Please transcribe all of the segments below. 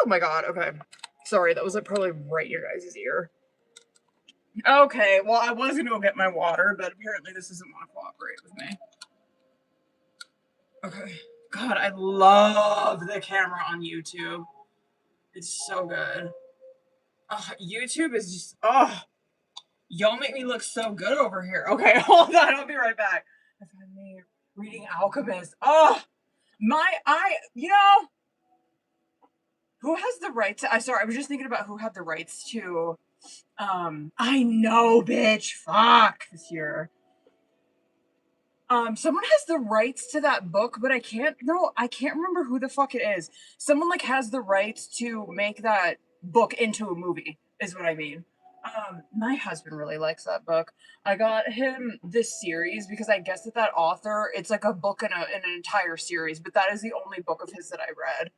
my god, okay. Sorry, that was like probably right in your guys' ear. Okay, well, I was gonna go get my water, but apparently this doesn't want to cooperate with me. Okay. God, I love the camera on YouTube. It's so good. YouTube is just, y'all make me look so good over here. Okay, hold on, I'll be right back. I found me reading Alchemist. You know, who has the rights? Sorry, I was just thinking about who had the rights to, I know, bitch, fuck, this year. Someone has the rights to that book, but I can't remember who the fuck it is. Someone, like, has the rights to make that book into a movie, is what I mean. My husband really likes that book. I got him this series because I guess that author, it's like a book in an entire series, but that is the only book of his that I read.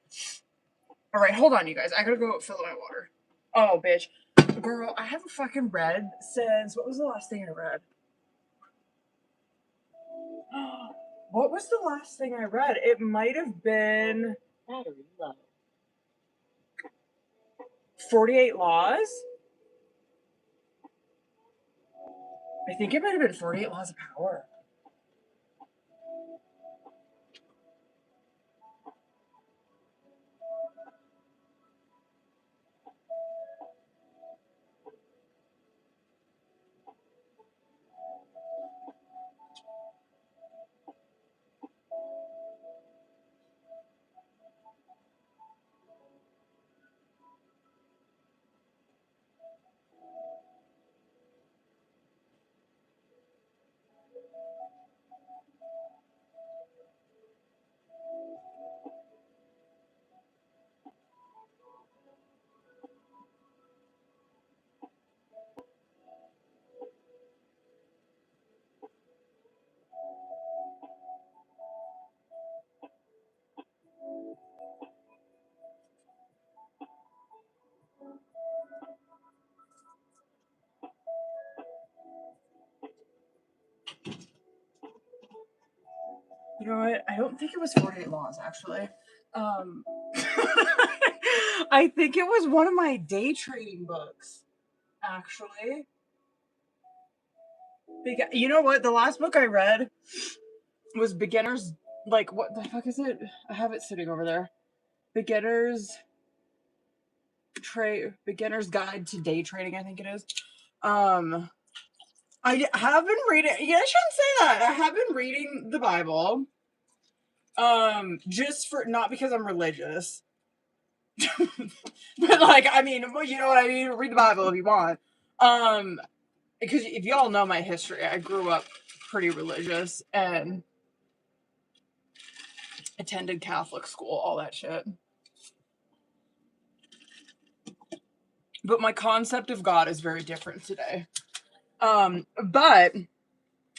Alright, hold on, you guys. I gotta go fill my water. Oh, bitch. Girl, I haven't fucking read since, what was the last thing I read? What was the last thing I read? It might have been... Battery low. 48 Laws? I think it might have been 48 Laws of Power. You know what? I don't think it was 48 Laws, actually. I think it was one of my day trading books, actually. You know what? The last book I read was Beginner's, like, what the fuck is it? I have it sitting over there. Beginner's Guide to Day Trading, I think it is. I have been reading, yeah, I shouldn't say that. I have been reading the Bible. Just for, not because I'm religious. But, like, I mean, you know what I mean? Read the Bible if you want. Because if y'all know my history, I grew up pretty religious and attended Catholic school, all that shit. But my concept of God is very different today. But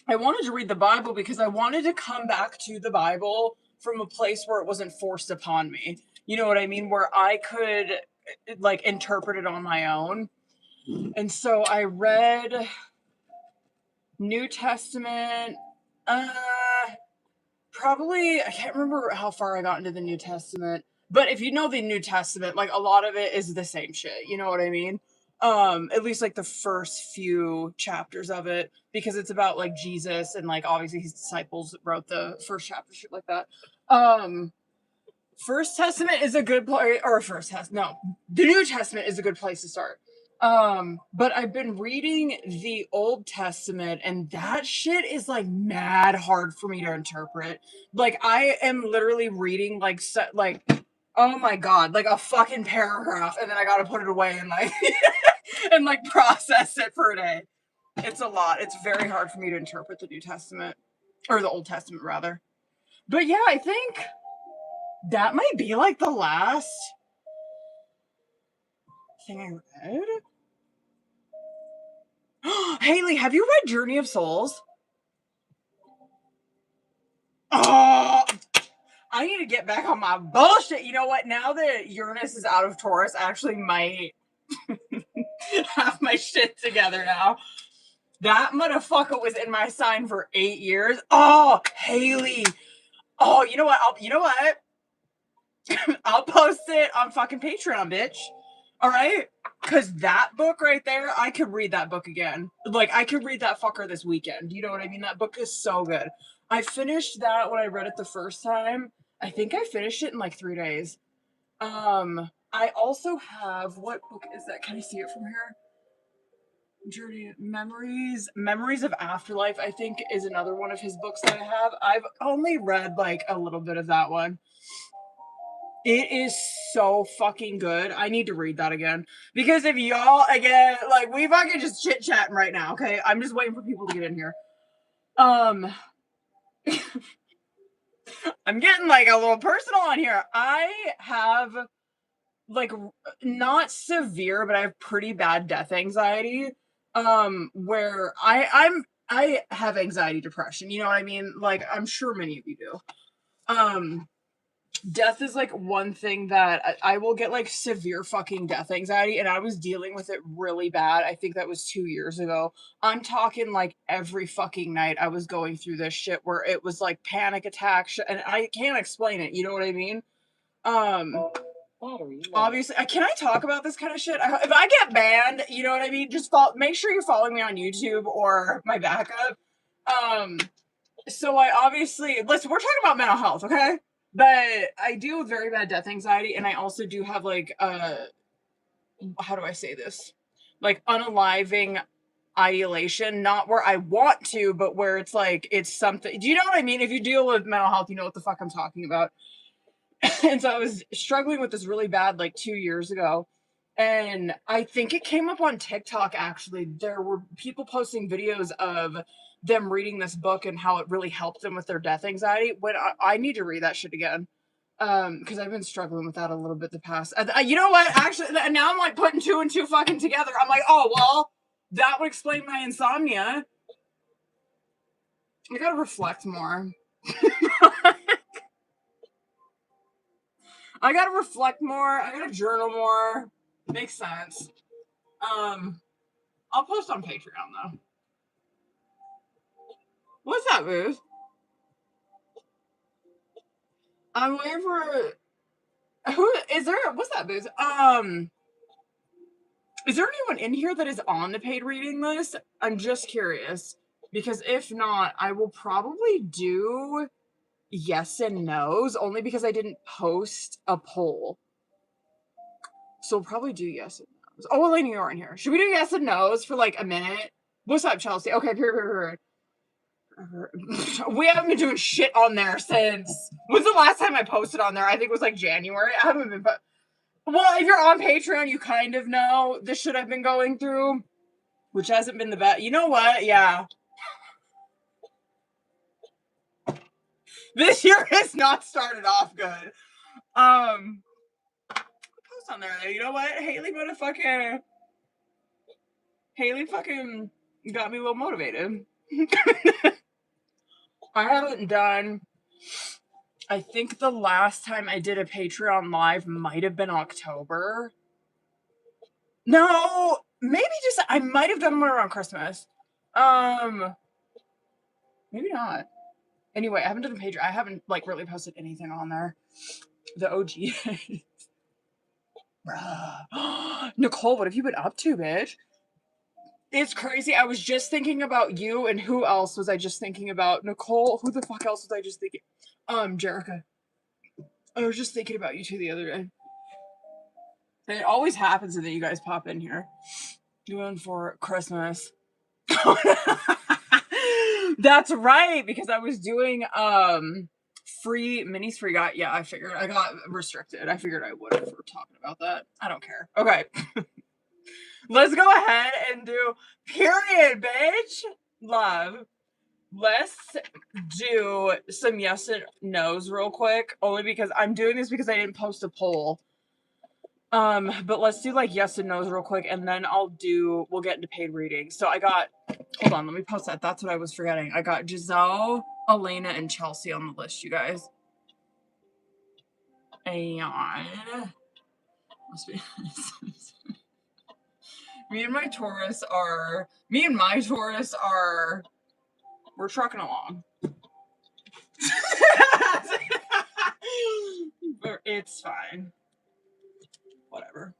I wanted to read the Bible because I wanted to come back to the Bible from a place where it wasn't forced upon me. You know what I mean? Where I could, like, interpret it on my own. And so I read New Testament, probably, I can't remember how far I got into the New Testament, but if you know the New Testament, like, a lot of it is the same shit, you know what I mean? At least, like, the first few chapters of it, because it's about, like, Jesus and, like, obviously his disciples wrote the first chapter, shit like that. First Testament is a good place, or the New Testament is a good place to start. But I've been reading the Old Testament, and that shit is, like, mad hard for me to interpret. Like, I am literally reading, like, oh my god, like a fucking paragraph, and then I gotta put it away and, like, and, like, process it for a day. It's a lot. It's very hard for me to interpret the New Testament, or the Old Testament, rather. But yeah, I think that might be, like, the last thing I read. Haley, have you read Journey of Souls? Oh, I need to get back on my bullshit. You know what? Now that Uranus is out of Taurus, I actually might have my shit together now. That motherfucker was in my sign for 8 years. Oh, Haley. Oh, you know what? I'll post it on fucking Patreon, bitch. All right? Because that book right there, I could read that book again. Like, I could read that fucker this weekend. You know what I mean? That book is so good. I finished that when I read it the first time. I think I finished it in like 3 days. I also have, what book is that? Can I see it from here? Journey Memories of Afterlife, I think, is another one of his books that I have. I've only read like a little bit of that one. It is so fucking good. I need to read that again. Because if y'all, again, like, we fucking just chit-chatting right now, okay? I'm just waiting for people to get in here. I'm getting, like, a little personal on here. I have, like, not severe, but I have pretty bad death anxiety. Where I have anxiety depression, you know what I mean? Like, I'm sure many of you do. Death is like one thing that I will get like severe fucking death anxiety, and I was dealing with it really bad. I think that was 2 years ago. I'm talking like every fucking night I was going through this shit where it was like panic attacks, and I can't explain it. You know what I mean? Obviously, can I talk about this kind of shit? If I get banned, you know what I mean? Just make sure you're following me on YouTube or my backup. So I obviously, listen, we're talking about mental health, okay? But I deal with very bad death anxiety, and I also do have like how do I say this? Like unaliving ideation, not where I want to, but where it's like it's something. Do you know what I mean? If you deal with mental health, you know what the fuck I'm talking about. And so I was struggling with this really bad like 2 years ago. And I think it came up on TikTok, actually. There were people posting videos of them reading this book and how it really helped them with their death anxiety. When I need to read that shit again. Because I've been struggling with that a little bit the past. You know what? Actually, now I'm like putting two and two fucking together. I'm like, oh, well, that would explain my insomnia. I gotta reflect more. I gotta reflect more. I gotta journal more. Makes sense. I'll post on Patreon though. What's that, Booze? I'm waiting for. Who is there? What's that, Booze? Is there anyone in here that is on the paid reading list? I'm just curious, because if not, I will probably do yes and no's only because I didn't post a poll. So we'll probably do yes and no's. Oh, Elena, you're in here. Should we do yes and no's for like a minute? What's up, Chelsea? Okay, period. We haven't been doing shit on there since. When's the last time I posted on there? I think it was like January. I haven't been. Well, if you're on Patreon, you kind of know the shit I've been going through, which hasn't been the best. You know what? Yeah. This year has not started off good. Post on there. You know what? Haley fucking got me a little motivated. I haven't done. I think the last time I did a Patreon live might have been October. No, maybe just I might have done one around Christmas. Maybe not. Anyway, I haven't done a Patreon. I haven't like really posted anything on there. The OG. Bruh. Nicole, what have you been up to, bitch? It's crazy. I was just thinking about you, and who else was I just thinking about? Nicole, who the fuck else was I just thinking? Jerica. I was just thinking about you two the other day. And it always happens and then you guys pop in here. Doing for Christmas. That's right, because I was doing free minis free got I figured I got restricted. I figured I would if we're talking about that. I don't care. Okay. Let's go ahead and do period, bitch. Love. Let's do some yes and no's real quick. Only because I'm doing this because I didn't post a poll. But let's do like yes and no's real quick, and then we'll get into paid reading. So I got, hold on, let me post that. That's what I was forgetting. I got Giselle, Elena, and Chelsea on the list, you guys. And must be me and my Taurus are we're trucking along. It's fine. Whatever.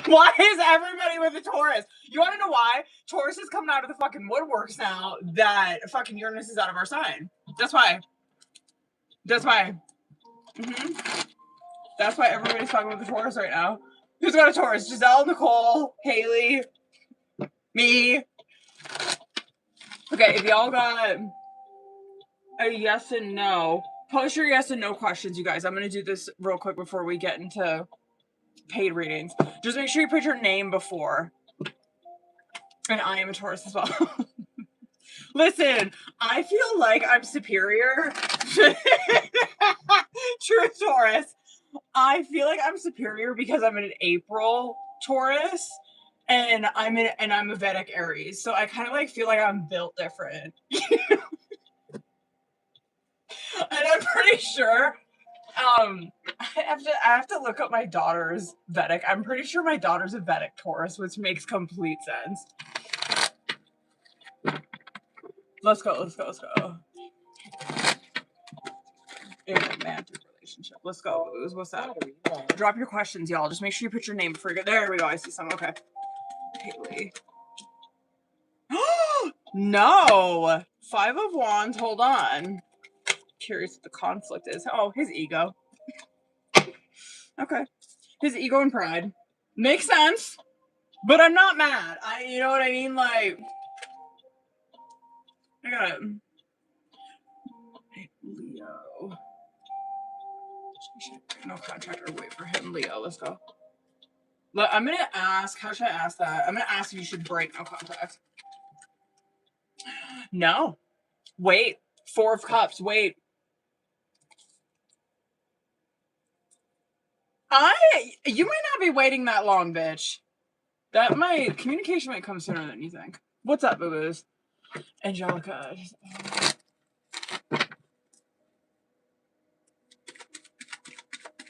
Why is everybody with a Taurus? You want to know why? Taurus is coming out of the fucking woodworks now that fucking Uranus is out of our sign. That's why. That's why. That's why everybody's fucking with the Taurus right now. Who's got a Taurus? Giselle, Nicole, Haley, me. Okay, if y'all got a yes and no, post your yes and no questions, you guys. I'm going to do this real quick before we get into paid readings. Just make sure you put your name before. And I am a Taurus as well. Listen, I feel like I'm superior. True Taurus. I feel like I'm superior because I'm an April Taurus and I'm a Vedic Aries. So I kind of like feel like I'm built different. And I'm pretty sure I have to look up my daughter's Vedic. I'm pretty sure my daughter's a Vedic Taurus, which makes complete sense. Let's go. In a romantic relationship. Let's go. What's that? Drop your questions, y'all. Just make sure you put your name before you go. There we go. I see some. Okay. Haley. No. 5 of Wands. Hold on. Curious what the conflict is. Oh, his ego. Okay. His ego and pride. Makes sense. But I'm not mad. You know what I mean? Like, I got it. Leo. No contract or wait for him. Leo, let's go. Look, I'm gonna ask. How should I ask that? I'm gonna ask if you should break no contract. No. Wait. 4 of Cups. Wait. You might not be waiting that long, bitch. Communication might come sooner than you think. What's up, boo-boos? Angelica.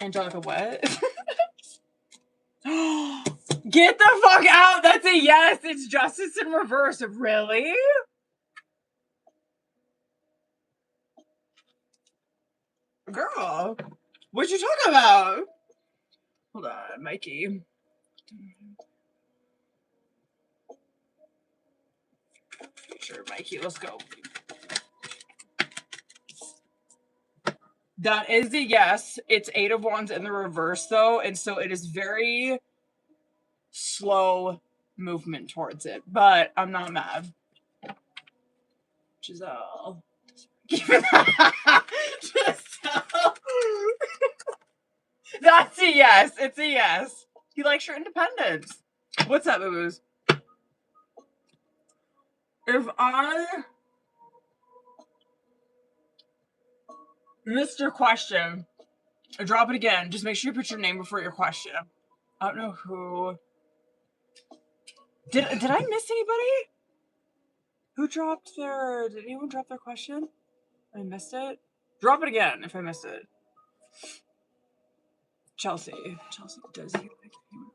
Angelica, what? Get the fuck out! That's a yes! It's justice in reverse. Really? Girl, what you talking about? Hold on, Mikey. Sure, Mikey, let's go. That is a yes. It's 8 of Wands in the reverse, though, and so it is very slow movement towards it, but I'm not mad. Giselle. Giselle. That's a yes. It's a yes. He likes your independence. What's up, boo-boos? If I missed your question, drop it again. Just make sure you put your name before your question. I don't know who. Did I miss anybody? Who dropped their... Did anyone drop their question? I missed it? Drop it again if I missed it. Chelsea. Chelsea, does he like him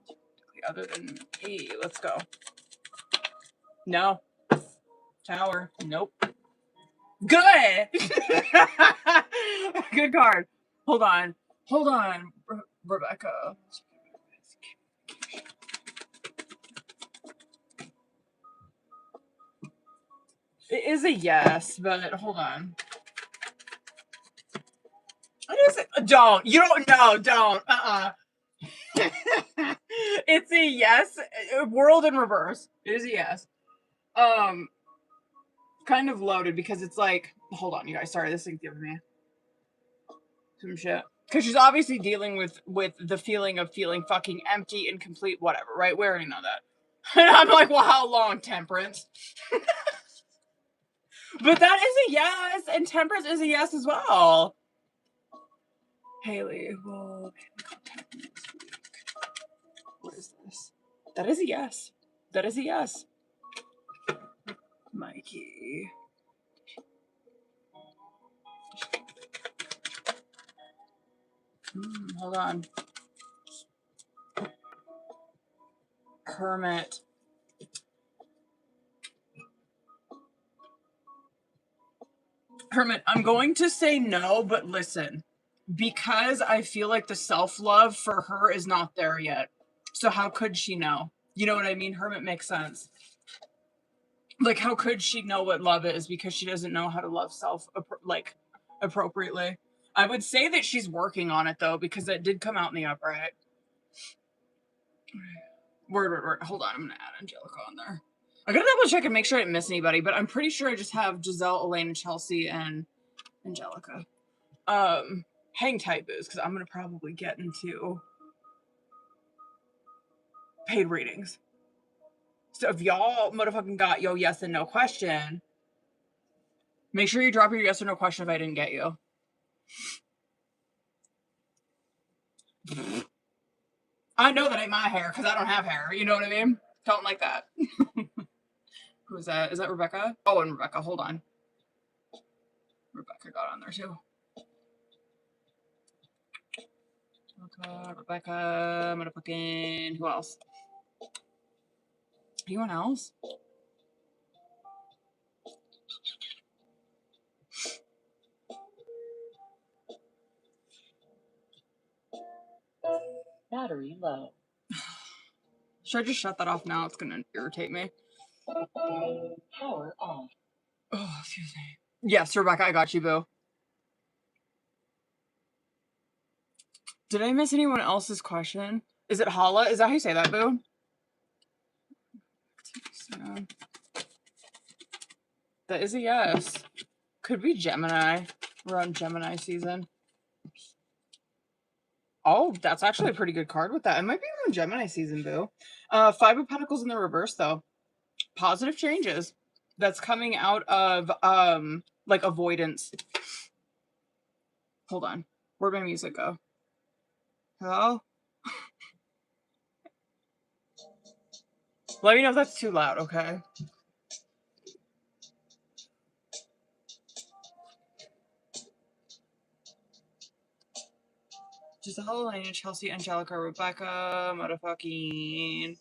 other than me? Let's go. No. Tower. Nope. Good! Good card. Hold on. Hold on, Rebecca. It is a yes, but hold on. What is it? Don't. You don't know. Don't. It's a yes. World in reverse. It is a yes. Kind of loaded because it's like, hold on, you guys. Sorry, this thing's giving me some shit. Because she's obviously dealing with the feeling of feeling fucking empty, incomplete, whatever, right? We already know that. And I'm like, well, how long, Temperance? But that is a yes, and Temperance is a yes as well. Haley, well, contact me this week. What is this? That is a yes. That is a yes. Mikey. Hold on. Hermit. Hermit, I'm going to say no, but listen, because I feel like the self-love for her is not there yet. So how could she know? You know what I mean? Hermit makes sense. Like, how could she know what love is? Because she doesn't know how to love self, like, appropriately. I would say that she's working on it, though, because it did come out in the upright. Word. Hold on, I'm gonna add Angelica on there. I gotta double check and make sure I didn't miss anybody, but I'm pretty sure I just have Giselle, Elaine, Chelsea, and Angelica. Hang tight, booze, because I'm gonna probably get into paid readings. So if y'all motherfucking got yo yes and no question, make sure you drop your yes or no question if I didn't get you. I know that ain't my hair because I don't have hair. You know what I mean? Don't like that. Who's that? Is that Rebecca? Oh, and Rebecca. Hold on. Rebecca got on there too. Rebecca, motherfucking. Who else? Anyone else? Battery low. Should I just shut that off now? It's gonna irritate me. Power off. Oh, excuse me. Yes, Rebecca, I got you, boo. Did I miss anyone else's question? Is it Hala? Is that how you say that, boo? That is a yes. Could be Gemini. We're on Gemini season. Oh, that's actually a pretty good card with that. It might be on Gemini season, boo. Five of Pentacles in the reverse, though. Positive changes. That's coming out of, like, avoidance. Hold on. Where'd my music go? Hello? Let me know if that's too loud, okay? Giselle, Elena, Chelsea, Angelica, Rebecca, motherfucking.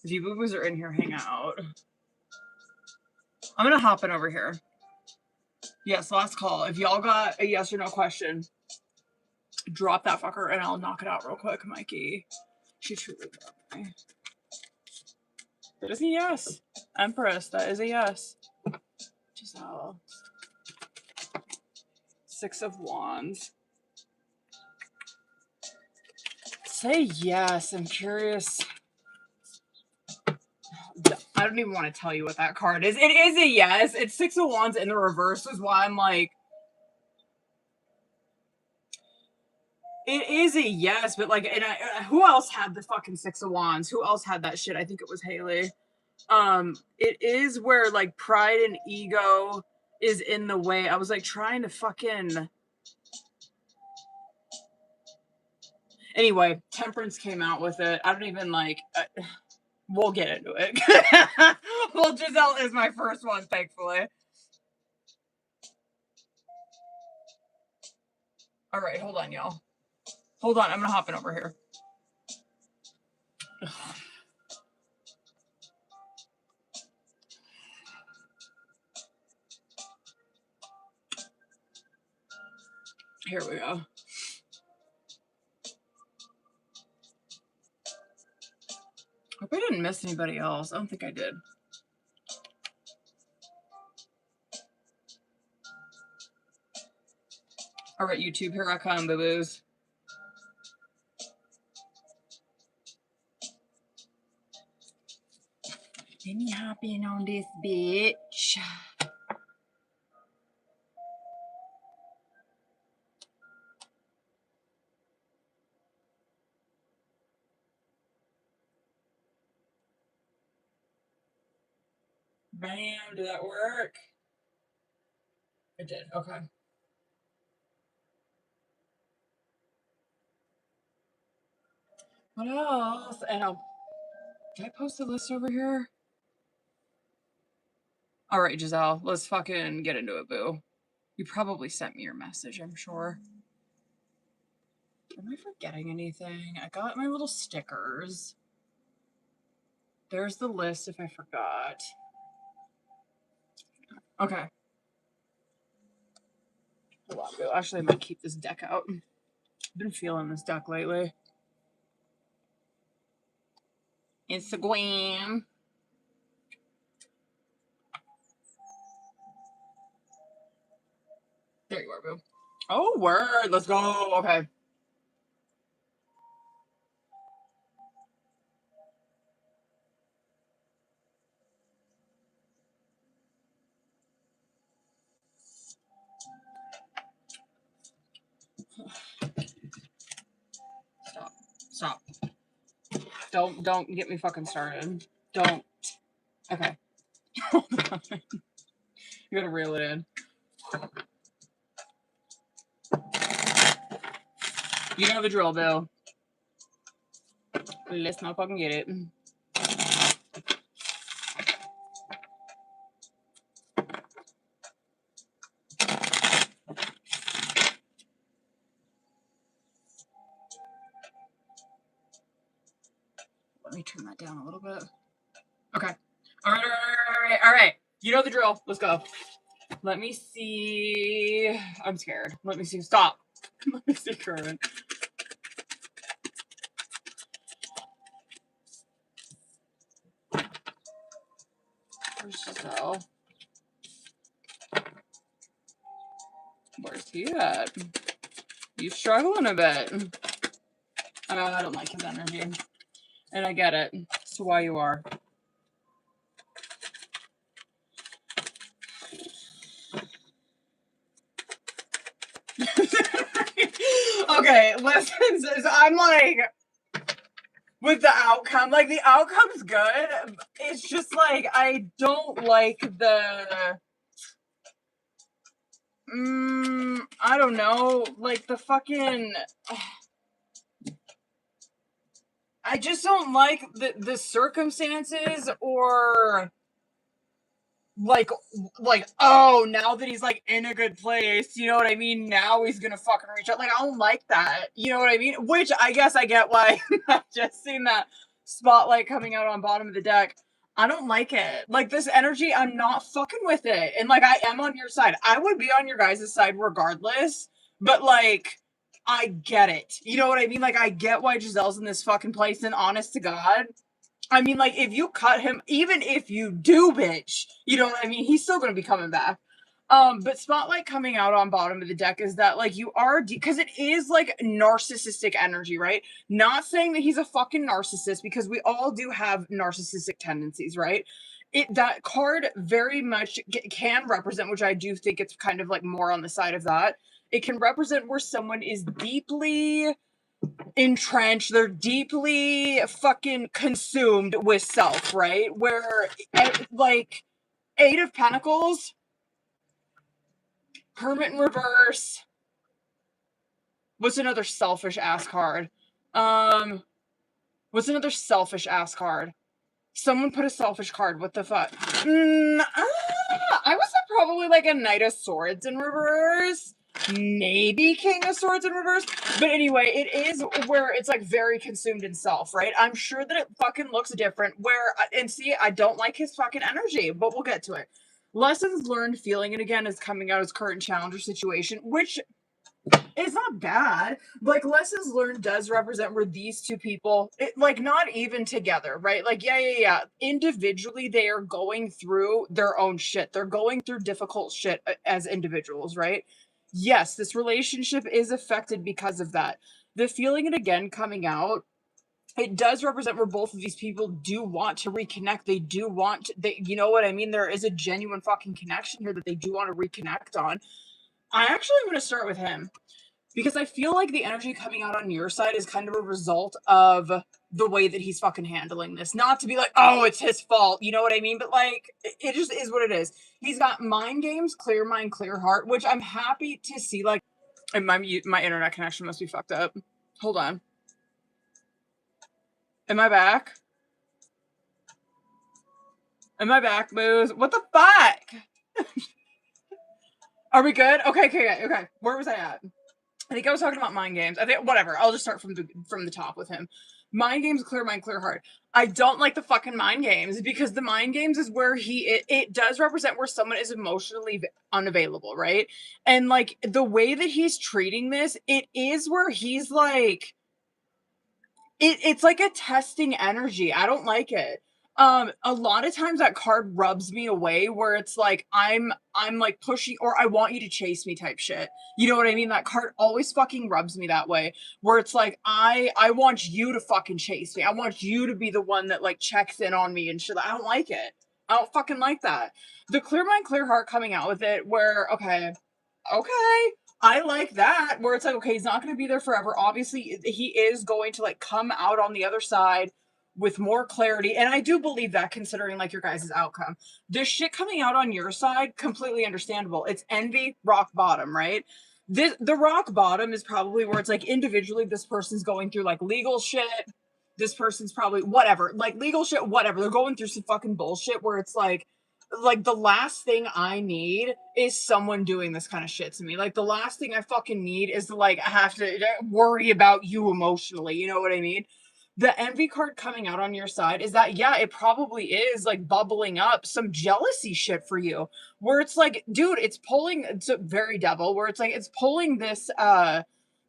If you boo-boos are in here, hang out. I'm gonna hop in over here. Yes, last call. If y'all got a yes or no question, drop that fucker and I'll knock it out real quick, Mikey. She truly dropped me. That is a yes. Empress, that is a yes. Giselle. Six of Wands. Say yes. I'm curious. I don't even want to tell you what that card is. It is a yes. It's Six of Wands in the reverse is why I'm like, it is a yes, but like, and who else had the fucking Six of Wands? Who else had that shit? I think it was Haley. It is where like pride and ego is in the way. I was like trying to fucking. Anyway, Temperance came out with it. I don't even like. We'll get into it. Well, Giselle is my first one, thankfully. All right, hold on, y'all. Hold on, I'm gonna hop in over here. Here we go. Hope I didn't miss anybody else. I don't think I did. All right, YouTube, here I come, boo-boos. Let me hop in on this bitch. Bam, did that work? It did, okay. What else? And did I post a list over here? All right, Giselle, let's fucking get into it, boo. You probably sent me your message, I'm sure. Am I forgetting anything? I got my little stickers. There's the list if I forgot. Okay. Hold on, boo. Actually, I might keep this deck out. I've been feeling this deck lately. Instagram. There you are, boo. Oh, word. Let's go. Okay. Stop. Don't get me fucking started. Don't. Okay. You gotta reel it in. You know the drill, Bill. Let's not fucking get it. Let me turn that down a little bit. Okay. All right. You know the drill. Let's go. Let me see. I'm scared. Let me see. Stop. Let me see, Kerwin. Where's Giselle? Where's he at? He's struggling a bit. I don't like his energy. And I get it. It's why you are. Okay, listen, so I'm like, with the outcome, like, the outcome's good. It's just like, I don't like the, I don't know, like, the fucking, I just don't like the circumstances, or like, oh, now that he's like in a good place, you know what I mean? Now he's gonna fucking reach out. Like, I don't like that. You know what I mean? Which I guess I get why I've just seen that spotlight coming out on bottom of the deck. I don't like it. Like, this energy, I'm not fucking with it. And like, I am on your side. I would be on your guys' side regardless. But like, I get it. You know what I mean? Like, I get why Giselle's in this fucking place, and honest to God, I mean, like, if you cut him, even if you do, bitch, you know what I mean? He's still going to be coming back. But Spotlight coming out on bottom of the deck is that, like, you are, because it is, like, narcissistic energy, right? Not saying that he's a fucking narcissist, because we all do have narcissistic tendencies, right? That card very much can represent, which I do think it's kind of, like, more on the side of that. It can represent where someone is deeply entrenched, they're deeply fucking consumed with self, right? Where, like, Eight of Pentacles, Hermit in reverse. What's another selfish ass card? What's another selfish ass card? Someone put a selfish card. What the fuck? I would say probably like a Knight of Swords in reverse. Maybe King of Swords in reverse. But anyway, it is where it's like very consumed in self, right? I'm sure that it fucking looks different. Where, and see, I don't like his fucking energy, but we'll get to it. Lessons learned, feeling it again, is coming out as current challenge or situation, which it's not bad. Like, lessons learned does represent where these two people, like, not even together, right? Like, yeah. Individually, they are going through their own shit. They're going through difficult shit as individuals, right? Yes, this relationship is affected because of that. The feeling it again coming out, it does represent where both of these people do want to reconnect. They do want to, you know what I mean? There is a genuine fucking connection here that they do want to reconnect on. I actually am going to start with him, because I feel like the energy coming out on your side is kind of a result of the way that he's fucking handling this. Not to be like, oh, it's his fault. You know what I mean? But like, it just is what it is. He's got mind games, clear mind, clear heart, which I'm happy to see. Like, and my internet connection must be fucked up. Hold on. Am I back? Am I back, Booze? What the fuck? Are we good? Okay. Where was I at? I think I was talking about mind games. I think whatever. I'll just start from the top with him. Mind games, clear mind, clear heart. I don't like the fucking mind games because the mind games is where it does represent where someone is emotionally unavailable, right? And like the way that he's treating this, it is where he's like it's like a testing energy. I don't like it. A lot of times that card rubs me away where it's like I'm like pushing or I want you to chase me type shit. You know what I mean? That card always fucking rubs me that way where it's like I want you to fucking chase me. I want you to be the one that like checks in on me and shit. I don't like it. I don't fucking like that. The clear mind, clear heart coming out with it where okay, I like that where it's like, okay, he's not going to be there forever. Obviously, he is going to like come out on the other side with more clarity. And I do believe that considering like your guys' outcome. This shit coming out on your side, completely understandable. It's envy, rock bottom, right? The rock bottom is probably where it's like individually this person's going through like legal shit. This person's probably whatever, like legal shit, whatever. They're going through some fucking bullshit where it's like the last thing I need is someone doing this kind of shit to me. Like the last thing I fucking need is to like I have to worry about you emotionally. You know what I mean? The envy card coming out on your side is that yeah, it probably is like bubbling up some jealousy shit for you. Where it's like, dude, it's a very devil, where it's like it's pulling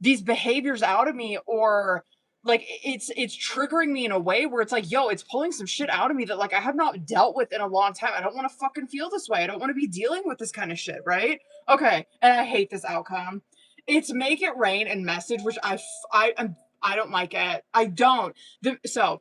these behaviors out of me or like it's triggering me in a way where it's like, yo, it's pulling some shit out of me that like I have not dealt with in a long time. I don't want to fucking feel this way. I don't want to be dealing with this kind of shit, right? Okay, and I hate this outcome. It's make it rain and message, which I don't like it. I don't. So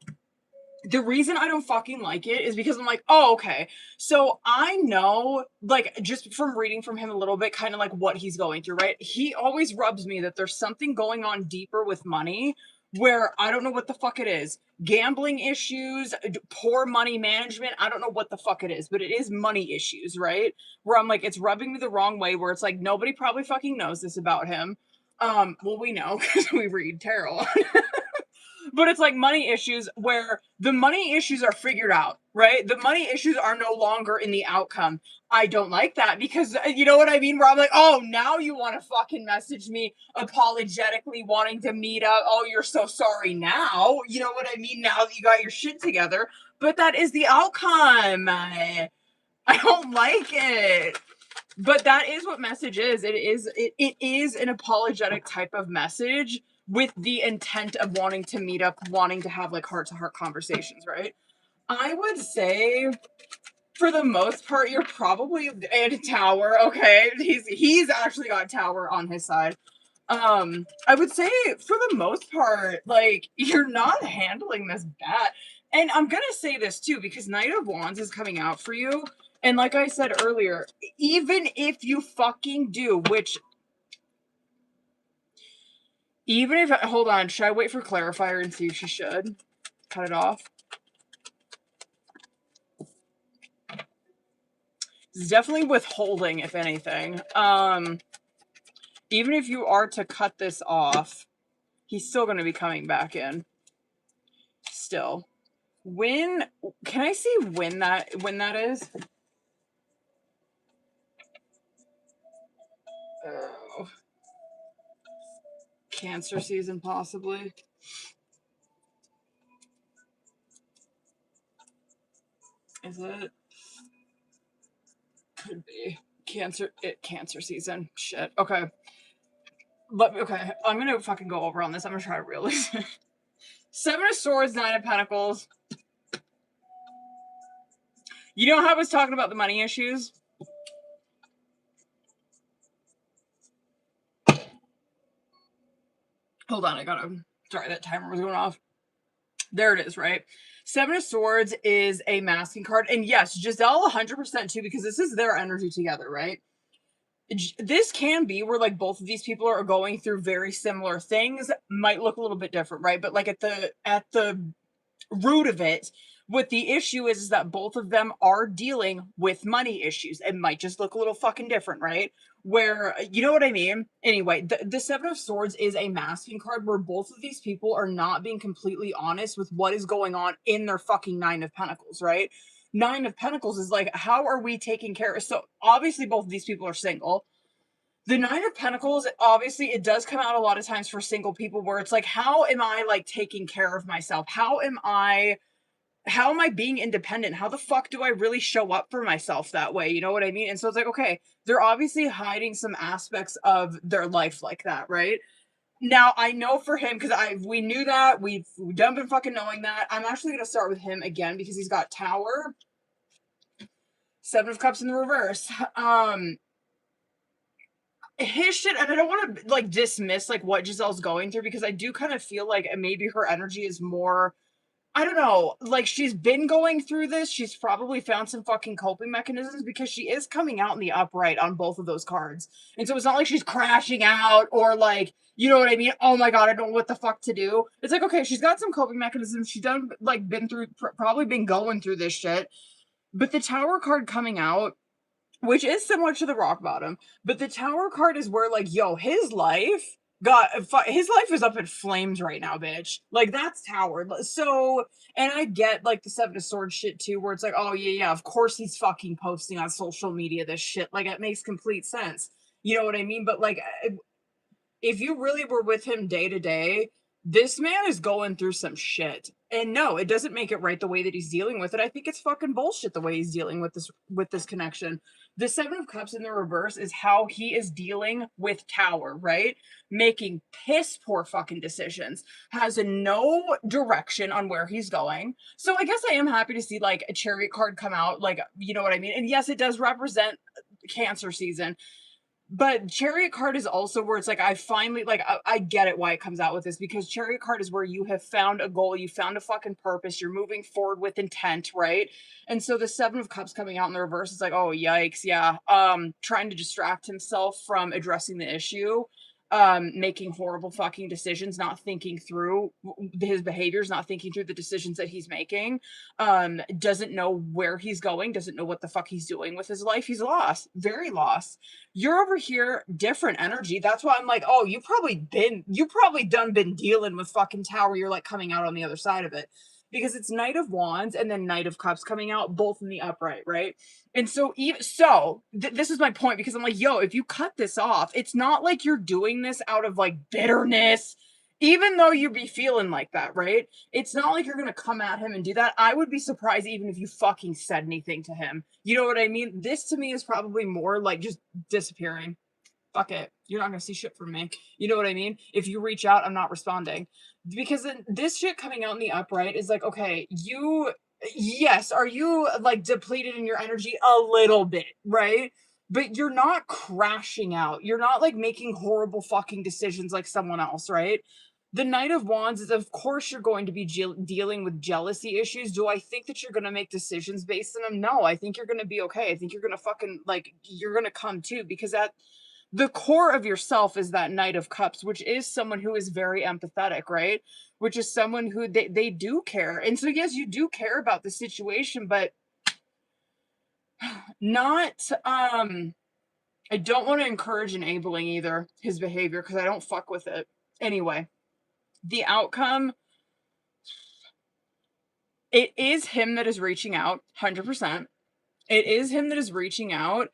the reason I don't fucking like it is because I'm like, oh, okay. So I know, like, just from reading from him a little bit, kind of like what he's going through, right? He always rubs me that there's something going on deeper with money where I don't know what the fuck it is. Gambling issues, poor money management. I don't know what the fuck it is, but it is money issues, right? Where I'm like, it's rubbing me the wrong way, where it's like, nobody probably fucking knows this about him. Well, we know because we read tarot. But it's like money issues where the money issues are figured out, right? The money issues are no longer in the outcome. I don't like that because you know what I mean? Where I'm like, oh, now you want to fucking message me apologetically wanting to meet up. Oh, you're so sorry now. You know what I mean? Now that you got your shit together. But that is the outcome. I don't like it. But that is what message is. It is an apologetic type of message with the intent of wanting to meet up, wanting to have like heart-to-heart conversations, right? I would say for the most part, you're probably in a tower, okay? He's actually got tower on his side. I would say for the most part, like you're not handling this bad. And I'm gonna say this too, because Knight of Wands is coming out for you. And like I said earlier, even if you fucking do, which even if hold on, should I wait for clarifier and see if she should cut it off? It's definitely withholding, if anything. Even if you are to cut this off, he's still going to be coming back in. Still. When can I see when that is? Oh. Cancer season, possibly. Is it? Could be. Cancer season. Shit. Okay. Okay, I'm gonna fucking go over on this. I'm gonna try to realize it. Seven of Swords, Nine of Pentacles. You know how I was talking about the money issues? Hold on, sorry, that timer was going off. There it is, right? Seven of Swords is a masking card. And yes, Giselle 100% too, because this is their energy together, right? This can be where like both of these people are going through very similar things, might look a little bit different, right? But like at the root of it, what the issue is that both of them are dealing with money issues. It might just look a little fucking different, right? Where, you know what I mean? Anyway, the Seven of Swords is a masking card where both of these people are not being completely honest with what is going on in their fucking Nine of Pentacles, right? Nine of Pentacles is like, how are we taking care of? So obviously both of these people are single. The Nine of Pentacles, obviously, it does come out a lot of times for single people where it's like, how am I like taking care of myself? How am I being independent? How the fuck do I really show up for myself that way? You know what I mean? And so it's like, okay, they're obviously hiding some aspects of their life like that, right? Now I know for him, because we knew that, we've done been fucking knowing that. I'm actually gonna start with him again because he's got Tower, Seven of Cups in the reverse. His shit, and I don't want to like dismiss like what Giselle's going through, because I do kind of feel like maybe her energy is more, I don't know, like she's been going through this. She's probably found some fucking coping mechanisms because she is coming out in the upright on both of those cards. And so it's not like she's crashing out or like, you know what I mean? Oh my God, I don't know what the fuck to do. It's like, okay, she's got some coping mechanisms. She's done like been through, probably been going through this shit. But the Tower card coming out, which is similar to the rock bottom, but the Tower card is where like, yo, his life is up in flames right now, bitch. Like that's Tower. So, and I get like the Seven of Swords shit too, where it's like, oh yeah, of course he's fucking posting on social media this shit. Like it makes complete sense. You know what I mean? But like, if you really were with him day to day, this man is going through some shit. And no, it doesn't make it right the way that he's dealing with it. I think it's fucking bullshit the way he's dealing with this connection. The Seven of Cups in the reverse is how he is dealing with Tower, right? Making piss poor fucking decisions. Has no direction on where he's going. So I guess I am happy to see like a Chariot card come out, like, you know what I mean? And yes, it does represent Cancer season. But Chariot card is also where it's like, I finally, like, I get it why it comes out with this, because Chariot card is where you have found a goal, you found a fucking purpose, you're moving forward with intent, right? And so the Seven of Cups coming out in the reverse is like, oh, yikes, yeah. Trying to distract himself from addressing the issue, making horrible fucking decisions, not thinking through his behaviors, not thinking through the decisions that he's making, doesn't know where he's going, doesn't know what the fuck he's doing with his life. He's lost, very lost. You're over here, different energy. That's why I'm like, oh, you probably been dealing with fucking Tower. You're like coming out on the other side of it. Because it's Knight of Wands and then Knight of Cups coming out both in the upright, right? And so this is my point, because I'm like, yo, if you cut this off, it's not like you're doing this out of like bitterness, even though you be feeling like that, right? It's not like you're gonna come at him and do that. I would be surprised even if you fucking said anything to him. You know what I mean? This to me is probably more like just disappearing. Fuck it. You're not gonna see shit from me. You know what I mean? If you reach out, I'm not responding. Because then this shit coming out in the upright is like, okay, yes, are you like depleted in your energy a little bit, right? But you're not crashing out. You're not like making horrible fucking decisions like someone else, right? The Knight of Wands is, of course, you're going to be dealing with jealousy issues. Do I think that you're going to make decisions based on them? No, I think you're going to be okay. I think you're going to fucking, like, you're going to come to, because at the core of yourself is that Knight of Cups, which is someone who is very empathetic, right? Which is someone who they do care. And so, yes, you do care about the situation, but not, I don't want to encourage enabling either his behavior, because I don't fuck with it. Anyway, the outcome, it is him that is reaching out, 100%. It is him that is reaching out.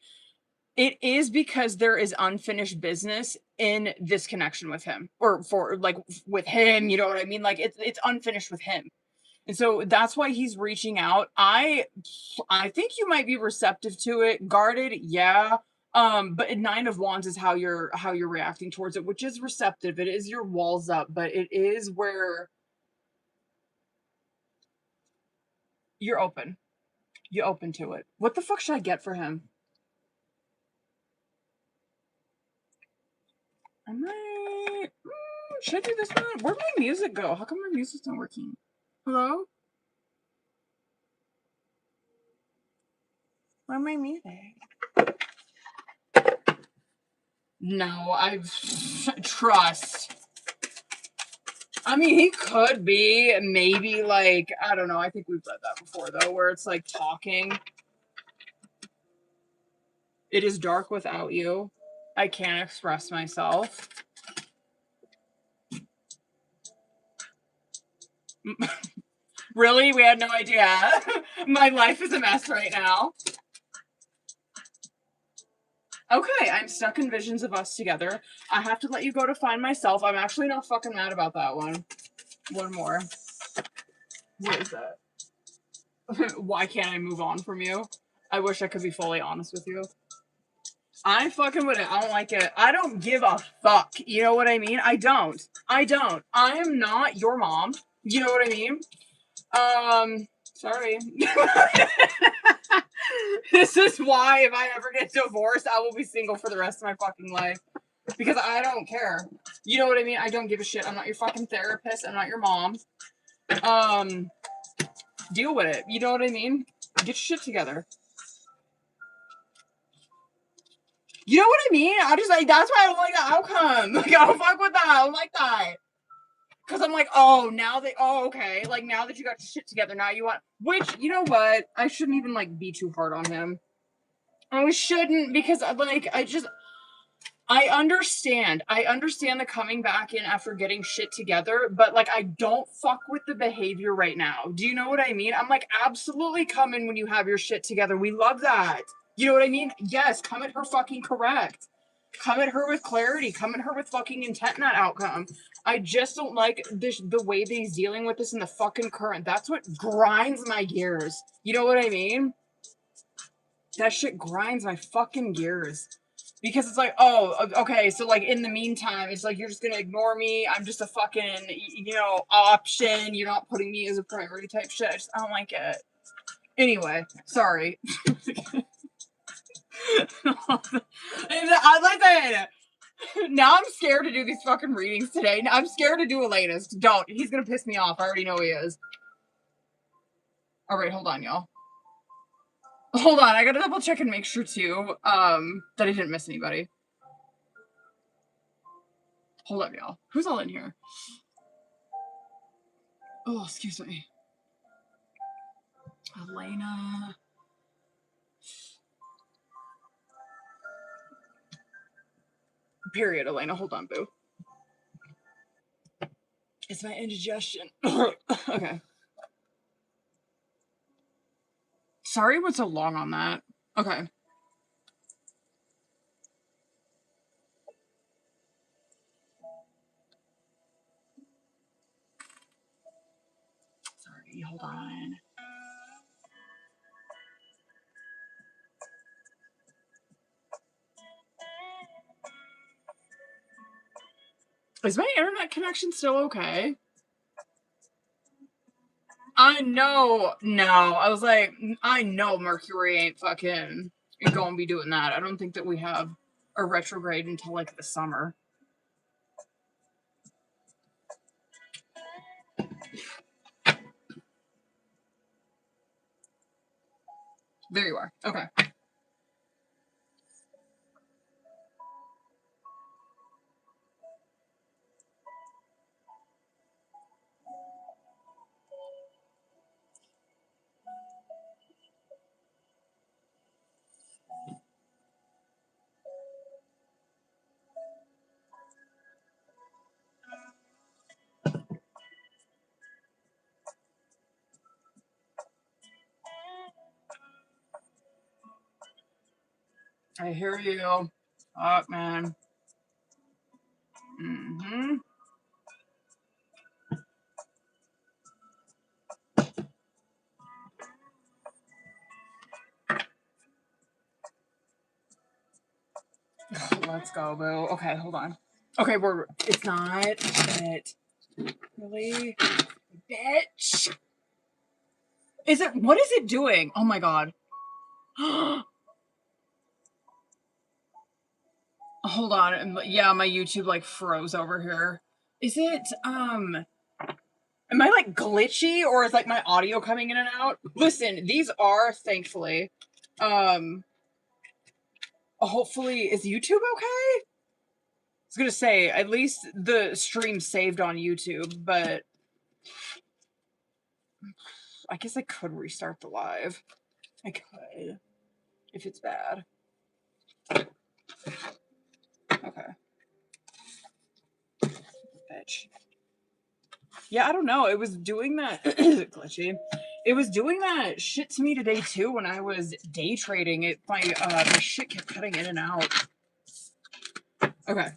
It is because there is unfinished business in this connection with him, or for like with him, you know what I mean? Like it's unfinished with him. And so that's why he's reaching out. I think you might be receptive to it. Guarded, yeah. But Nine of Wands is how you're reacting towards it, which is receptive. It is your walls up, but it is where you're open. You're open to it. What the fuck should I get for him? I might. Should I do this one? Where'd my music go? How come my music's not working? Hello? Where's my music? No, trust. I mean, he could be maybe like, I don't know. I think we've read that before though, where it's like talking. It is dark without you. I can't express myself. Really? We had no idea. My life is a mess right now. Okay, I'm stuck in visions of us together. I have to let you go to find myself. I'm actually not fucking mad about that one. One more. What is that? Why can't I move on from you? I wish I could be fully honest with you. I ain't fucking with it. I don't like it. I don't give a fuck. You know what I mean? I don't. I am not your mom. You know what I mean? Sorry. This is why if I ever get divorced, I will be single for the rest of my fucking life. Because I don't care. You know what I mean? I don't give a shit. I'm not your fucking therapist. I'm not your mom. Deal with it. You know what I mean? Get your shit together. You know what I mean? I just like, that's why I don't like the outcome. Like, I don't fuck with that. I don't like that. Because I'm like, okay. Like, now that you got your shit together, now you want, which, you know what? I shouldn't even, like, be too hard on him. I shouldn't, because, like, I understand. I understand the coming back in after getting shit together, but, like, I don't fuck with the behavior right now. Do you know what I mean? I'm like, absolutely come in when you have your shit together. We love that. You know what I mean? Yes, come at her fucking correct. Come at her with clarity. Come at her with fucking intent in that outcome. I just don't like the way that he's dealing with this in the fucking current. That's what grinds my gears. You know what I mean? That shit grinds my fucking gears. Because it's like, oh, okay, so like in the meantime, it's like you're just gonna ignore me. I'm just a fucking, option. You're not putting me as a priority type shit. I don't like it. Anyway, sorry. Listen, now I'm scared to do these fucking readings today. I'm scared to do Elena's. Don't. He's gonna piss me off. I already know he is. Alright, hold on, y'all. Hold on, I gotta double check and make sure too, that I didn't miss anybody. Hold up, y'all. Who's all in here? Oh, excuse me. Elena. Period, Elena. Hold on, boo. It's my indigestion. Okay. Sorry what's so long on that. Okay. Sorry, hold on. Is my internet connection still okay? I know. No. I was like, I know Mercury ain't fucking gonna be doing that. I don't think that we have a retrograde until like the summer. There you are. Okay. I hear you. Fuck, man. Mm-hmm. Let's go, boo. Okay, hold on. Okay, it's not it. Really? Bitch. What is it doing? Oh my god. Hold on. Yeah, my YouTube like froze over here. Is it, am I like glitchy or is like my audio coming in and out? Listen, these are thankfully, hopefully, is YouTube okay? I was gonna say, at least the stream saved on YouTube, but I guess I could restart the live. I could, if it's bad. Okay. Bitch. Yeah, I don't know. It was doing that glitchy. It was doing that shit to me today too when I was day trading. My shit kept cutting in and out. Okay.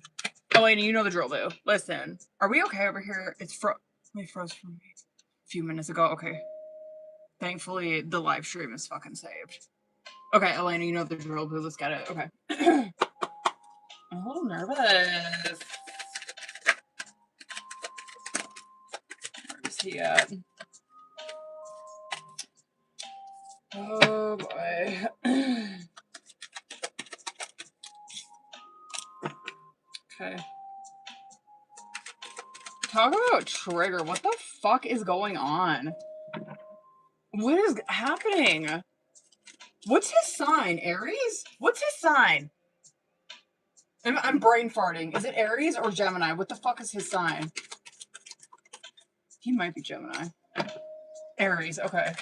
Elena, you know the drill, boo. Listen. Are we okay over here? It froze for me a few minutes ago. Okay. Thankfully, the live stream is fucking saved. Okay, Elena, you know the drill, boo. Let's get it. Okay. I'm a little nervous. Where is he at? Oh boy. Okay. Talk about trigger. What the fuck is going on? What is happening? What's his sign? Aries? What's his sign? I'm brain farting. Is it Aries or Gemini? What the fuck is his sign? He might be Gemini. Aries, okay.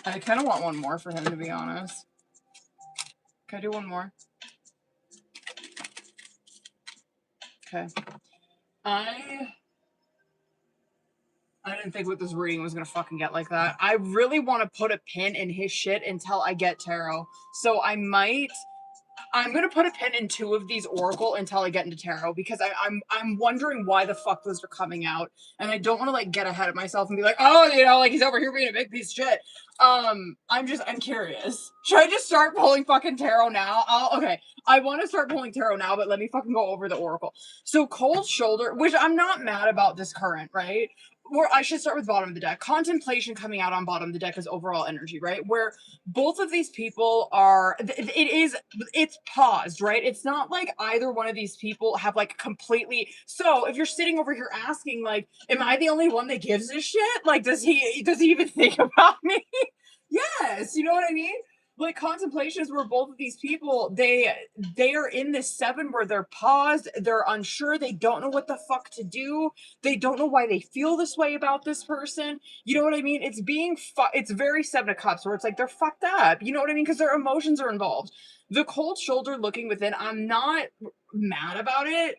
I kind of want one more for him, to be honest. Can I do one more? Okay. I didn't think what this reading was gonna fucking get like that. I really want to put a pin in his shit until I get tarot. So I'm gonna put a pin in 2 of these oracle until I get into tarot because I'm wondering why the fuck those are coming out, and I don't want to like get ahead of myself and be like, oh, you know, like he's over here being a big piece of shit. I'm curious. Should I just start pulling fucking tarot now? Okay. I want to start pulling tarot now, but let me fucking go over the oracle. So cold shoulder, which I'm not mad about this current, right? Or I should start with bottom of the deck. Contemplation coming out on bottom of the deck is overall energy, right? Where both of these people are, it's paused, right? It's not like either one of these people have like completely, so if you're sitting over here asking like, am I the only one that gives a shit? Like, does he even think about me? Yes, you know what I mean? Like contemplations where both of these people, they are in this 7 where they're paused, they're unsure, they don't know what the fuck to do, they don't know why they feel this way about this person. You know what I mean? It's it's very 7 of Cups where it's like they're fucked up. You know what I mean? Because their emotions are involved. The cold shoulder looking within, I'm not mad about it.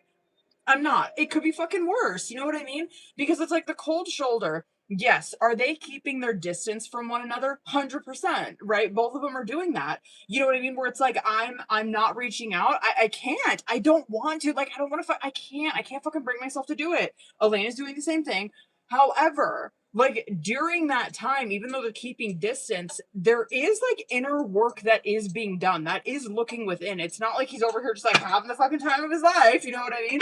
I'm not. It could be fucking worse. You know what I mean? Because it's like the cold shoulder. Yes. Are they keeping their distance from one another? 100%, right? Both of them are doing that. You know what I mean? Where it's like, I'm not reaching out. I can't. I don't want to. Like, I don't want to, I can't fucking bring myself to do it. Elena's doing the same thing. However, like during that time, even though they're keeping distance, there is like inner work that is being done. That is looking within. It's not like he's over here just like having the fucking time of his life. You know what I mean?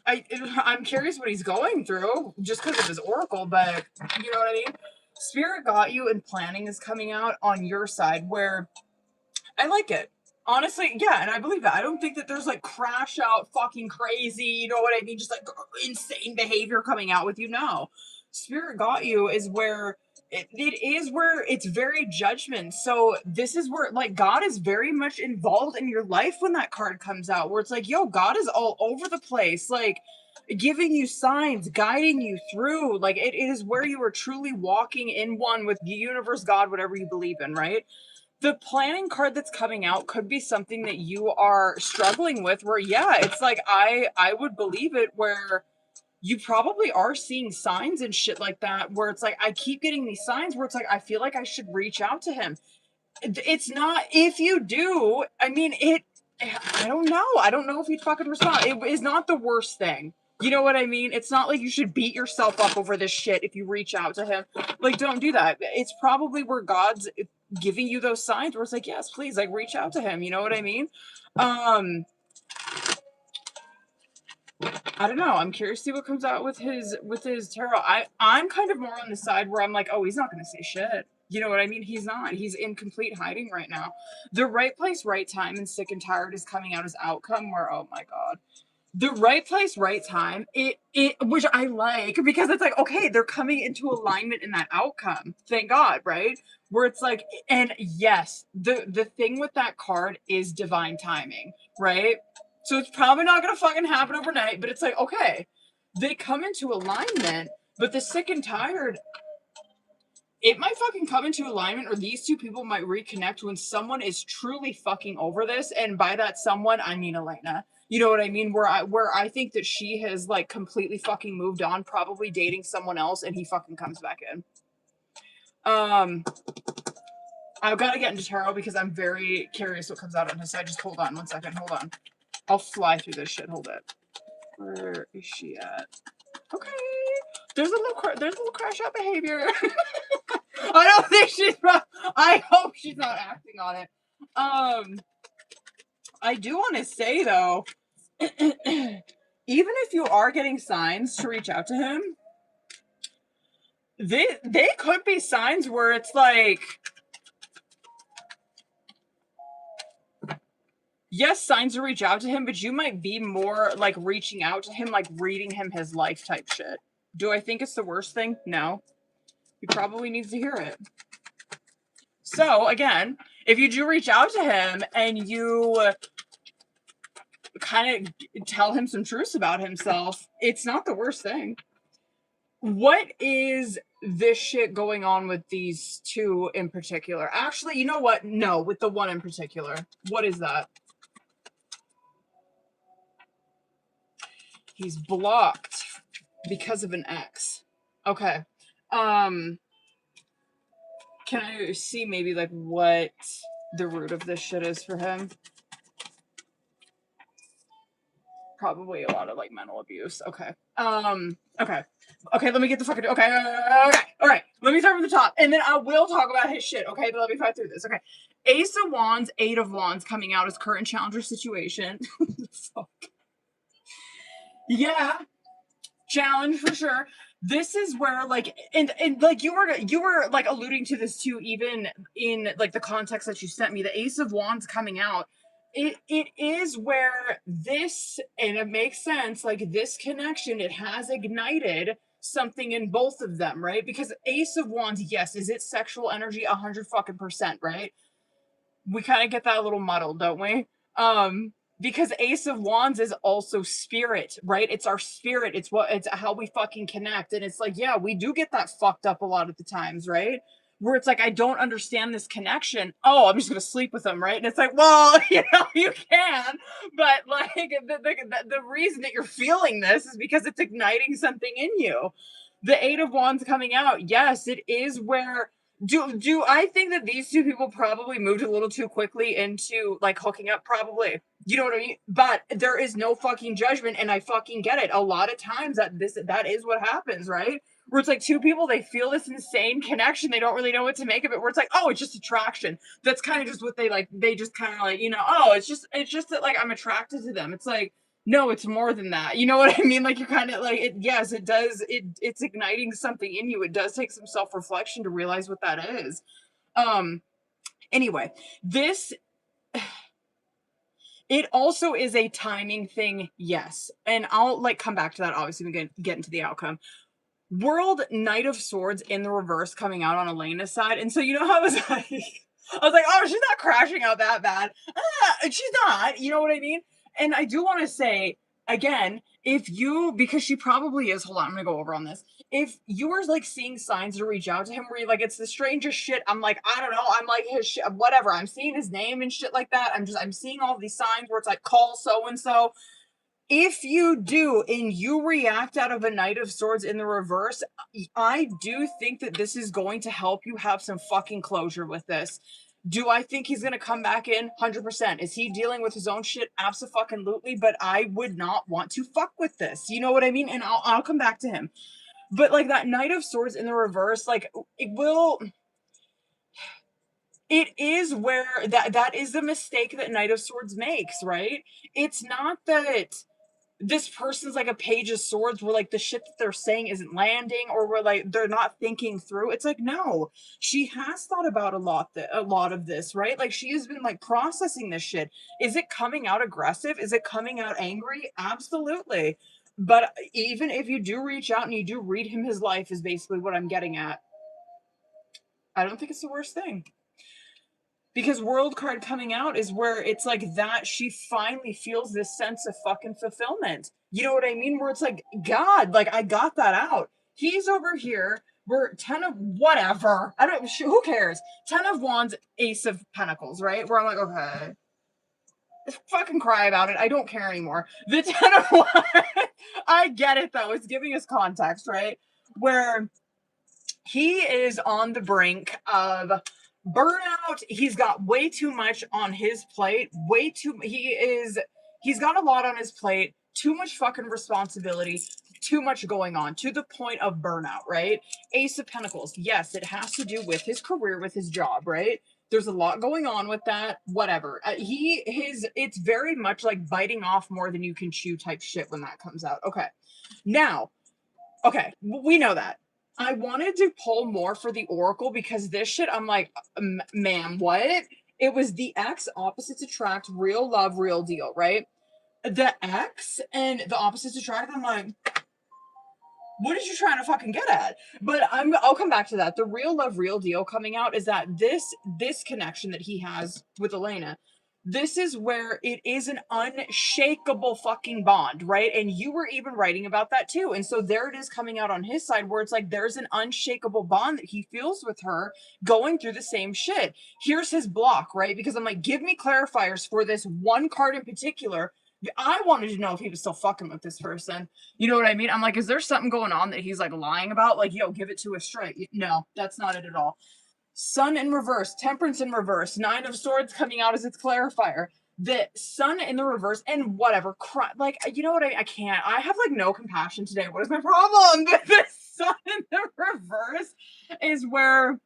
I'm curious what he's going through just because of his oracle, but you know what I mean? Spirit got you and planning is coming out on your side where I like it. Honestly, yeah, and I believe that. I don't think that there's like crash out fucking crazy, you know what I mean? Just like insane behavior coming out with you. No. Spirit got you is where it is where it's very judgment. So this is where like God is very much involved in your life when that card comes out, where it's like, yo, God is all over the place, like giving you signs, guiding you through. Like it is where you are truly walking in one with the universe, God, whatever you believe in, right? The planning card that's coming out could be something that you are struggling with where yeah, it's like I would believe it where you probably are seeing signs and shit like that where it's like I keep getting these signs where it's like I feel like I should reach out to him. It's not, if you do, I mean I don't know if he'd fucking respond. It is not the worst thing. You know what I mean? It's not like you should beat yourself up over this shit if you reach out to him. Like, don't do that. It's probably where God's giving you those signs where it's like, yes, please, like, reach out to him. You know what I mean? I don't know. I'm curious to see what comes out with his tarot. I'm kind of more on the side where I'm like, oh, he's not going to say shit. You know what I mean? He's not. He's in complete hiding right now. The right place, right time, and sick and tired is coming out as outcome. Where oh my god, the right place, right time. It which I like because it's like okay, they're coming into alignment in that outcome. Thank God, right? Where it's like, and yes, the thing with that card is divine timing, right? So it's probably not gonna fucking happen overnight, but it's like, okay, they come into alignment, but the sick and tired, it might fucking come into alignment, or these 2 people might reconnect when someone is truly fucking over this, and by that someone, I mean Elena. You know what I mean? Where I think that she has like completely fucking moved on, probably dating someone else, and he fucking comes back in. I've got to get into tarot because I'm very curious what comes out on his side. Just hold on one second. Hold on. I'll fly through this shit. Hold it. Where is she at? Okay. There's a little crash out behavior. I don't think she's not. I hope she's not acting on it. I do want to say though, even if you are getting signs to reach out to him, they could be signs where it's like, yes, signs to reach out to him, but you might be more like reaching out to him, like reading him his life type shit. Do I think it's the worst thing? No. He probably needs to hear it. So, again, if you do reach out to him and you kind of tell him some truths about himself, it's not the worst thing. What is this shit going on with these two in particular? Actually, you know what? No, with the one in particular. What is that? He's blocked because of an ex. Okay. Can I see maybe like what the root of this shit is for him? Probably a lot of like mental abuse. Okay. Okay, let me get the fucking okay. All right. Let me start from the top, and then I will talk about his shit. Okay, but let me fight through this. Okay, Ace of Wands, Eight of Wands coming out as current challenger situation. Fuck. Yeah, challenge for sure. This is where like and like you were like alluding to this too, even in like the context that you sent me. The Ace of Wands coming out. It is where this, and it makes sense, like this connection, it has ignited something in both of them, right? Because Ace of Wands, yes, is it sexual energy 100%, right? We kind of get that a little muddled, don't we? Because Ace of Wands is also spirit, right? It's our spirit. It's how we fucking connect. And it's like, yeah, we do get that fucked up a lot of the times, right? Where it's like, I don't understand this connection. Oh, I'm just gonna sleep with them, right? And it's like, well, you know, you can, but like the reason that you're feeling this is because it's igniting something in you. The Eight of Wands coming out, yes, it is where do I think that these two people probably moved a little too quickly into like hooking up? Probably. You know what I mean? But there is no fucking judgment, and I fucking get it. A lot of times that is what happens, right? Where it's like two people, they feel this insane connection, they don't really know what to make of it. Where it's like, oh, it's just attraction. That's kind of just what they like. They just kind of like, you know, oh, it's just that like I'm attracted to them. It's like, no, it's more than that. You know what I mean? Like you're kind of like, yes, it does. It's igniting something in you. It does take some self-reflection to realize what that is. Anyway, this, it also is a timing thing. Yes. And I'll like come back to that. Obviously we get into the outcome. World Knight of Swords in the reverse coming out on Elena's side. And so, you know how I was like, oh, she's not crashing out that bad. She's not, you know what I mean? And I do want to say, again, because she probably is, hold on, I'm going to go over on this. If you were like seeing signs to reach out to him where you're like, it's the strangest shit. I'm like, I don't know. I'm like his shit, whatever. I'm seeing his name and shit like that. I'm seeing all these signs where it's like, call so-and-so. If you do and you react out of a Knight of Swords in the reverse, I do think that this is going to help you have some fucking closure with this. Do I think he's going to come back in? 100%. Is he dealing with his own shit? Absolutely. But I would not want to fuck with this. You know what I mean? And I'll come back to him. But like that Knight of Swords in the reverse, like it is where that is the mistake that Knight of Swords makes, right? It's not that this person's like a Page of Swords where like the shit that they're saying isn't landing, or where like they're not thinking through. It's like, no, she has thought about a lot of this, right? Like she has been like processing this shit. Is it coming out aggressive? Is it coming out angry? Absolutely. But even if you do reach out and you do read him his life, is basically what I'm getting at. I don't think it's the worst thing. Because World card coming out is where it's like that she finally feels this sense of fucking fulfillment. You know what I mean? Where it's like, God, like I got that out. He's over here. We're 10 of whatever. I don't, who cares? 10 of Wands, Ace of Pentacles, right? Where I'm like, okay. fucking cry about it. I don't care anymore. The 10 of Wands, I get it though. It's giving us context, right? Where he is on the brink of burnout. He's got way too much on his plate. He's got a lot on his plate. Too much fucking responsibility. Too much going on to the point of burnout, right? Ace of Pentacles. Yes, it has to do with his career, with his job, right? There's a lot going on with that. Whatever. It's very much like biting off more than you can chew type shit when that comes out. Okay. Now, okay, we know that. I wanted to pull more for the Oracle because this shit, I'm like, ma'am, what? It was the X, opposites attract, real love, real deal, right? The X and the opposites attract, I'm like, what are you trying to fucking get at? But I'll come back to that. The real love, real deal coming out is that this connection that he has with Elena, this is where it is an unshakable fucking bond, right? And you were even writing about that too. And so there it is coming out on his side where it's like there's an unshakable bond that he feels with her going through the same shit. Here's his block, right? Because I'm like, give me clarifiers for this one card in particular. I wanted to know if he was still fucking with this person. You know what I mean? I'm like, is there something going on that he's like lying about? Like, yo, give it to us straight. No, that's not it at all. Sun in reverse, Temperance in reverse, Nine of Swords coming out as its clarifier. The Sun in the reverse and whatever. Like, you know what? I can't. I have like no compassion today. What is my problem? The Sun in the reverse is where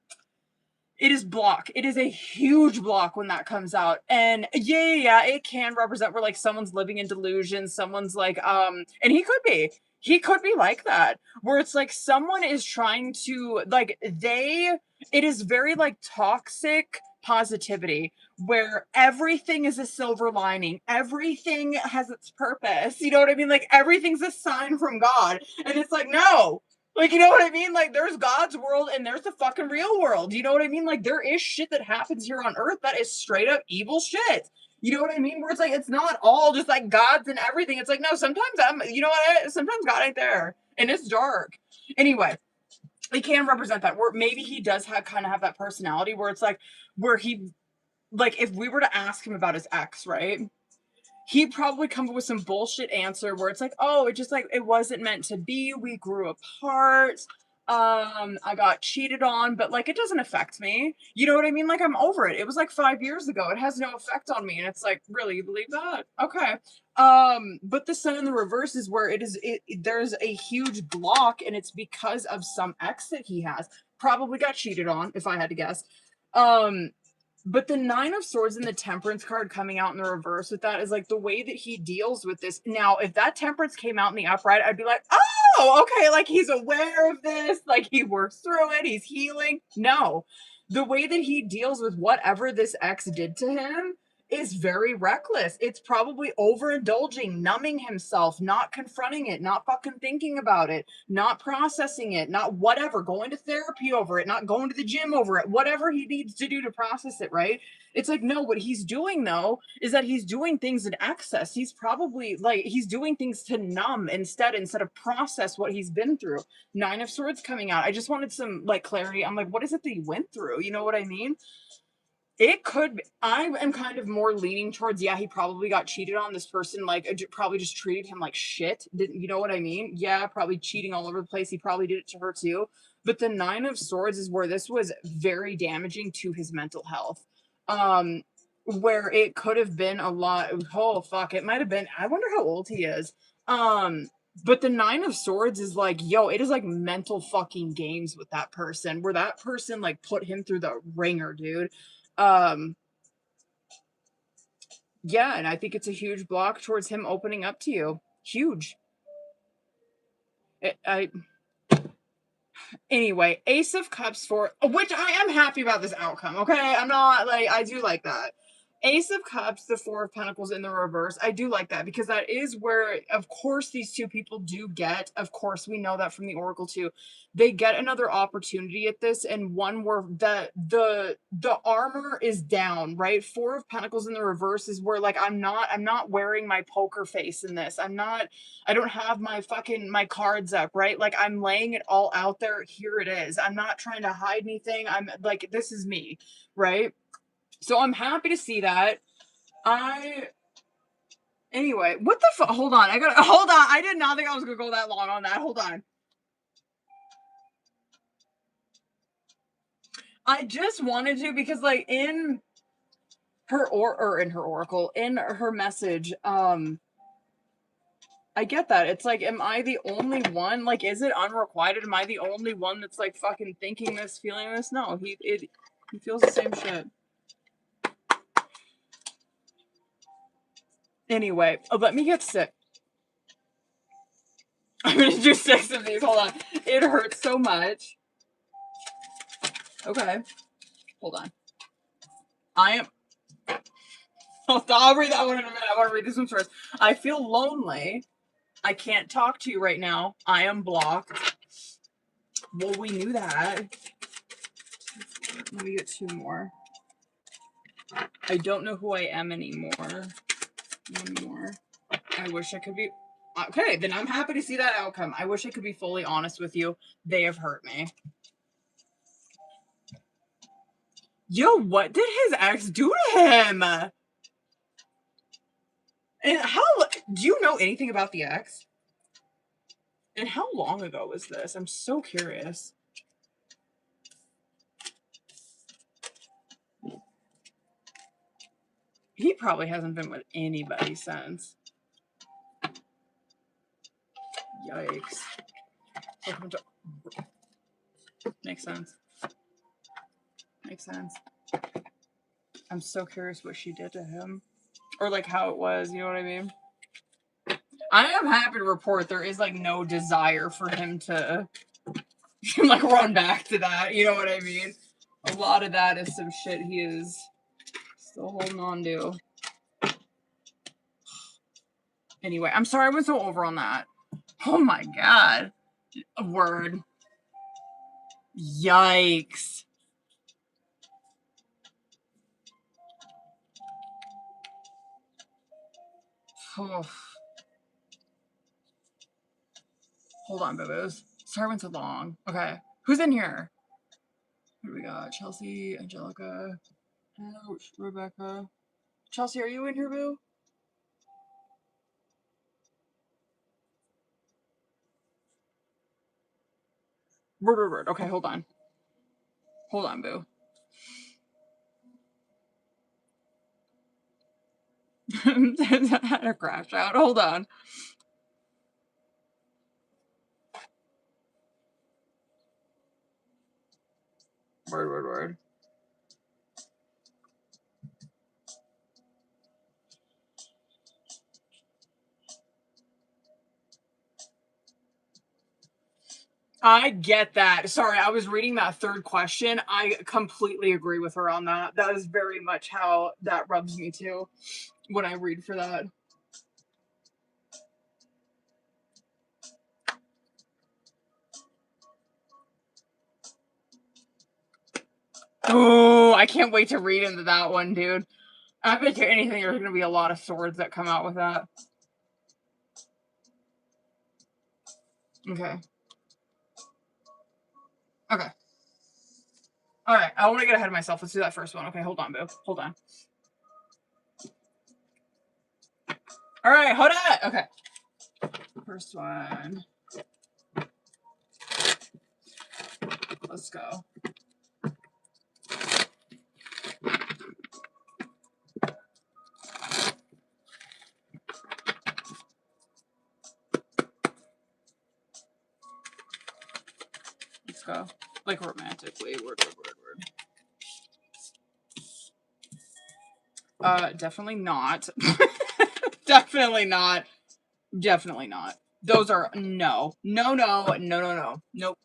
it is block. It is a huge block when that comes out. And yeah, it can represent where like someone's living in delusion, someone's like, and he could be like that, where it's like someone is trying to like it is very like toxic positivity where everything is a silver lining, everything has its purpose. You know what I mean? Like everything's a sign from God. And it's like, no, like, you know what I mean? Like, there's God's world and there's the fucking real world. You know what I mean? Like, there is shit that happens here on Earth that is straight up evil shit. You know what I mean? Where it's like, it's not all just like gods and everything. It's like, no, sometimes you know what? Sometimes God ain't there and it's dark. Anyway, it can represent that. Where maybe he does kind of have that personality where it's like, where he, like, if we were to ask him about his ex, right? He'd probably come up with some bullshit answer where it's like, oh, it just like it wasn't meant to be. We grew apart. I got cheated on, but like it doesn't affect me. You know what I mean? Like I'm over it. It was like 5 years ago. It has no effect on me. And it's like, really, you believe that? Okay. But the Sun in the reverse is where there's a huge block, and it's because of some ex that he has. Probably got cheated on, if I had to guess. But the Nine of Swords and the Temperance card coming out in the reverse with that is like the way that he deals with this. Now, if that Temperance came out in the upright, I'd be like, oh, okay, like he's aware of this, like he works through it, he's healing. No, the way that he deals with whatever this ex did to him is very reckless. It's probably overindulging, numbing himself, not confronting it, not fucking thinking about it, not processing it, not whatever, going to therapy over it, not going to the gym over it, whatever he needs to do to process it, right? It's like, no, what he's doing though is that he's doing things in excess. He's probably like, he's doing things to numb instead of process what he's been through. Nine of Swords coming out. I just wanted some like clarity. I'm like, what is it that he went through? You know what I mean? It could be, I am kind of more leaning towards, yeah, he probably got cheated on. This person, like, probably just treated him like shit. Didn't, you know what I mean? Yeah, probably cheating all over the place. He probably did it to her too. But the Nine of Swords is where this was very damaging to his mental health. Where it could have been a lot. Oh, fuck. It might have been, I wonder how old he is. But the Nine of Swords is like, yo, it is like mental fucking games with that person, where that person like put him through the ringer, dude. Yeah, and I think it's a huge block towards him opening up to you. Huge. Anyway, Ace of Cups for which I am happy about this outcome. Okay, I'm not like, I do like that. Ace of Cups, the Four of Pentacles in the reverse. I do like that because that is where, of course, these two people do get, of course, we know that from the Oracle too. They get another opportunity at this, and one where the armor is down, right? Four of Pentacles in the reverse is where like I'm not wearing my poker face in this. I don't have my cards up, right? Like I'm laying it all out there. Here it is. I'm not trying to hide anything. I'm like, this is me, right? So I'm happy to see that. Anyway, what the fuck? Hold on. Hold on. I did not think I was gonna go that long on that. Hold on. I just wanted to because, like, in her oracle, in her message, I get that. It's like, am I the only one? Like, is it unrequited? Am I the only one that's like fucking thinking this, feeling this? No, he feels the same shit. Anyway, let me get sick. I'm gonna do 6 of these. Hold on. It hurts so much. Okay. Hold on. I'll read that one in a minute. I want to read this one first. I feel lonely. I can't talk to you right now. I am blocked. Well, we knew that. Let me get 2 more. I don't know who I am anymore. 1 more. I wish I could be... Okay, then I'm happy to see that outcome. I wish I could be fully honest with you. They have hurt me. Yo, what did his ex do to him? And how... Do you know anything about the ex? And how long ago was this? I'm so curious. He probably hasn't been with anybody since. Yikes. Makes sense. Makes sense. I'm so curious what she did to him. Or like how it was, you know what I mean? I am happy to report there is like no desire for him to like run back to that, you know what I mean? A lot of that is some shit he is still holding on to. Anyway, I'm sorry I went so over on that. Oh my god. A word. Yikes. Oh. Hold on, boo-boos. Sorry I went so long. Okay. Who's in here? Who do we got? Chelsea, Angelica, Ouch, Rebecca. Chelsea, are you in here, boo? Word. Okay, hold on. Hold on, boo. I had a crash out. Hold on. Word. I get that. Sorry, I was reading that 3rd question. I completely agree with her on that. That is very much how that rubs me too when I read for that. Oh, I can't wait to read into that one, dude. I bet you anything there's going to be a lot of swords that come out with that. Okay. Alright, I want to get ahead of myself. Let's do that first one. Okay, hold on, boo. Hold on. Alright, hold on. Okay. First one. Let's go. Let's go. Like romantically. Word. Definitely not. Definitely not. Those are no. Nope.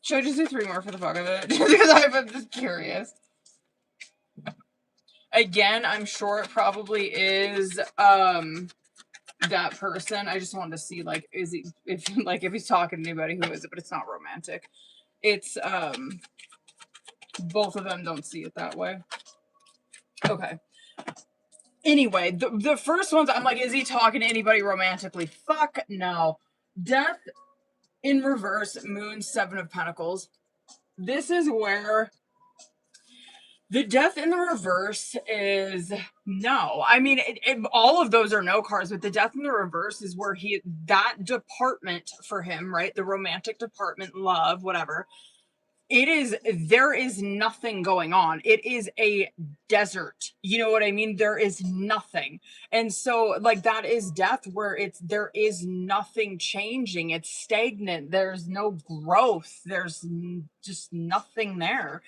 Should I just do 3 more for the fuck of it? Just because I'm just curious. Again, I'm sure it probably is that person. I just wanted to see like if he's talking to anybody, who is it? But it's not romantic. It's both of them don't see it that way. Okay. Anyway, the first ones, I'm like, is he talking to anybody romantically? Fuck no. Death in reverse, Moon, 7 of Pentacles. This is where The death in the reverse is no. I mean, all of those are no cards, but the death in the reverse is where that department for him, right? The romantic department, love, whatever. There is nothing going on. It is a desert. You know what I mean? There is nothing. And so, like, that is death where there is nothing changing. It's stagnant. There's no growth. There's just nothing there.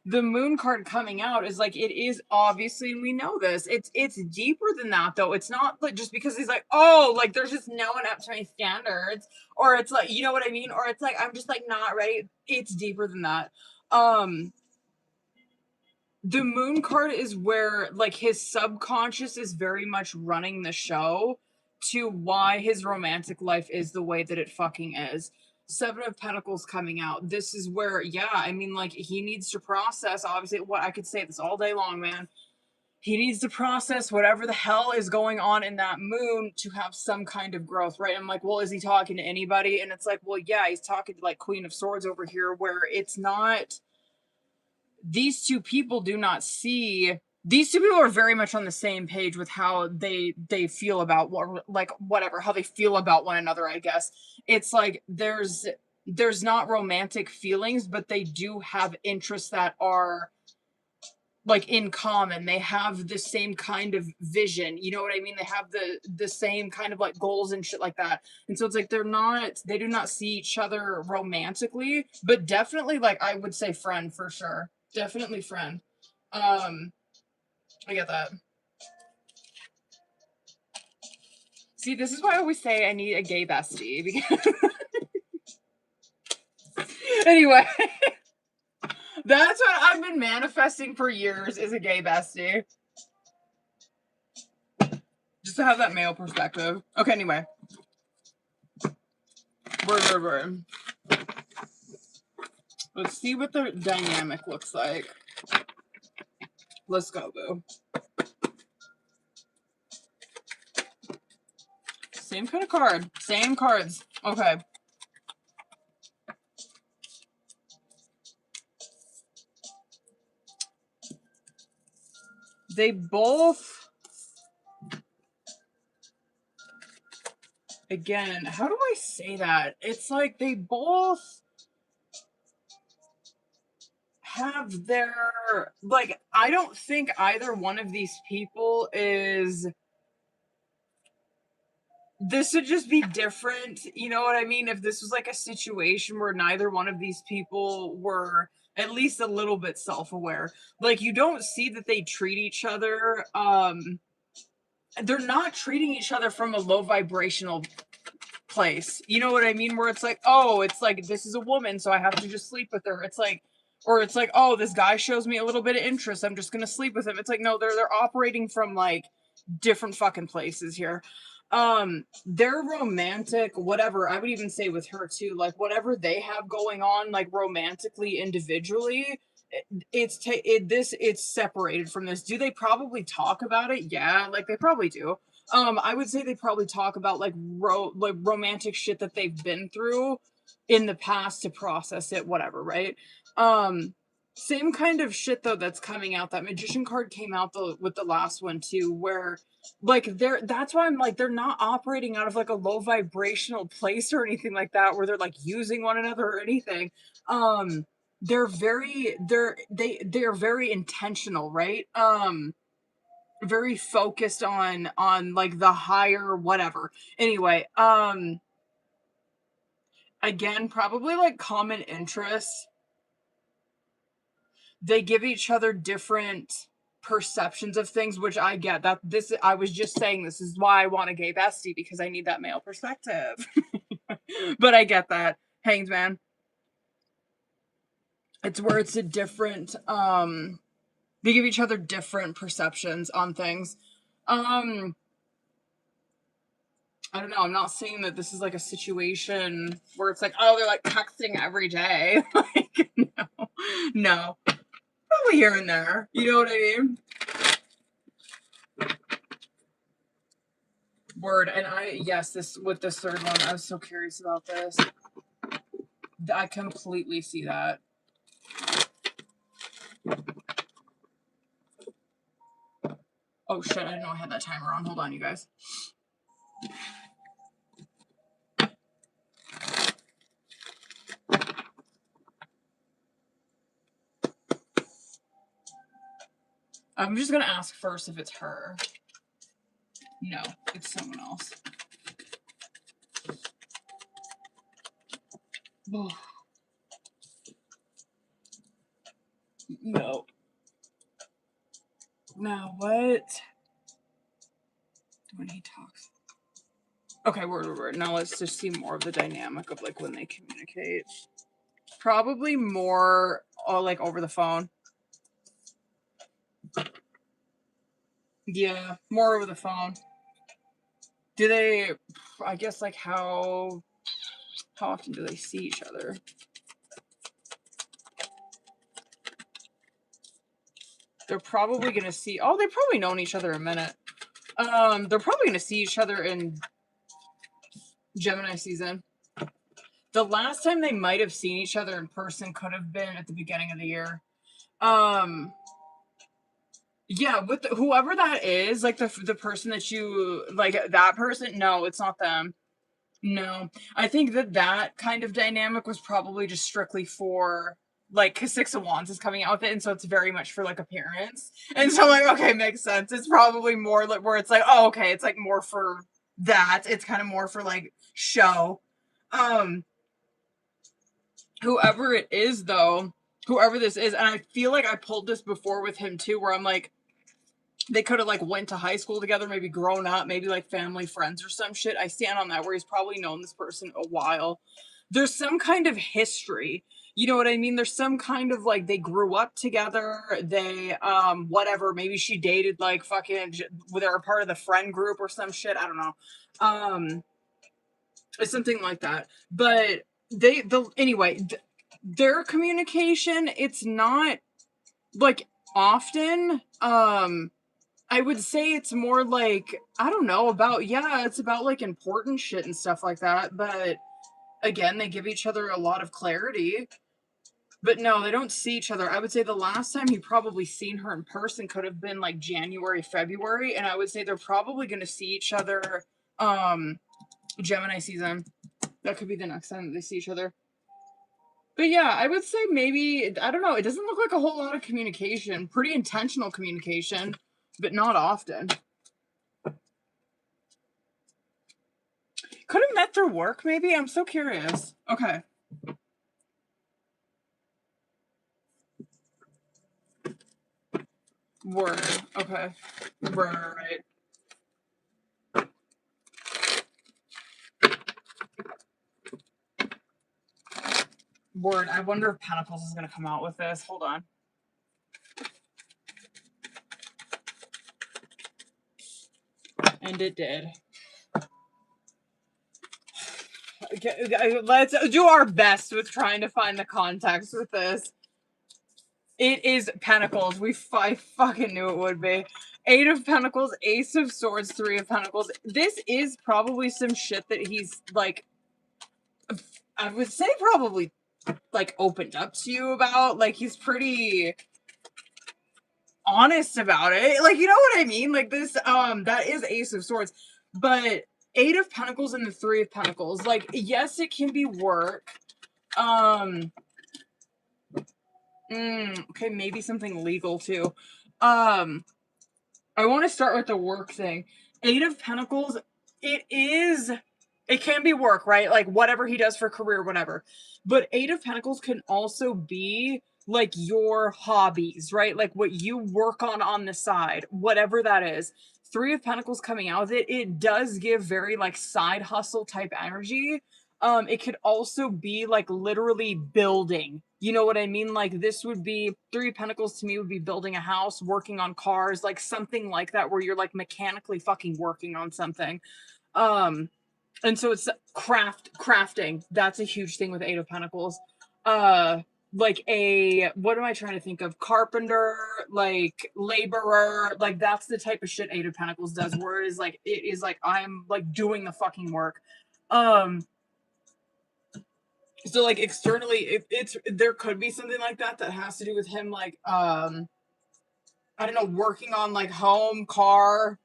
The moon card coming out is like, it is obviously, and we know this, it's deeper than that though. It's not like just because he's like, oh, like there's just no one up to my standards, or it's like, you know what I mean, or it's like I'm just like not ready. It's deeper than that. The moon card is where like his subconscious is very much running the show to why his romantic life is the way that it fucking is. Seven of Pentacles coming out. This is where, yeah, I mean, like, he needs to process, obviously, what I could say this all day long, man. He needs to process whatever the hell is going on in that moon to have some kind of growth, right? I'm like, well, is he talking to anybody? And it's like, well, yeah, he's talking to, like, Queen of Swords over here, where it's not... These two people do not see... These two people are very much on the same page with how they feel about what, like, whatever, how they feel about one another, I guess. It's like there's not romantic feelings, but they do have interests that are like in common. They have the same kind of vision, you know what I mean? They have the same kind of like goals and shit like that. And so it's like they do not see each other romantically, but definitely, like, I would say friend for sure. Definitely friend. I get that. See, this is why I always say I need a gay bestie, because anyway, that's what I've been manifesting for years, is a gay bestie. Just to have that male perspective. Okay, anyway. Word. Let's see what the dynamic looks like. Let's go, boo. Same kind of card. Same cards. Okay. They both... Again, how do I say that? It's like they both have their... Like, I don't think either one of these people is... This would just be different, you know what I mean? If this was like a situation where neither one of these people were at least a little bit self-aware. Like, you don't see that they treat each other, they're not treating each other from a low vibrational place. You know what I mean? Where it's like, oh, it's like, this is a woman, so I have to just sleep with her. It's like, or it's like, oh, this guy shows me a little bit of interest, I'm just gonna sleep with him. It's like, no, they're operating from like different fucking places here. Their romantic, whatever, I would even say with her too, like whatever they have going on, like romantically, individually, it's separated from this. Do they probably talk about it? Yeah, like they probably do. I would say they probably talk about like romantic shit that they've been through in the past to process it, whatever, right? Same kind of shit though that's coming out. That Magician card came out with the last one too, where like that's why I'm like, they're not operating out of like a low vibrational place or anything like that, where they're like using one another or anything. They're very intentional, right? Very focused on like the higher whatever. Anyway, again, probably like common interests. They give each other different perceptions of things, which I get. That this, I was just saying, this is why I want a gay bestie, because I need that male perspective. But I get that. Hanged Man. It's where it's a different, they give each other different perceptions on things. I don't know. I'm not saying that this is like a situation where it's like, oh, they're like texting every day. Like, no. Probably here and there. You know what I mean? Word. And yes, this with this third one, I was so curious about this. I completely see that. Oh shit, I didn't know I had that timer on. Hold on, you guys. I'm just gonna ask first if it's her. No, it's someone else. No. Now what? When he talks. Okay, word. Now let's just see more of the dynamic of like when they communicate. Probably more like over the phone. Yeah, more over the phone. Do they, I guess, like how often do they see each other? They're probably gonna see, oh, they've probably known each other a minute. They're probably gonna see each other in Gemini season. The last time they might have seen each other in person could have been at the beginning of the year. Yeah, with whoever that is, like the person that you like, that person. No, it's not them. No, I think that kind of dynamic was probably just strictly for like, because Six of Wands is coming out with it, and so it's very much for like appearance. And so I'm like, okay, makes sense. It's probably more like where it's like, oh, okay, it's like more for that. It's kind of more for like show. Whoever it is though, whoever this is, and I feel like I pulled this before with him too, where I'm like, they could have like went to high school together, maybe grown up, maybe like family friends or some shit. I stand on that, where he's probably known this person a while. There's some kind of history. You know what I mean? There's some kind of like they grew up together. They whatever. Maybe she dated like fucking. They're a part of the friend group or some shit. I don't know. It's something like that. But anyway, their communication. It's not like often. I would say it's more like, I don't know, it's about like important shit and stuff like that. But again, they give each other a lot of clarity. But no, they don't see each other. I would say the last time he probably seen her in person could have been like January, February. And I would say they're probably going to see each other Gemini season. That could be the next time that they see each other. But yeah, I would say maybe, I don't know, it doesn't look like a whole lot of communication. Pretty intentional communication, but not often. Could have met through work, maybe? I'm so curious. Okay. Word. Okay. Right. Word. I wonder if Pentacles is going to come out with this. Hold on. And it did. Okay, let's do our best with trying to find the context with this. It is Pentacles. I fucking knew it would be. 8 of Pentacles, Ace of Swords, 3 of Pentacles. This is probably some shit that he's like, I would say probably like opened up to you about. Like he's pretty honest about it. Like, you know what I mean? Like this, that is Ace of Swords. But 8 of Pentacles and the 3 of Pentacles. Like, yes, it can be work. Okay, maybe something legal too. I want to start with the work thing. 8 of Pentacles, it can be work, right? Like whatever he does for career, whatever. But 8 of Pentacles can also be like your hobbies, right? Like what you work on the side, whatever that is. 3 of Pentacles coming out of it, it does give very like side hustle type energy. It could also be like literally building. You know what I mean? Like this would be 3 of Pentacles to me would be building a house, working on cars, like something like that where you're like mechanically fucking working on something. And so it's crafting. That's a huge thing with 8 of Pentacles. Like what am I trying to think of? Carpenter, like laborer, like that's the type of shit 8 of Pentacles does, where it is like I'm like doing the fucking work. So like externally, it's there could be something like that has to do with him, like I don't know, working on like home, car,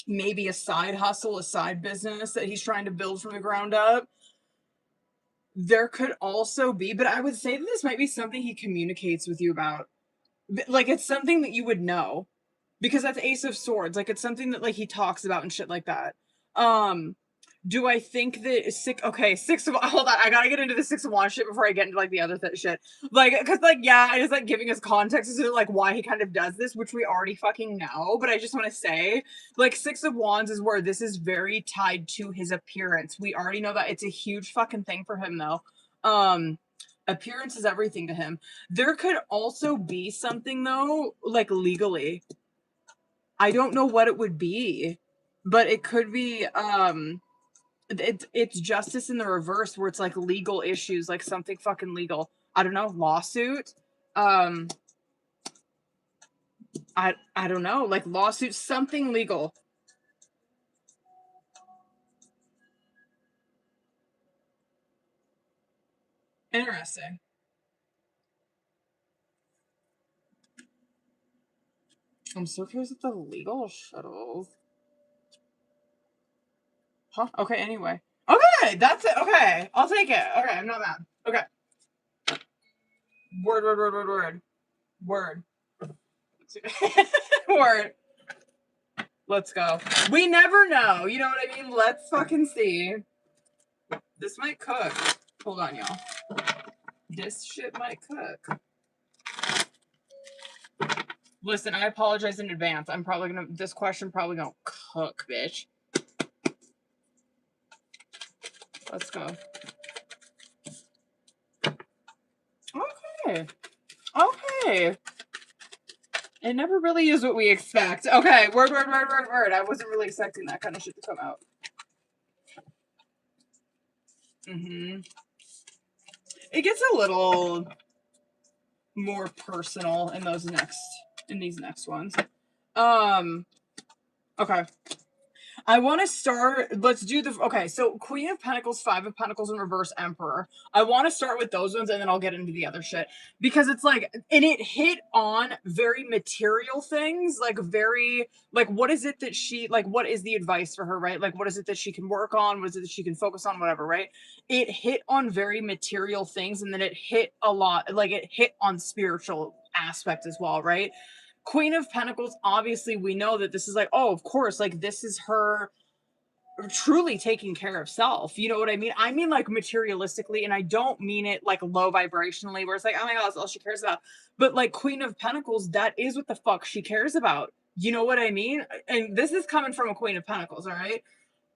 maybe a side hustle, a side business that he's trying to build from the ground up. There could also be, but I would say that this might be something he communicates with you about. Like, it's something that you would know because that's Ace of Swords. Like, it's something that like he talks about and shit like that. Um, do I think that six of hold on, I gotta get into the Six of Wands shit before I get into like the other shit. Like, cause like yeah, I just like giving us context as to like why he kind of does this, which we already fucking know. But I just want to say, like, Six of Wands is where this is very tied to his appearance. We already know that it's a huge fucking thing for him though. Appearance is everything to him. There could also be something though, like legally. I don't know what it would be, but it could be it's justice in the reverse where it's like legal issues, like something fucking legal. I don't know, lawsuit. Um I don't know, like lawsuit, something legal. Interesting. I'm so curious with the legal shuttles. Huh? Okay, anyway. Okay, that's it. Okay, I'll take it. Okay, I'm not mad. Okay. Word, word, word, word, word. Word. Word. Let's go. We never know. You know what I mean? Let's fucking see. This might cook. Hold on, y'all. This shit might cook. Listen, I apologize in advance. I'm probably gonna, this question probably gonna cook, bitch. Let's go. Okay. Okay. It never really is what we expect. Okay, word, word, word, word, word. I wasn't really expecting that kind of shit to come out. It gets a little more personal in these next ones. Okay. I want to start. Let's do okay. So Queen of Pentacles, Five of Pentacles, and Reverse Emperor. I want to start with those ones, and then I'll get into the other shit because it's like, and it hit on very material things, like very, like what is it that she, like what is the advice for her, right? Like what is it that she can work on? What is it that she can focus on? Whatever, right? It hit on very material things, and then it hit a lot, like it hit on spiritual aspect as well, right? Queen of Pentacles, obviously, we know that this is like, oh, of course, like this is her truly taking care of self. You know what I mean? I mean, like materialistically, and I don't mean it like low vibrationally, where it's like, oh my God, that's all she cares about. But like Queen of Pentacles, that is what the fuck she cares about. You know what I mean? And this is coming from a Queen of Pentacles, all right?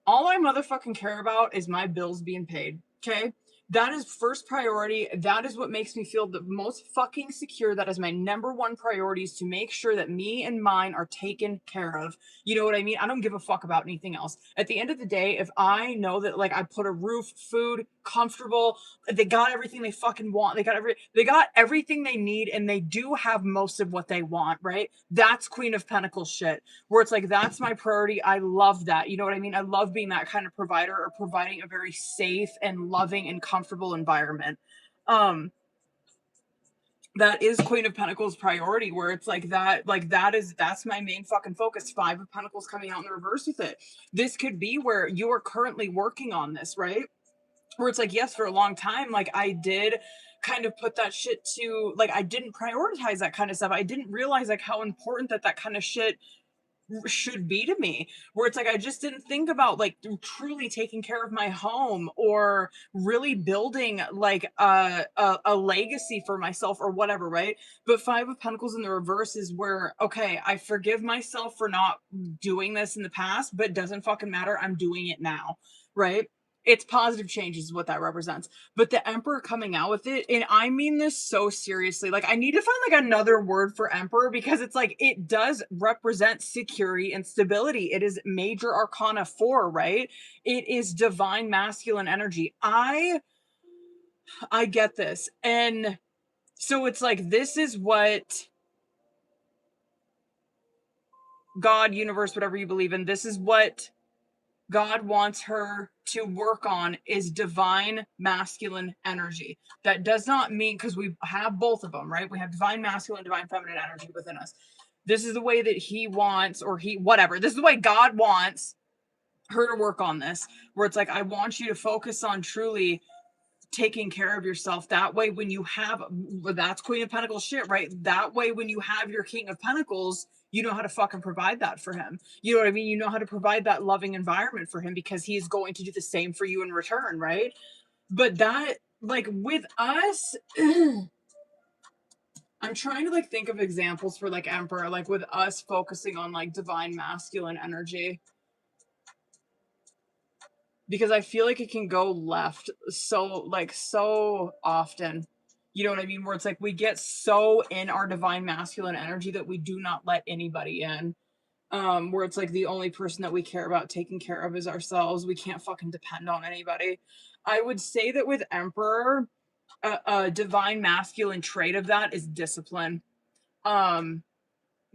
All I motherfucking care about is my bills being paid. Okay? That is first priority. That is what makes me feel the most fucking secure. That is my number one priority, is to make sure that me and mine are taken care of. You know what I mean? I don't give a fuck about anything else. At the end of the day, if I know that like I put a roof, food, comfortable, they got everything they fucking want. They got everything they need, and they do have most of what they want, right? That's Queen of Pentacles shit. Where it's like, that's my priority. I love that. You know what I mean? I love being that kind of provider, or providing a very safe and loving and comfortable environment. That is Queen of Pentacles priority, where it's like that's my main fucking focus. Five of Pentacles coming out in the reverse with it. This could be where you are currently working on this, right? Where it's like, yes, for a long time, like I did kind of put that shit to, like I didn't prioritize that kind of stuff. I didn't realize like how important that kind of shit should be to me, where it's like I just didn't think about like truly taking care of my home, or really building like a legacy for myself or whatever, right? But Five of Pentacles in the reverse is where, okay, I forgive myself for not doing this in the past, but it doesn't fucking matter, I'm doing it now, right? It's positive changes is what that represents. But the Emperor coming out with it, and I mean this so seriously, like I need to find like another word for Emperor, because it's like it does represent security and stability. It is major arcana 4, right? It is divine masculine energy. I get this. And so it's like, this is what God, universe, whatever you believe in, this is what God wants her to work on is divine masculine energy. That does not mean, because we have both of them, right? We have divine masculine, divine feminine energy within us. This is the way that he wants, or whatever. This is the way God wants her to work on this, where it's like, I want you to focus on truly taking care of yourself. That way, when you have, that's Queen of Pentacles shit, right? That way, when you have your King of Pentacles, you know how to fucking provide that for him. You know what I mean? You know how to provide that loving environment for him, because he's going to do the same for you in return, right? But that, like, with us, I'm trying to like think of examples for like Emperor, like with us focusing on like divine masculine energy, because I feel like it can go left so often. You know what I mean? Where it's like we get so in our divine masculine energy that we do not let anybody in. Where it's like the only person that we care about taking care of is ourselves. We can't fucking depend on anybody. I would say that with Emperor, a divine masculine trait of that is discipline. Um,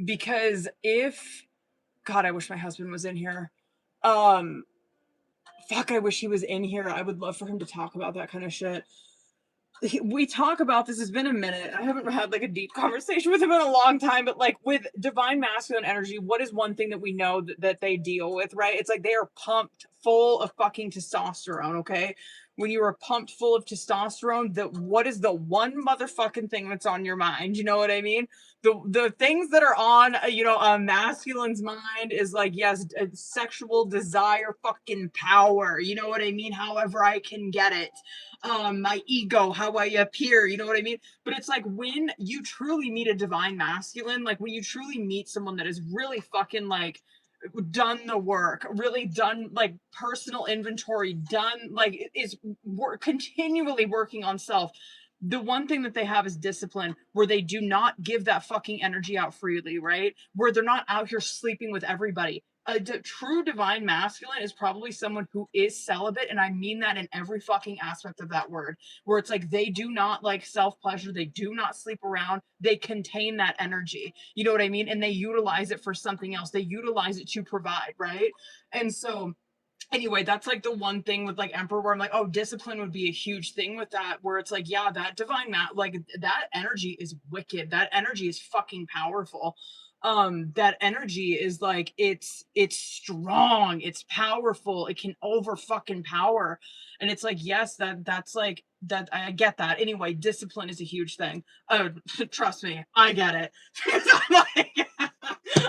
because if God, I wish my husband was in here. Um, Fuck, I wish he was in here. I would love for him to talk about that kind of shit. We talk about this. It's been a minute. I haven't had like a deep conversation with him in a long time, but like with divine masculine energy, what is one thing that we know that they deal with, right? It's like they are pumped full of fucking testosterone, okay? When you are pumped full of testosterone, what is the one motherfucking thing that's on your mind? You know what I mean? The things that are on a masculine's mind is like, yes, sexual desire, fucking power. You know what I mean? However I can get it, my ego, how I appear, you know what I mean? But it's like when you truly meet a divine masculine, like when you truly meet someone that is really fucking like done the work, really done like personal inventory, done like is continually working on self. The one thing that they have is discipline, where they do not give that fucking energy out freely, right? Where they're not out here sleeping with everybody. A true divine masculine is probably someone who is celibate, and I mean that in every fucking aspect of that word, where it's like they do not like self-pleasure, they do not sleep around, they contain that energy, you know what I mean? And they utilize it for something else, they utilize it to provide, right? And so anyway, that's like the one thing with like Emperor where I'm like, oh, discipline would be a huge thing with that, where it's like, yeah, that divine like that energy is wicked, that energy is fucking powerful. That energy is like, it's strong, it's powerful, it can over fucking power. And it's like, yes, that's like that, I get that. Anyway, discipline is a huge thing. Oh, trust me, I get it. I'm like,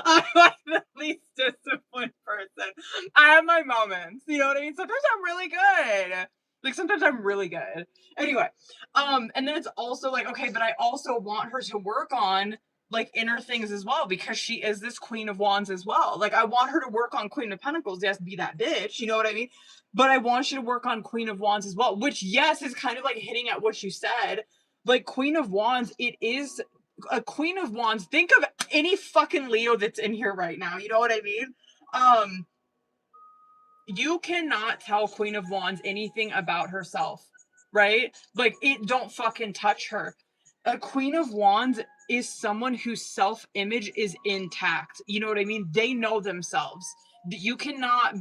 I'm like the least disciplined person. I have my moments, you know what I mean? Sometimes I'm really good. Like sometimes I'm really good. Anyway, and then it's also like, okay, but I also want her to work on like inner things as well, because she is this Queen of Wands as well. Like I want her to work on Queen of Pentacles. Yes, be that bitch, you know what I mean? But I want you to work on Queen of Wands as well, which yes is kind of like hitting at what you said. Like Queen of Wands, it is a Queen of Wands. Think of any fucking Leo that's in here right now. You know what I mean? Um, you cannot tell Queen of Wands anything about herself, right? Like it don't fucking touch her. A Queen of Wands is someone whose self-image is intact. You know what I mean? They know themselves. You cannot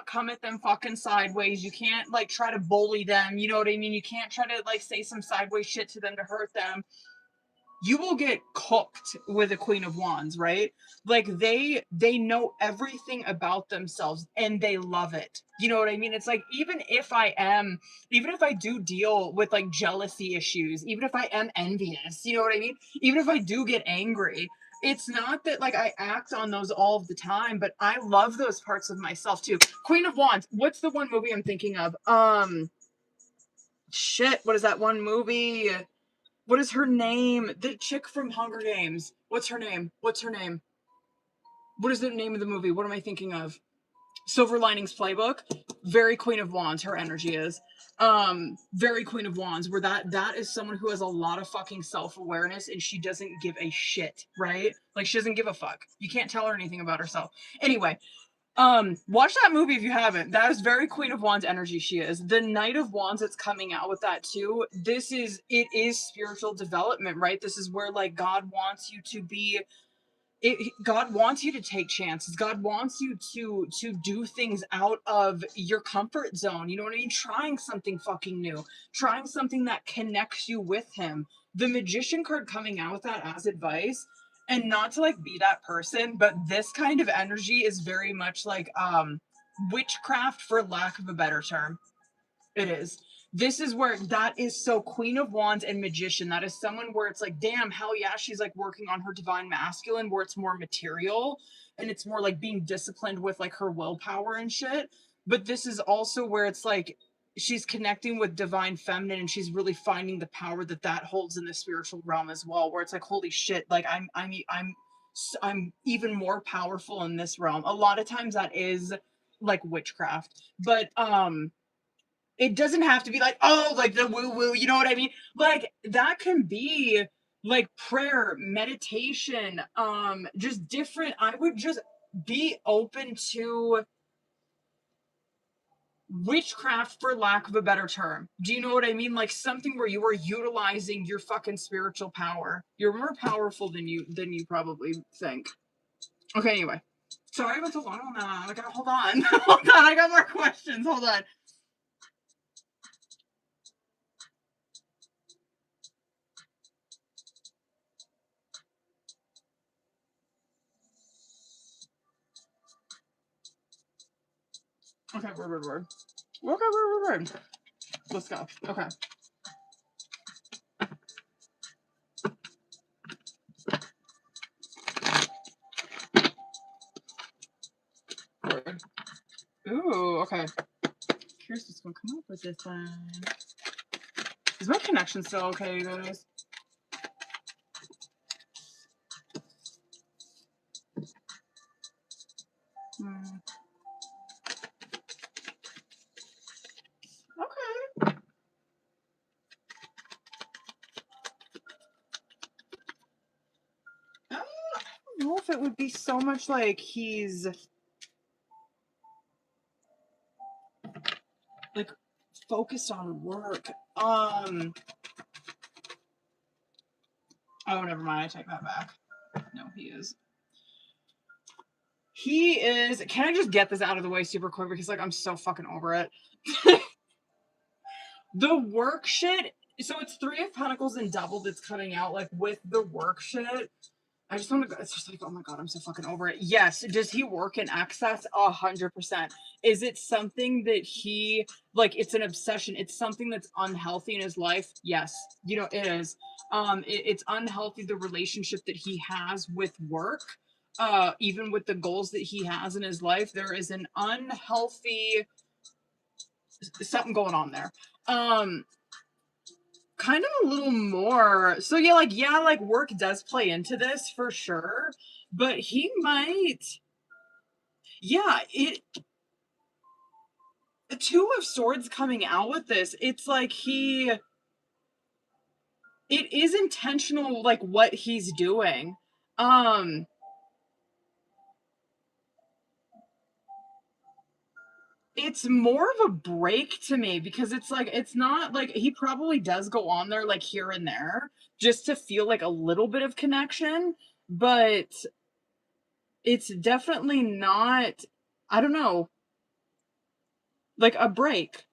come at them fucking sideways. You can't like try to bully them. You know what I mean? You can't try to like say some sideways shit to them to hurt them. You will get cooked with a Queen of Wands, right? Like they know everything about themselves and they love it. You know what I mean? It's like even if I do deal with like jealousy issues, even if I am envious, you know what I mean? Even if I do get angry, it's not that like I act on those all of the time, but I love those parts of myself too. Queen of Wands, what's the one movie I'm thinking of? Shit, what is that one movie? What is her name? The chick from Hunger Games. What's her name? What's her name? What is the name of the movie? What am I thinking of? Silver Linings Playbook. Very Queen of Wands, her energy is. Very Queen of Wands, where that is someone who has a lot of fucking self-awareness and she doesn't give a shit, right? Like she doesn't give a fuck. You can't tell her anything about herself. Anyway, watch that movie if you haven't. That is very Queen of Wands energy she is. The Knight of Wands that's coming out with that too. It is spiritual development, right? This is where like God wants you to be God wants you to take chances. God wants you to do things out of your comfort zone. You know what I mean? Trying something fucking new, trying something that connects you with him. The magician card coming out with that as advice, and not to like be that person, but this kind of energy is very much like witchcraft, for lack of a better term. It is. This is where that is so Queen of Wands and Magician. That is someone where it's like, damn, hell yeah, she's like working on her divine masculine, where it's more material and it's more like being disciplined with like her willpower and shit. But this is also where it's like she's connecting with divine feminine and she's really finding the power that that holds in the spiritual realm as well. Where it's like, holy shit, like I'm even more powerful in this realm. A lot of times that is like witchcraft, but it doesn't have to be like, oh, like the woo woo, you know what I mean? Like that can be like prayer, meditation, just different. I would just be open to witchcraft, for lack of a better term. Do you know what I mean? Like something where you are utilizing your fucking spiritual power. You're more powerful than you probably think. Okay, anyway. Sorry about the long one. I gotta hold on. Hold on, I got more questions. Hold on. Okay, word. Okay, word. Let's go. Okay. Word. Ooh, okay. Curious what's gonna come up with this one. Is my connection still okay, you guys? Okay. I don't know if it would be so much like he's like focused on work. Oh, never mind. I take that back. No, he is. He is. Can I just get this out of the way super quick because like I'm so fucking over it. The work shit. So it's Three of Pentacles and double that's coming out like with the work shit. I just want to go. It's just like, oh my god, I'm so fucking over it. Yes. Does he work in excess? 100%. Is it something that he like? It's an obsession. It's something that's unhealthy in his life. Yes. You know it is. It's unhealthy the relationship that he has with work. Even with the goals that he has in his life, there is an unhealthy something going on there. Kind of a little more. So like work does play into this for sure, but he might. Yeah, it. The Two of Swords coming out with this. It's like he. It is intentional, like what he's doing. It's more of a break to me because it's like it's not like he probably does go on there like here and there just to feel like a little bit of connection, but it's definitely not, I don't know, like a break.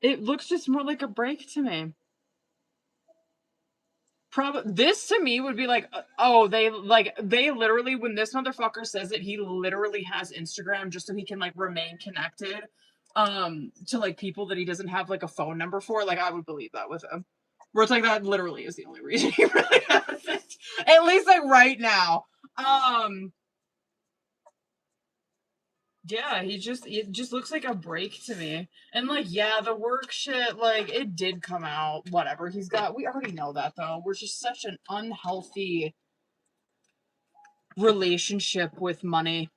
It looks just more like a break to me. Probably this to me would be like, oh, they literally when this motherfucker says it, he literally has Instagram just so he can like remain connected to like people that he doesn't have like a phone number for. Like I would believe that with him. Where it's like that literally is the only reason he really has it. At least like right now. Yeah, it just looks like a break to me. And like, yeah, the work shit, like it did come out. Whatever. We already know that though. We're just such an unhealthy relationship with money.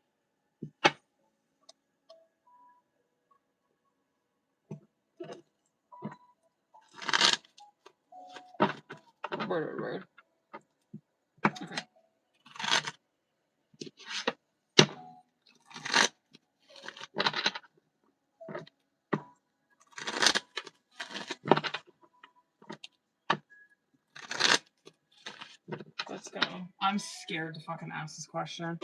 Word. Okay. I'm scared to fucking ask this question.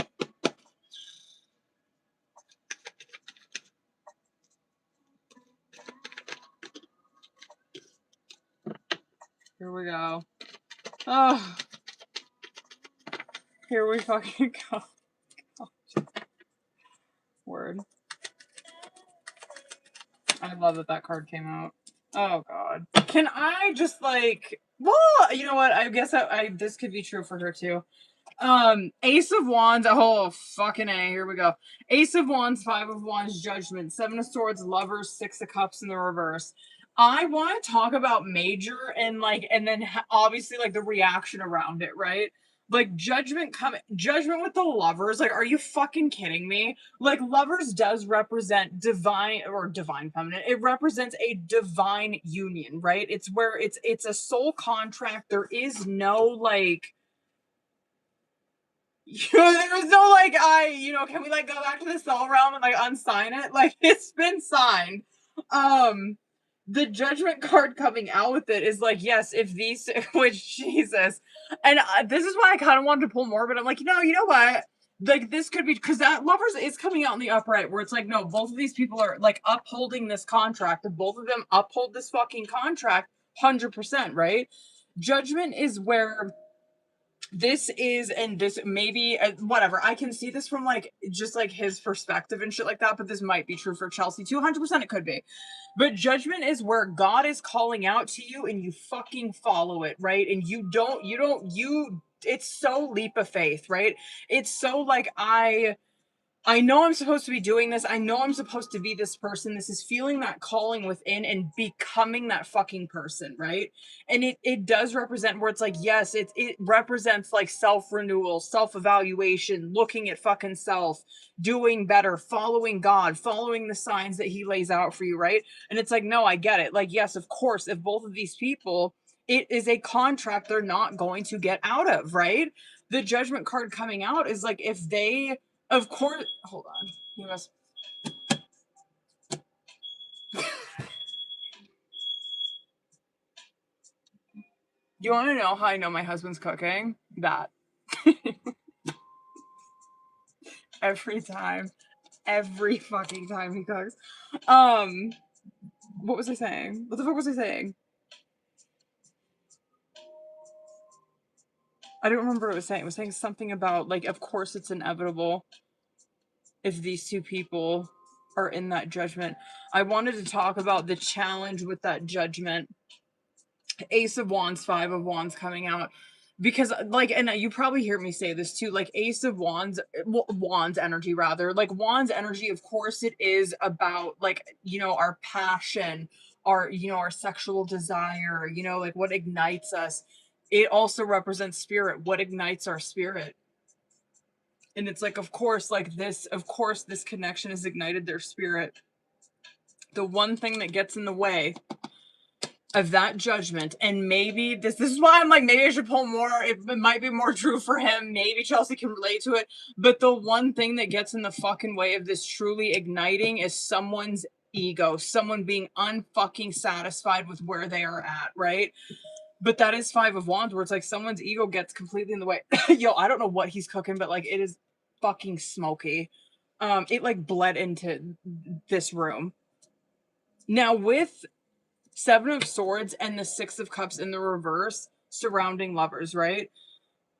Here we go. Oh. Here we fucking go. Word. I love that card came out. Oh god. Can I just like, well, you know what? I guess I this could be true for her too. Ace of Wands. Oh, fucking A. Here we go. Ace of Wands, Five of Wands, Judgment, Seven of Swords, Lovers, Six of Cups in the reverse. I want to talk about major and like, and then obviously like the reaction around it, right? Like judgment with the Lovers. Like, are you fucking kidding me? Like, Lovers does represent divine feminine. It represents a divine union, right? It's where it's a soul contract. There is no like, there was no like, can we like go back to the soul realm and like unsign it? Like, it's been signed. The Judgment card coming out with it is like, yes, if these, which Jesus, and this is why I kind of wanted to pull more, but I'm like, you know what? Like, this could be, because that Lovers is coming out in the upright, where it's like, no, both of these people are like upholding this contract, and both of them uphold this fucking contract 100%, right? Judgment is where this is, and this maybe whatever, I can see this from like just like his perspective and shit like that, but this might be true for Chelsea too. 100% it could be. But Judgment is where God is calling out to you and you fucking follow it, right? And you it's so leap of faith, right? It's so like, I know I'm supposed to be doing this. I know I'm supposed to be this person. This is feeling that calling within and becoming that fucking person, right? And it does represent where it's like, yes, it represents like self-renewal, self-evaluation, looking at fucking self, doing better, following God, following the signs that he lays out for you, right? And it's like, no, I get it. Like, yes, of course, if both of these people, it is a contract they're not going to get out of, right? The Judgment card coming out is like, if they, of course, hold on. You must. Do you want to know how I know my husband's cooking? That. Every time. Every fucking time he cooks. What was I saying? What the fuck was I saying? I don't remember what it was saying. It was saying something about, like, of course it's inevitable if these two people are in that judgment. I wanted to talk about the challenge with that judgment. Ace of Wands, Five of Wands coming out. Because, like, and you probably hear me say this too, like, Ace of Wands, Wands energy, rather. Like, Wands energy, of course, it is about, like, our passion, our sexual desire, like, what ignites us. It also represents spirit, what ignites our spirit. And it's like, of course, this connection has ignited their spirit. The one thing that gets in the way of that judgment, and maybe this is why I'm like, maybe I should pull more. It might be more true for him. Maybe Chelsea can relate to it. But the one thing that gets in the fucking way of this truly igniting is someone's ego, someone being unfucking satisfied with where they are at, right? But that is Five of Wands, where it's like someone's ego gets completely in the way. Yo, I don't know what he's cooking, but like, it is fucking smoky. It like bled into this room. Now with Seven of Swords and the Six of Cups in the reverse surrounding Lovers, right?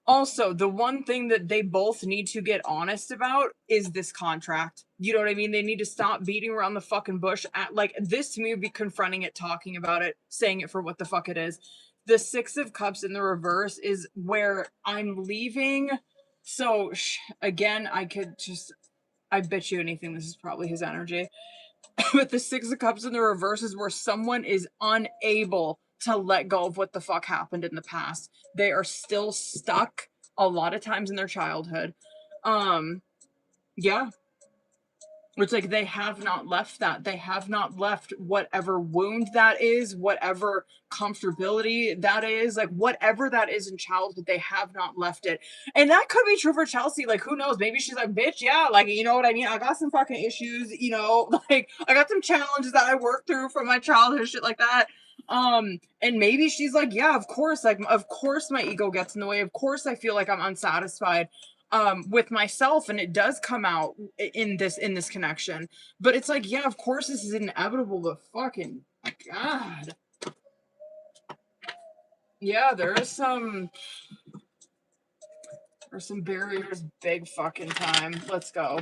Also, the one thing that they both need to get honest about is this contract. You know what I mean? They need to stop beating around the fucking bush. Like, this to me would be confronting it, talking about it, saying it for what the fuck it is. The Six of Cups in the reverse is where I'm leaving. So, again, I bet you anything this is probably his energy. But the Six of Cups in the reverse is where someone is unable to let go of what the fuck happened in the past. They are still stuck a lot of times in their childhood. Yeah. It's like they have not left that. They have not left whatever wound that is, whatever comfortability that is, like whatever that is in childhood, they have not left it. And that could be true for Chelsea. Like, who knows? Maybe she's like, bitch, yeah, like, you know what I mean? I got some fucking issues, like, I got some challenges that I worked through from my childhood, shit like that. And maybe she's like, yeah, of course, like, of course my ego gets in the way. Of course I feel like I'm unsatisfied with myself, and it does come out in this connection. But it's like, yeah, of course this is inevitable, but fucking God. Yeah, there's some barriers big fucking time. Let's go.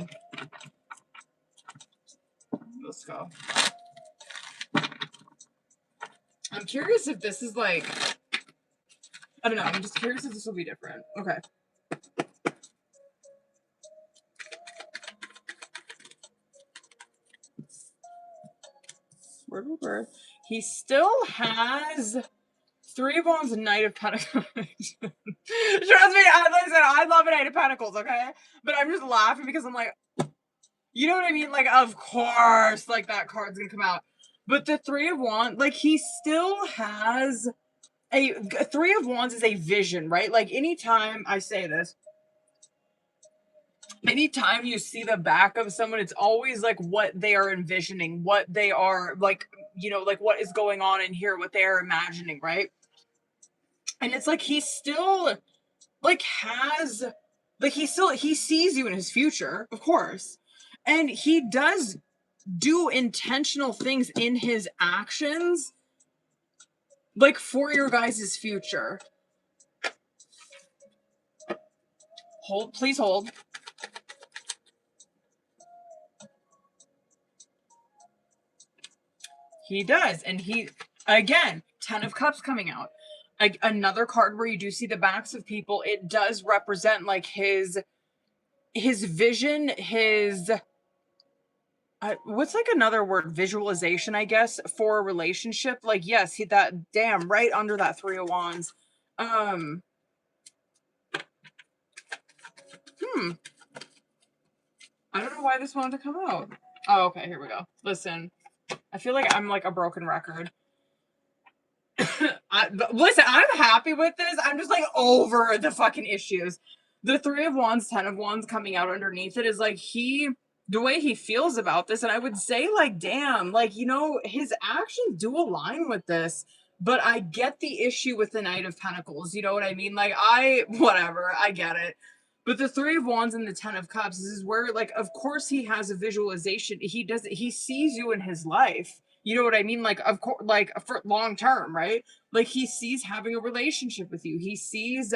Let's go. I'm curious if this is like, I don't know, I'm just curious if this will be different. Okay. Word for word. He still has Three of Wands and Knight of Pentacles. Trust me, I love a Knight of Pentacles, okay? But I'm just laughing because I'm like, you know what I mean? Like, of course, like, that card's gonna come out. But the Three of Wands, like, he still has a Three of Wands is a vision, right? Like, anytime I say this, anytime you see the back of someone, it's always like what they are envisioning, what they are like, you know, like what is going on in here, what they are imagining, right? And it's like he still like has like he sees you in his future, of course. And he does do intentional things in his actions like for your guys' future. Hold, please hold. He does. And he, again, 10 of Cups coming out. Another card where you do see the backs of people. It does represent like his vision, his, what's like another word? Visualization, I guess, for a relationship. Like, yes, he, that, damn, right under that Three of Wands. I don't know why this wanted to come out. Oh, okay, here we go. Listen, I feel like I'm like a broken record. Listen, I'm happy with this. I'm just like over the fucking issues. The Three of Wands, 10 of Wands coming out underneath it is like the way he feels about this. And I would say like, damn, like, you know, his actions do align with this. But I get the issue with the Knight of Pentacles. You know what I mean? Like, whatever, I get it. But the Three of Wands and the 10 of Cups, this is where, like, of course he has a visualization. He sees you in his life. You know what I mean? Like, of course, like for long term, right? Like he sees having a relationship with you. He sees,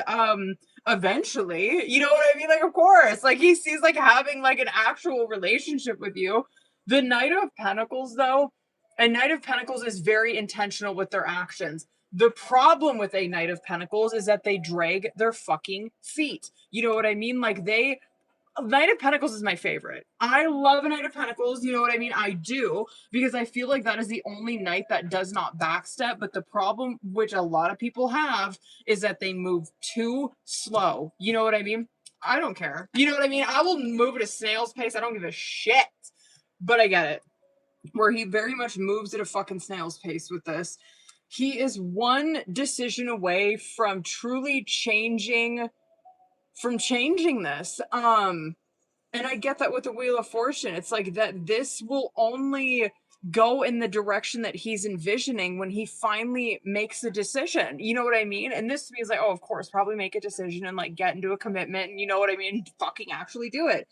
eventually, you know what I mean? Like, of course, like he sees like having like an actual relationship with you. The Knight of Pentacles, though, a Knight of Pentacles is very intentional with their actions. The problem with a Knight of Pentacles is that they drag their fucking feet. You know what I mean? Like Knight of Pentacles is my favorite. I love a Knight of Pentacles, you know what I mean? I do, because I feel like that is the only knight that does not backstep, but the problem, which a lot of people have, is that they move too slow. You know what I mean? I don't care. You know what I mean? I will move at a snail's pace. I don't give a shit. But I get it. Where he very much moves at a fucking snail's pace with this. He is one decision away from truly changing this. And I get that with the Wheel of Fortune. It's like that this will only go in the direction that he's envisioning when he finally makes a decision. You know what I mean? And this to me is like, oh, of course, probably make a decision and like get into a commitment and you know what I mean? Fucking actually do it.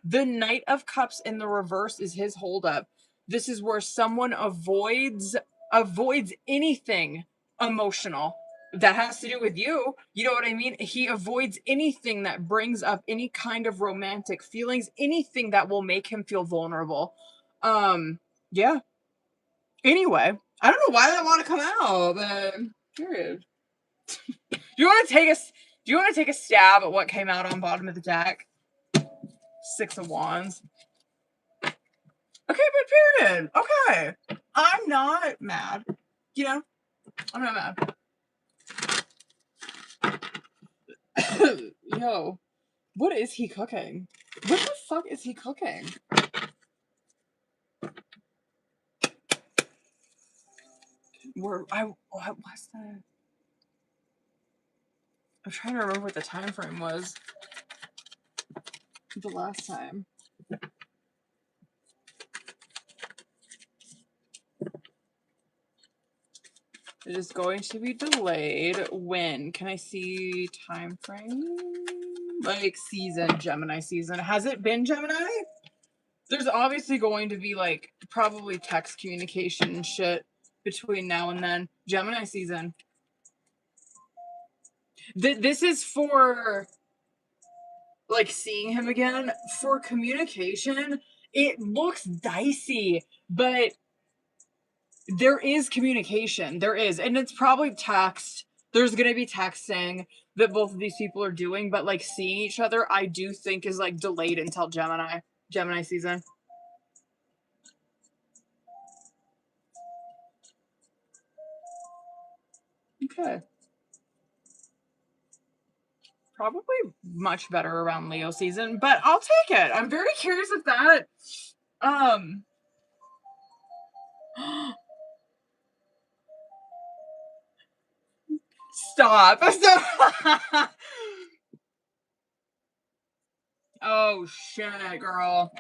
The Knight of Cups in the reverse is his holdup. This is where someone avoids anything emotional that has to do with you. You know what I mean? He avoids anything that brings up any kind of romantic feelings, anything that will make him feel vulnerable. Yeah. Anyway, I don't know why that want to come out, but period. Do you want to take a stab at what came out on bottom of the deck? Six of Wands. Okay, but period. Okay. I'm not mad. You know? I'm not mad. Yo, what is he cooking? What the fuck is he cooking? What was that? I'm trying to remember what the time frame was. The last time. It is going to be delayed. When? Can I see time frame? Like season, Gemini season. Has it been Gemini? There's obviously going to be like probably text communication and shit between now and then. Gemini season. This is for like seeing him again. For communication, it looks dicey, but there is communication. There is. And it's probably text. There's going to be texting that both of these people are doing, but like seeing each other, I do think is like delayed until Gemini season. Okay. Probably much better around Leo season, but I'll take it. I'm very curious if that stop. Oh shit, girl.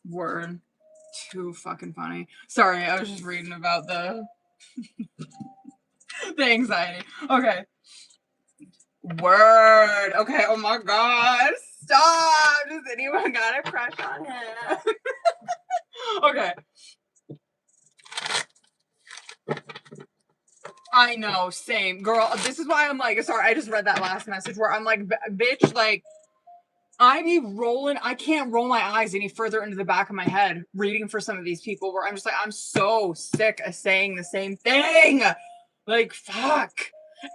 Word. Too fucking funny. Sorry, I was just reading about the the anxiety. Okay. Word. Okay. Oh my god. Stop. Does anyone got a crush on him? Okay. I know. Same. Girl, this is why I'm like, sorry, I just read that last message where I'm like, bitch, like, I be rolling, I can't roll my eyes any further into the back of my head reading for some of these people where I'm just like, I'm so sick of saying the same thing. Like, fuck.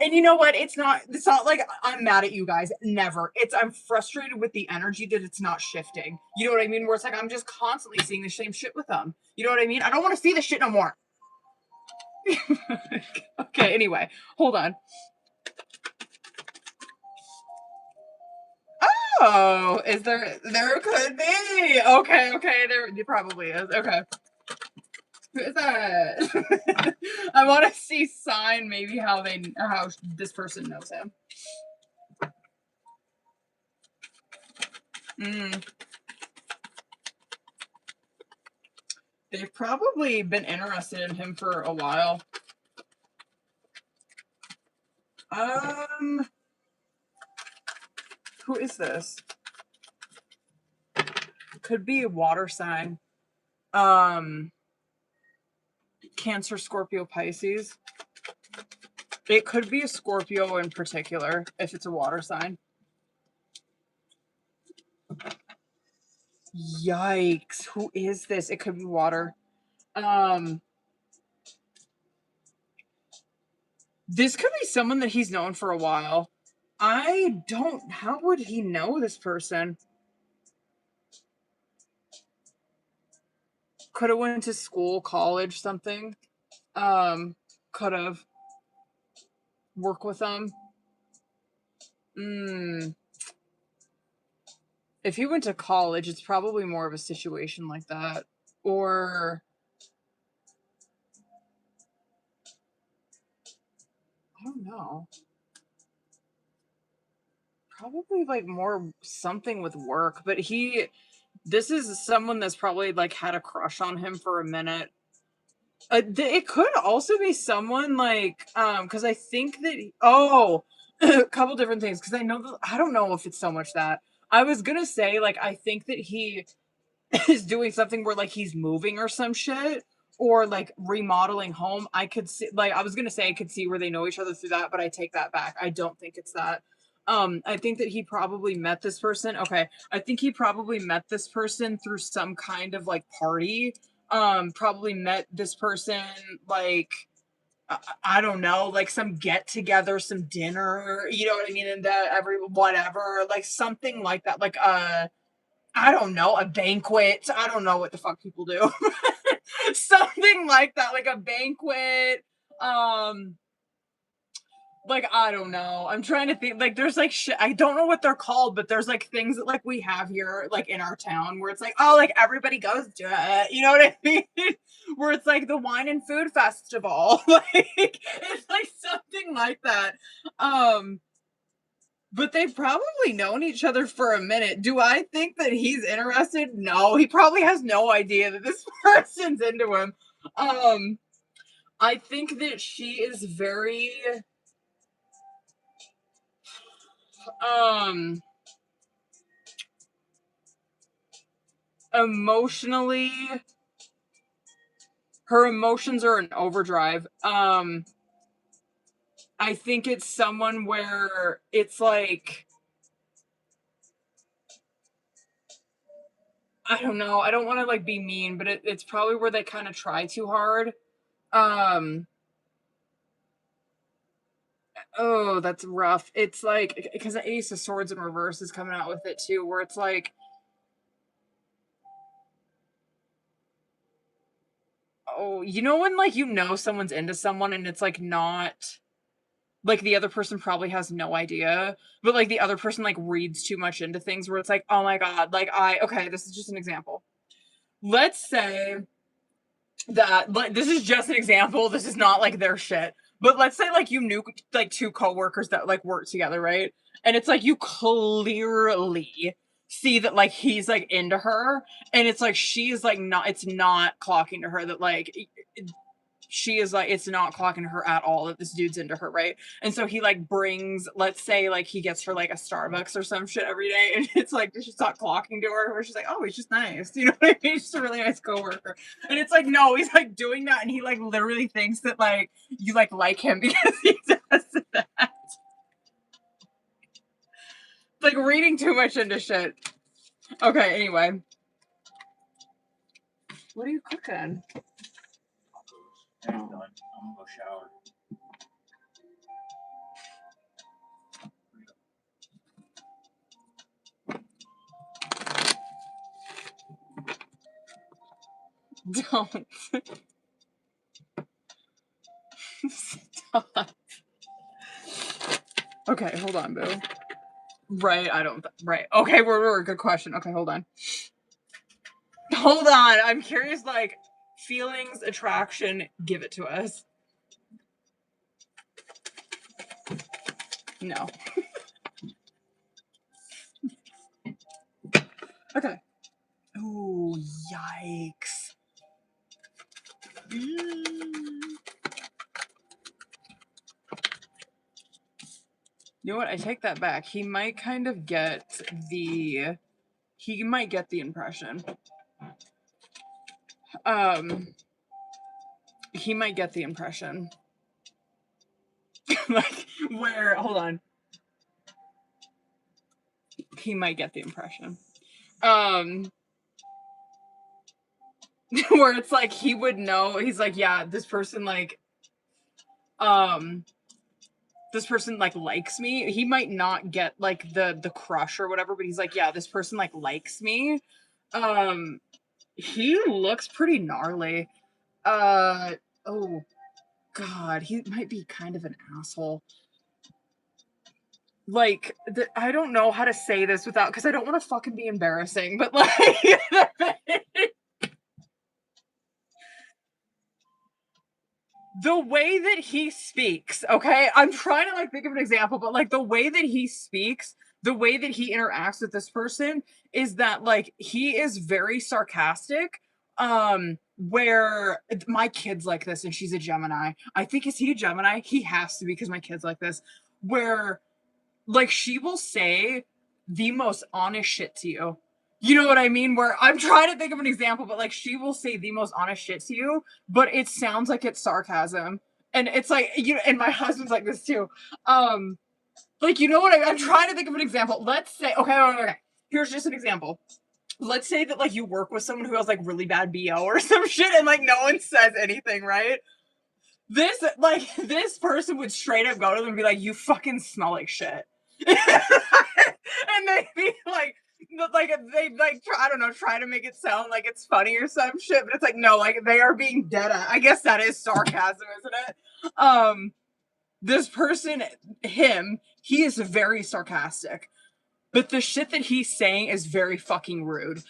And you know what? It's not like I'm mad at you guys. Never. I'm frustrated with the energy that it's not shifting. You know what I mean? Where it's like, I'm just constantly seeing the same shit with them. You know what I mean? I don't want to see this shit no more. Okay, anyway, hold on. Oh, is there could be. Okay, there probably is. Okay. Who is that? I want to see sign maybe how this person knows him. They've probably been interested in him for a while. Who is this? Could be a water sign. Cancer, Scorpio, Pisces. It could be a Scorpio in particular if it's a water sign. Yikes. Who is this? It could be water. This could be someone that he's known for a while. How would he know this person? Could have went to school, college, something. Could have worked with them. If he went to college, it's probably more of a situation like that. Or I don't know. Probably like more something with work, but this is someone that's probably like had a crush on him for a minute. It could also be someone like because I think that a couple different things because I don't know if it's so much that I was gonna say like I think that he is doing something where like he's moving or some shit or like remodeling home. I could see like I was gonna say I could see where they know each other through that, but I take that back. I don't think it's that. I think that he probably met this person. Okay, I think he probably met this person through some kind of like party. Probably met this person like I don't know, like some get together, some dinner, you know what I mean, and whatever, like something like that, like I don't know, a banquet. I don't know what the fuck people do. Something like that, like a banquet. Like I don't know. I'm trying to think. Like there's like shit. I don't know what they're called, but there's like things that like we have here, like in our town, where it's like oh, like everybody goes to it. You know what I mean? Where it's like the wine and food festival. Like it's like something like that. But they've probably known each other for a minute. Do I think that he's interested? No, he probably has no idea that this person's into him. I think that she is very emotionally, her emotions are in overdrive. I think it's someone where it's like, I don't know, I don't want to like be mean, but it's probably where they kind of try too hard. Oh, that's rough. It's like, because the Ace of Swords in reverse is coming out with it too, where it's like, oh, you know when like you know someone's into someone and it's like not, like the other person probably has no idea, but like the other person like reads too much into things where it's like, oh my god, like okay, this is just an example. Let's say that, like, this is just an example, this is not like their shit. But let's say like you knew like two coworkers that like work together, right? And it's like you clearly see that like he's like into her, and it's like she's like not, it's not clocking to her that like she is like, it's not clocking to her at all that this dude's into her, right? And so he like brings, let's say like he gets her like a Starbucks or some shit every day, and it's like she's not clocking to her, where she's like, oh, he's just nice, you know what I mean? He's just a really nice coworker. And it's like, no, he's like doing that, and he like literally thinks that like you like him because he does that. Like reading too much into shit. Okay, anyway. What are you cooking? I'm done. I'm gonna go shower. Don't. Stop. Okay, hold on, boo. Right, I don't. Right. Okay, we're good question. Okay, hold on. Hold on. I'm curious, like, feelings, attraction, give it to us. No. Okay. Ooh, yikes. You know what? I take that back. He might kind of get the... He might get the impression. He might get the impression. Like, where... Hold on. He might get the impression. Where it's like, he would know, he's like, yeah, this person, like, this person, like, likes me. He might not get, like, the crush or whatever, but he's like, yeah, this person, like, likes me. He looks pretty gnarly. Oh, God, he might be kind of an asshole. Like, I don't know how to say this without, because I don't want to fucking be embarrassing, but, like, the way that he speaks, okay? I'm trying to like think of an example, but like the way that he speaks, the way that he interacts with this person is that like he is very sarcastic. Where my kid's like this and she's a Gemini. I think, is he a Gemini? He has to be, because my kid's like this. Where like she will say the most honest shit to you. You know what I mean? Where I'm trying to think of an example, but like she will say the most honest shit to you, but it sounds like it's sarcasm. And it's like, you know, and my husband's like this too. Like, you know what I'm trying to think of an example. Let's say, okay. Here's just an example. Let's say that like you work with someone who has like really bad BO or some shit, and like no one says anything, right? This person would straight up go to them and be like, you fucking smell like shit. And they'd be like they like try, I don't know, try to make it sound like it's funny or some shit, but it's like, no, like they are being dead at. I guess that is sarcasm, isn't it? This person, he is very sarcastic, but the shit that he's saying is very fucking rude.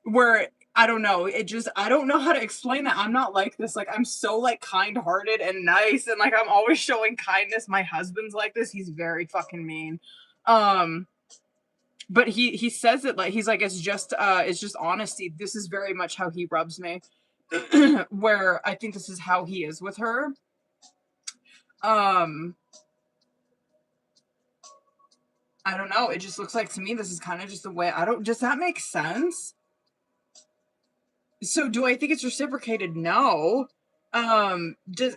Where I don't know. It just, I don't know how to explain that. I'm not like this. Like, I'm so like kind-hearted and nice, and like I'm always showing kindness. My husband's like this. He's very fucking mean. But he says it like, he's like, it's just honesty. This is very much how he rubs me. Where I think this is how he is with her. I don't know. It just looks like to me this is kind of just the way, does that make sense? So do I think it's reciprocated? No.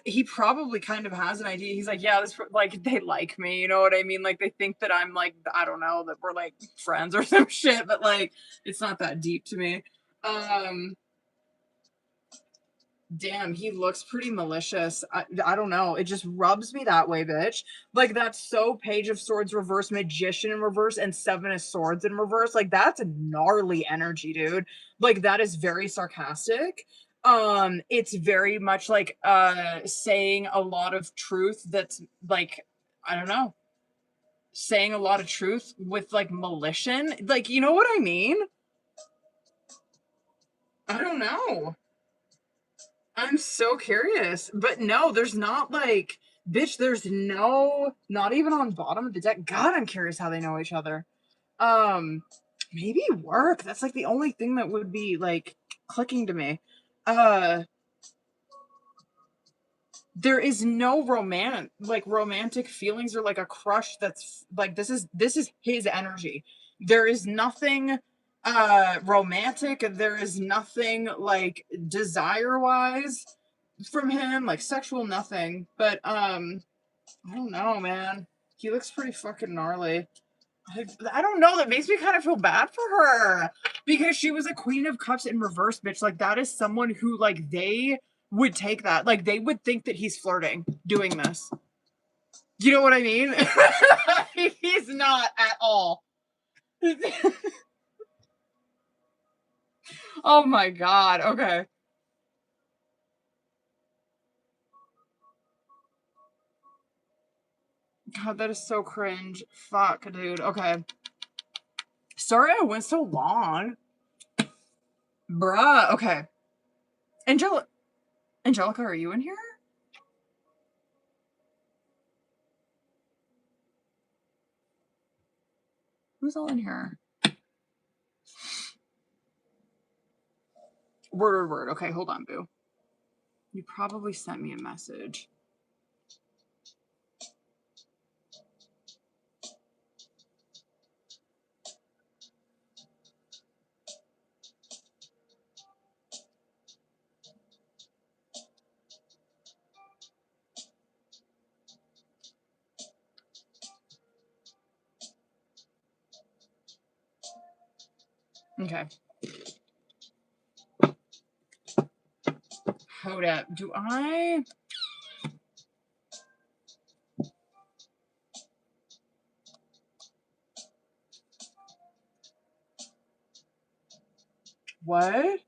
He probably kind of has an idea. He's like, yeah, this, like, they like me, you know what I mean? Like, they think that I'm like, I don't know, that we're like friends or some shit, but like, it's not that deep to me. Damn, he looks pretty malicious. I don't know. It just rubs me that way, bitch. Like, that's so Page of Swords reverse, Magician in reverse, and Seven of Swords in reverse. Like, that's a gnarly energy, dude. Like, that is very sarcastic. It's very much like saying a lot of truth that's like, I don't know, saying a lot of truth with like malicious. Like, you know what I mean? I don't know. I'm so curious. But no, there's not like, bitch, there's no, not even on bottom of the deck. God, I'm curious how they know each other. Maybe work. That's like the only thing that would be like clicking to me. There is no romantic feelings or like a crush that's like, this is his energy. There is nothing romantic, there is nothing like desire wise from him, like sexual, nothing. But I don't know, man. He looks pretty fucking gnarly. I don't know, that makes me kind of feel bad for her because she was a Queen of Cups in reverse, bitch. Like, that is someone who, like, they would take that. Like, they would think that he's flirting doing this. You know what I mean? He's not at all. Oh my God. Okay. God, that is so cringe. Fuck, dude. Okay. Sorry I went so long. Bruh. Okay. Angelica, are you in here? Who's all in here? Word. Okay, hold on, boo. You probably sent me a message. Okay. Hold up. Do I... What?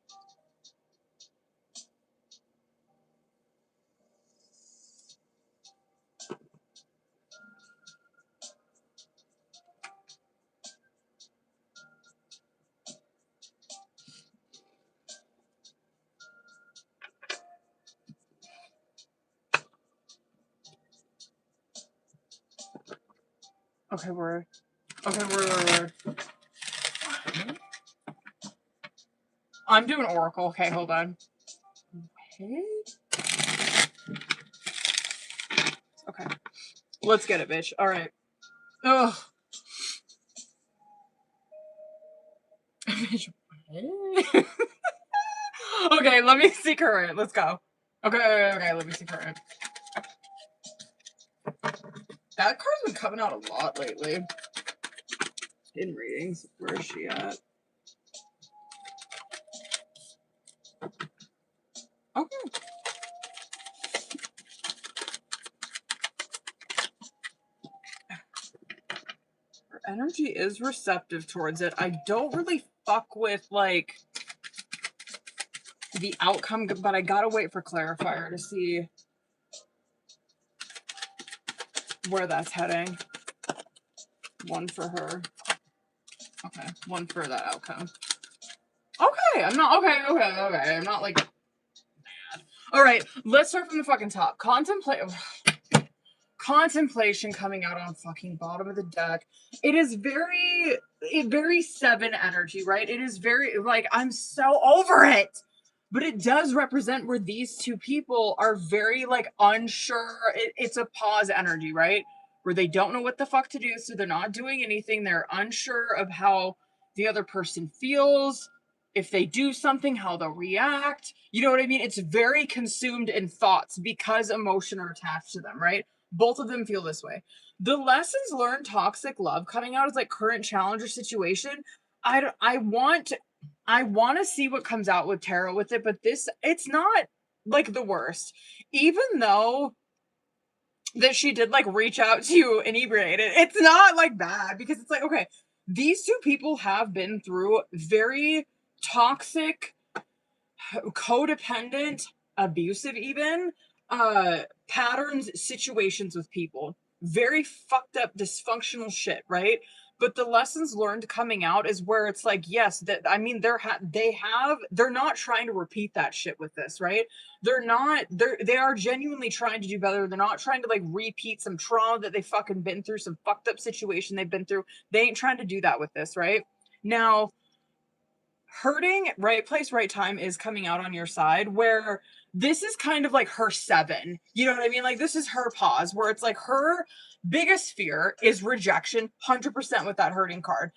Okay, word. Okay, word. I'm doing Oracle. Okay, hold on. Okay. Let's get it, bitch. All right. Ugh. Okay, let me see current. Let's go. Okay, let me see current. That card's been coming out a lot lately. In readings. Where is she at? Okay. Her energy is receptive towards it. I don't really fuck with, like, the outcome, but I gotta wait for clarifier to see where that's heading. One for her. Okay, one for that outcome. Okay, okay. I'm not okay. I'm not like mad. All right, let's start from the fucking top. Contemplation coming out on fucking bottom of the deck. It is very 7 energy, right? It is very like I'm so over it. But it does represent where these two people are very like unsure. It's a pause energy, right? Where they don't know what the fuck to do, so they're not doing anything. They're unsure of how the other person feels. If they do something, how they'll react. You know what I mean? It's very consumed in thoughts because emotion are attached to them, right? Both of them feel this way. The lessons learned toxic love coming out as like current challenge or situation. I want to see what comes out with tarot with it, but it's not like the worst. Even though that she did like reach out to you inebriated, it's not like bad because it's like, okay, these two people have been through very toxic, codependent, abusive even patterns, situations with people. Very fucked up, dysfunctional shit, right? But the lessons learned coming out is where it's like, yes, that I mean, they're not trying to repeat that shit with this, right? They are genuinely trying to do better. They're not trying to like repeat some trauma that they fucking been through, some fucked up situation they've been through. They ain't trying to do that with this, right? Now, hurting, right place, right time is coming out on your side, where this is kind of like her 7. You know what I mean? Like this is her pause, where it's like her biggest fear is rejection, 100% with that hurting card.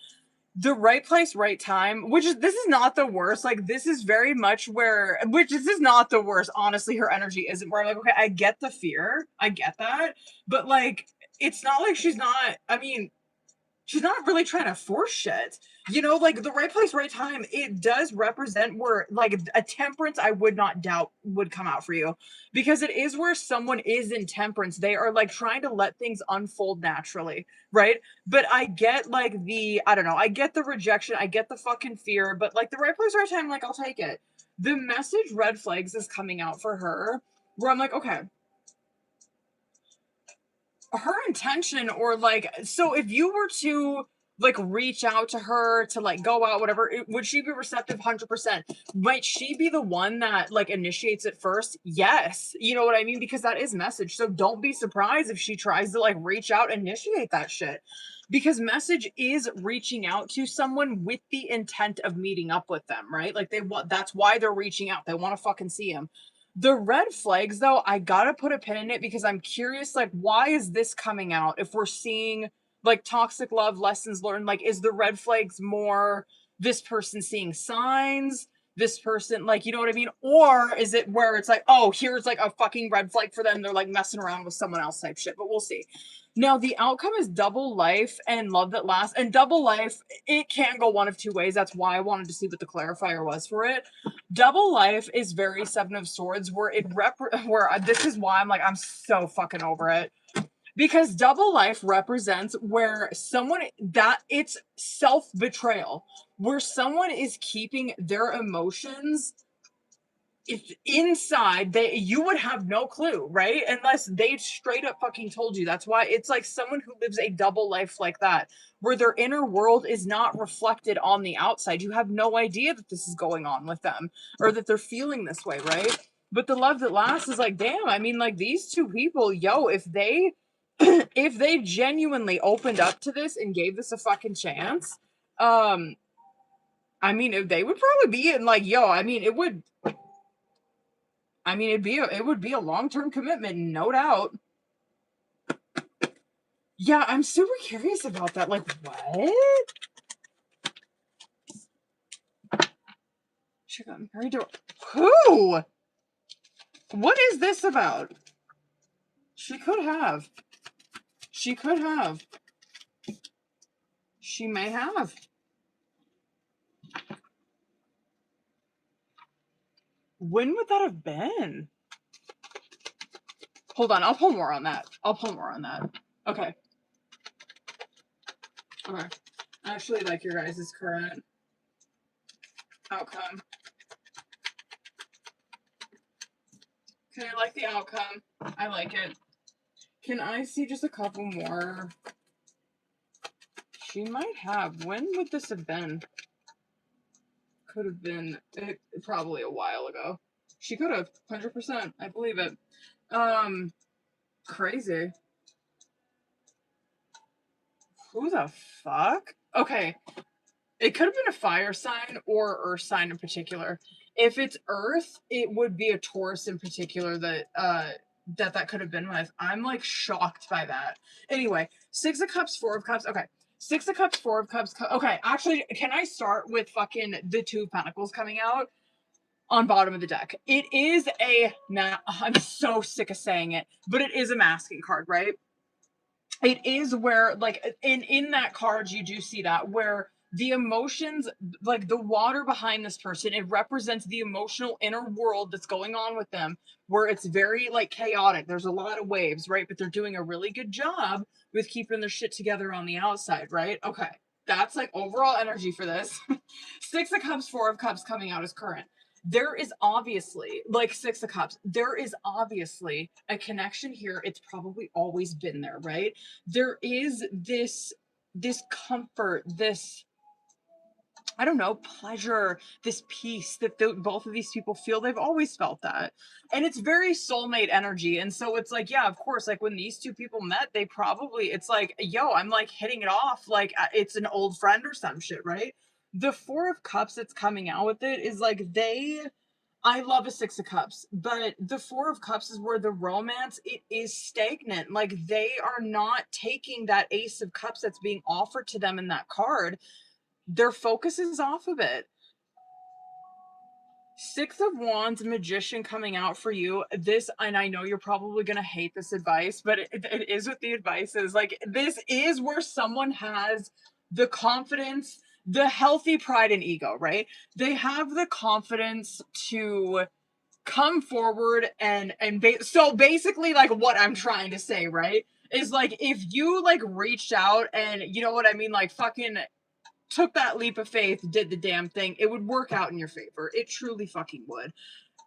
The right place, right time, this is not the worst. Like this is very much this is not the worst. Honestly, her energy isn't where I'm like, okay, I get the fear. I get that. But like, it's not like she's not really trying to force shit. You know, like the right place, right time, it does represent where like a temperance I would not doubt would come out for you. Because it is where someone is in temperance. They are like trying to let things unfold naturally, right? But I get like I don't know, I get the rejection, I get the fucking fear, but like the right place, right time, like I'll take it. The message red flags is coming out for her, where I'm like, okay, her intention, or like, so if you were to like reach out to her to like go out, whatever, would she be receptive? 100%. Might she be the one that like initiates it first? Yes. You know what I mean? Because that is message. So don't be surprised if she tries to like reach out, initiate that shit, because message is reaching out to someone with the intent of meeting up with them, right? Like that's why they're reaching out. They want to fucking see him. The red flags, though, I gotta put a pin in it because I'm curious, like, why is this coming out if we're seeing, like, toxic love, lessons learned? Like, is the red flags more this person seeing signs? This person, like, you know what I mean? Or is it where it's like, oh, here's, like, a fucking red flag for them. They're, like, messing around with someone else type shit. But we'll see. Now, the outcome is double life and love that lasts. And double life, it can go one of two ways. That's why I wanted to see what the clarifier was for it. Double life is very 7 of Swords, where this is why I'm like, I'm so fucking over it. Because double life represents where it's self-betrayal, where someone is keeping their emotions inside. You would have no clue, right? Unless they straight up fucking told you. That's why it's like someone who lives a double life like that, where their inner world is not reflected on the outside. You have no idea that this is going on with them, or that they're feeling this way, right? But the love that lasts is like, damn, I mean, like these two people, yo, if they if they genuinely opened up to this and gave this a fucking chance, I mean, they would probably be in like, yo, I mean, it would be a long-term commitment, no doubt. Yeah, I'm super curious about that. Like, what? She got married to who? What is this about? She could have. She could have. She may have. When would that have been? Hold on, I'll pull more on that. Okay. Okay. I actually like your guys' current outcome. Okay, I like the outcome. I like it. Can I see just a couple more? She might have. When would this have been? could have been probably a while ago. She could have, 100%. I believe it. Crazy. Who the fuck? Okay. It could have been a fire sign or earth sign in particular. If it's earth, it would be a Taurus in particular that could have been with. I'm like shocked by that. Anyway, 6 of Cups, 4 of Cups. Okay. 6 of Cups, 4 of Cups. Okay, actually, can I start with fucking the 2 of Pentacles coming out on bottom of the deck? It is I'm so sick of saying it, but it is a masking card, right? It is where, like, in that card, you do see that where the emotions, like the water behind this person, it represents the emotional inner world that's going on with them, where it's very like chaotic. There's a lot of waves, right? But they're doing a really good job with keeping their shit together on the outside, right? Okay. That's like overall energy for this. 6 of Cups, 4 of Cups coming out as current. There is obviously, like 6 of Cups, there is obviously a connection here. It's probably always been there, right? There is this comfort, this, I don't know, pleasure, this peace that both of these people feel. They've always felt that. And it's very soulmate energy. And so it's like, yeah, of course, like when these two people met, they probably, it's like, yo, I'm like hitting it off like it's an old friend or some shit, right? The 4 of Cups that's coming out with it is like I love a 6 of Cups, but the 4 of Cups is where the romance, it is stagnant. Like they are not taking that Ace of Cups that's being offered to them in that card. Their focus is off of it. 6 of Wands, Magician coming out for you. This, and I know you're probably going to hate this advice, but it is what the advice is. Like, this is where someone has the confidence, the healthy pride and ego, right? They have the confidence to come forward so basically, like, what I'm trying to say, right, is like, if you like reached out and, you know what I mean, like fucking took that leap of faith, did the damn thing, it would work out in your favor. It truly fucking would.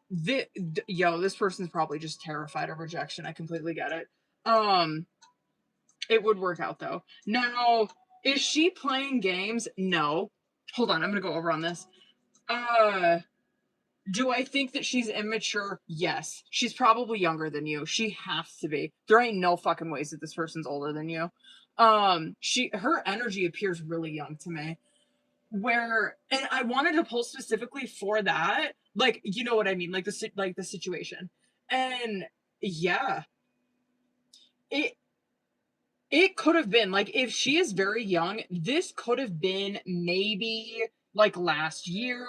This person's probably just terrified of rejection. I completely get it. It would work out though. Now, is she playing games? No. Hold on, I'm gonna go over on this. Do I think that she's immature? Yes. She's probably younger than you. She has to be. There ain't no fucking ways that this person's older than you. Her energy appears really young to me. And I wanted to pull specifically for that, like, you know what I mean, like the situation. And yeah, it could have been like, if she is very young, this could have been maybe like last year.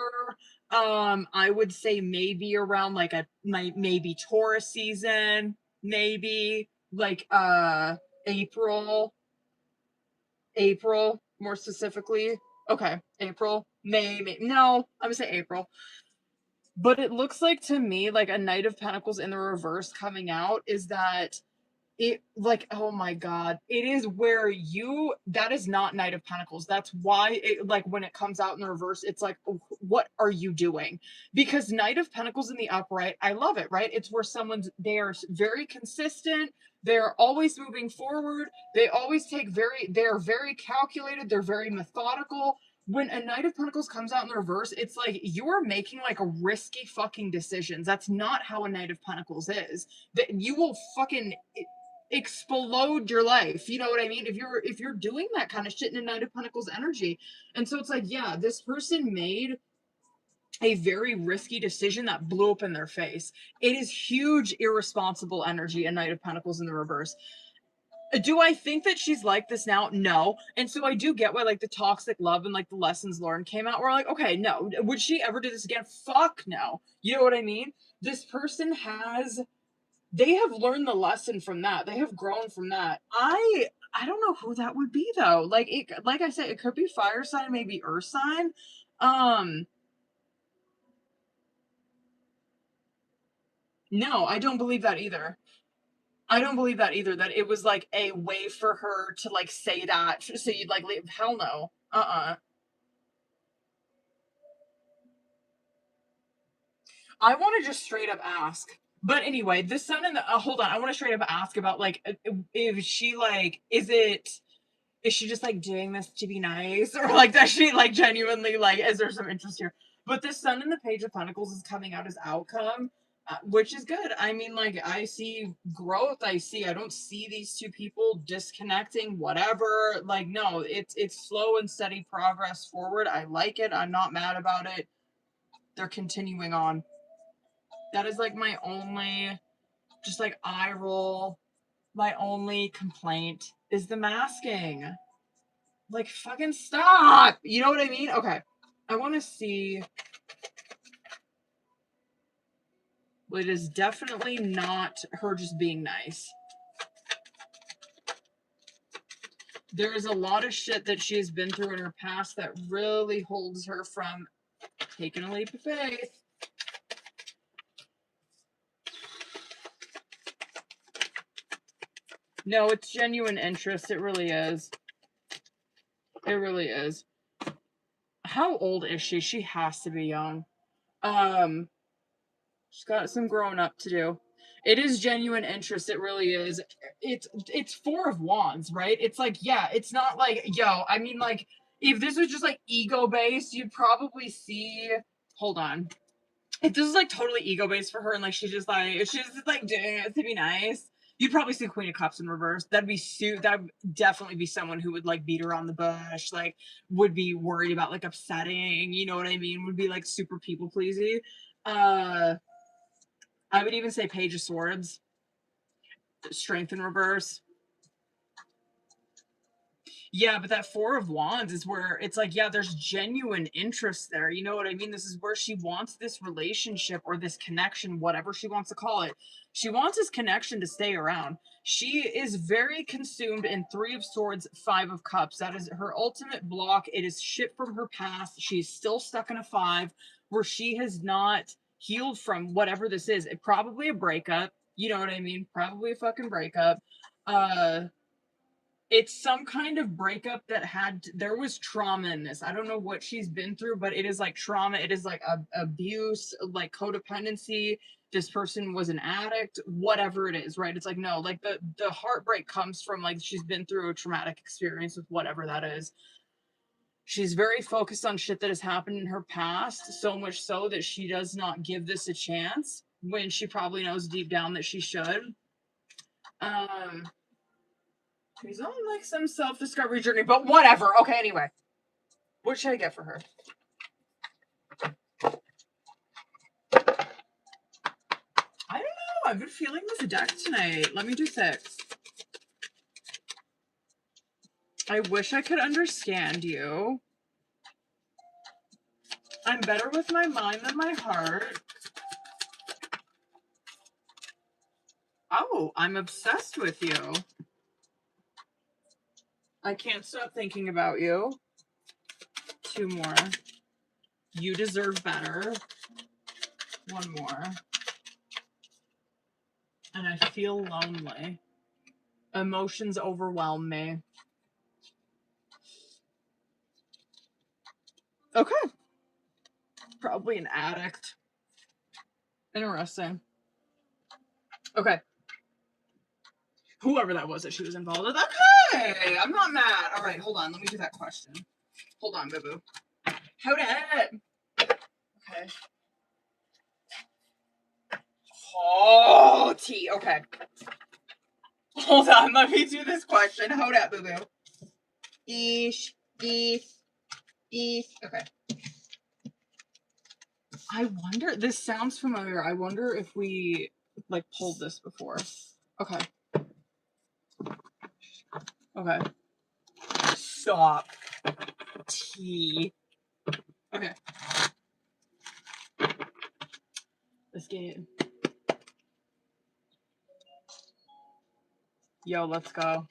I would say maybe around like maybe Taurus season, maybe like April more specifically. Okay, April, May. No, I'm gonna say April. But it looks like to me, like a Knight of Pentacles in the reverse coming out is that it, like, oh my god, it is where that is not Knight of Pentacles. That's why it, like, when it comes out in the reverse, it's like, what are you doing? Because Knight of Pentacles in the upright, I love it, right? It's where they are very consistent, they're always moving forward, they're very calculated, they're very methodical. When a Knight of Pentacles comes out in the reverse, it's like you're making like a risky fucking decisions. That's not how a Knight of Pentacles is. That you will fucking explode your life. You know what I mean? If you're doing that kind of shit in a Knight of Pentacles energy. And so it's like, yeah, this person made a very risky decision that blew up in their face. It is huge irresponsible energy, a Knight of Pentacles in the reverse. Do I think that she's like this now? No. And so I do get why like the toxic love and like the lessons learned came out. We're like, okay, no. Would she ever do this again? Fuck no. You know what I mean? This person they have learned the lesson from that. They have grown from that. I don't know who that would be though. Like I said, it could be fire sign, maybe earth sign. No, I don't believe that either. I don't believe that either. That it was like a way for her to like say that so you'd like leave. Hell no. I want to just straight up ask. But anyway, the sun and the hold on. I want to straight up ask about like if she like is she just like doing this to be nice, or like does she like genuinely like is there some interest here? But the Sun and the Page of Pentacles is coming out as outcome, which is good. I mean, like, I see growth. I don't see these two people disconnecting, whatever. Like, no, it's slow and steady progress forward. I like it. I'm not mad about it. They're continuing on. That is, like, my only, just, like, eye roll. My only complaint is the masking. Like, fucking stop! You know what I mean? Okay. I want to see... Well, it is definitely not her just being nice. There is a lot of shit that she has been through in her past that really holds her from taking a leap of faith. No, it's genuine interest. It really is. It really is. How old is she? She has to be young. She's got some growing up to do. It is genuine interest. It really is. It's Four of Wands, right? It's like, yeah, it's not like, yo, I mean, like, if this was just like ego based, you'd probably see, hold on. If this is like totally ego based for her and like she's just like doing it to be nice, you'd probably see Queen of Cups in reverse. That'd definitely be someone who would like beat around the bush, like would be worried about like upsetting, you know what I mean? Would be like super people pleasy. I would even say Page of Swords. Strength in reverse. Yeah, but that Four of Wands is where it's like, yeah, there's genuine interest there. You know what I mean? This is where she wants this relationship or this connection, whatever she wants to call it. She wants this connection to stay around. She is very consumed in Three of Swords, Five of Cups. That is her ultimate block. It is shit from her past. She's still stuck in a 5 where she has not healed from whatever this is. It probably a breakup. You know what I mean? Probably a fucking breakup. It's some kind of breakup that there was trauma in this. I don't know what she's been through, but it is like trauma. It is like abuse, like codependency. This person was an addict, whatever it is, right? It's like, no, like the heartbreak comes from like she's been through a traumatic experience with whatever that is. She's very focused on shit that has happened in her past, so much so that she does not give this a chance when she probably knows deep down that she should. She's on like some self-discovery journey, but whatever. Okay, anyway. What should I get for her? I don't know. I've been feeling this deck tonight. Let me do 6. I wish I could understand you. I'm better with my mind than my heart. Oh, I'm obsessed with you. I can't stop thinking about you. 2 more. You deserve better. 1 more. And I feel lonely. Emotions overwhelm me. Okay. Probably an addict. Interesting. Okay. Whoever that was that she was involved with. Okay. I'm not mad. All right. Hold on. Let me do that question. Hold on, boo-boo. Hold it. Okay. Oh, tea. Okay. Hold on. Let me do this question. Hold up, boo-boo. Eesh. Okay. I wonder, this sounds familiar. I wonder if we, like, pulled this before. Okay. Okay. Stop. T. Okay. Let's get it. Yo, let's go.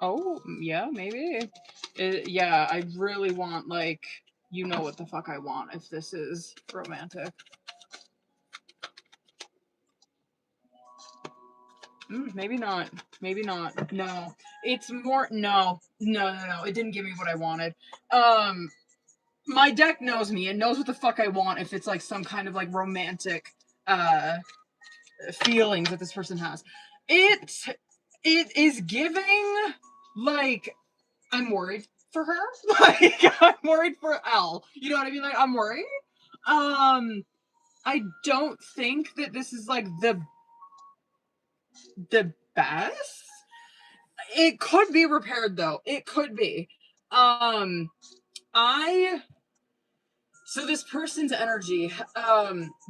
Oh, yeah, maybe. Yeah, I really want, like, you know what the fuck I want if this is romantic. Maybe not. Maybe not. No. It's more, no. It didn't give me what I wanted. My deck knows me. It knows what the fuck I want if it's, like, some kind of, like, romantic, feelings that this person has. it is giving, like, I'm worried for her. Like, I'm worried for Elle. You know what I mean? Like, I'm worried. I don't think that this is, like, the best. It could be repaired, though. It could be. So this person's energy,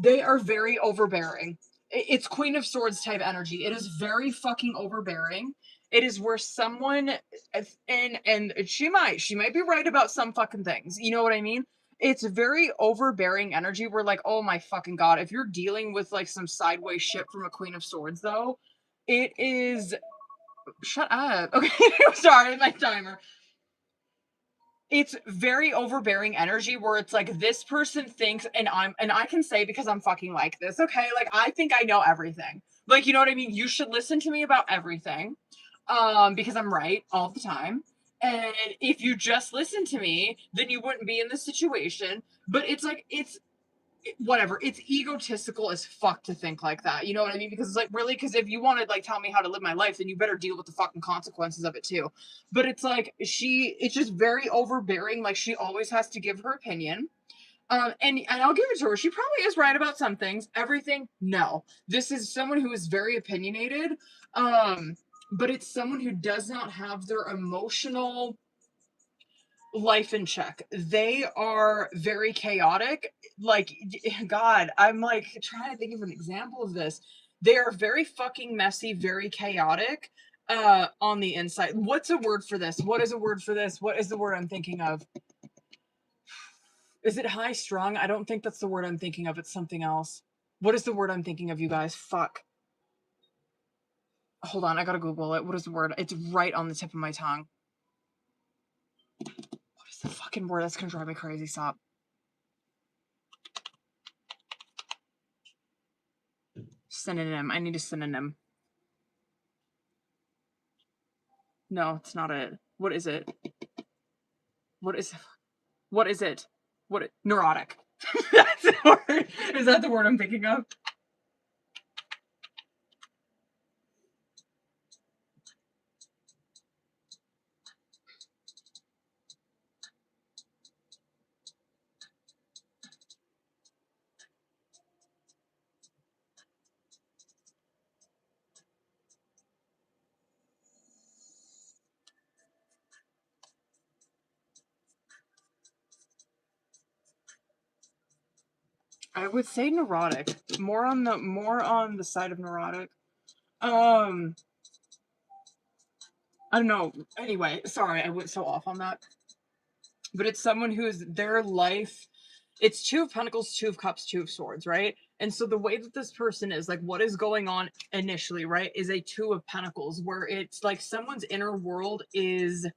they are very overbearing. It's Queen of Swords type energy. It is very fucking overbearing. It is where someone, and she might be right about some fucking things. You know what I mean? It's very overbearing energy. Where like, oh my fucking god, if you're dealing with like some sideways shit from a Queen of Swords, though, it is. Shut up. Okay, sorry, my timer. It's very overbearing energy where it's like this person thinks and I can say because I'm fucking like this, okay? Like I think I know everything. Like you know what I mean? You should listen to me about everything. Because I'm right all the time. And if you just listen to me, then you wouldn't be in this situation. But it's like whatever, it's egotistical as fuck to think like that, you know what I mean? Because it's like, really, because if you want to like tell me how to live my life, then you better deal with the fucking consequences of it too. But it's like it's just very overbearing. Like she always has to give her opinion. And I'll give it to her, she probably is right about some things. Everything, no. This is someone who is very opinionated. But it's someone who does not have their emotional life in check. They are very chaotic. Like, God, I'm like trying to think of an example of this. They are very fucking messy, very chaotic on the inside. What's a word for this? What is a word for this? What is the word I'm thinking of? Is it high strung? I don't think that's the word I'm thinking of. It's something else. What is the word I'm thinking of, you guys? Fuck. Hold on, I gotta Google it. What is the word? It's right on the tip of my tongue. What is the fucking word? That's gonna drive me crazy. Stop. Synonym. I need a synonym. No, it's not it. What is it? What is it? Neurotic. That's the word. Is that the word I'm thinking of? I would say neurotic. More on the side of neurotic. I don't know. Anyway, sorry, I went so off on that. But it's someone who's their life. It's Two of Pentacles, Two of Cups, Two of Swords, right? And so the way that this person is, like, what is going on initially, right, is a Two of Pentacles, where it's like someone's inner world is,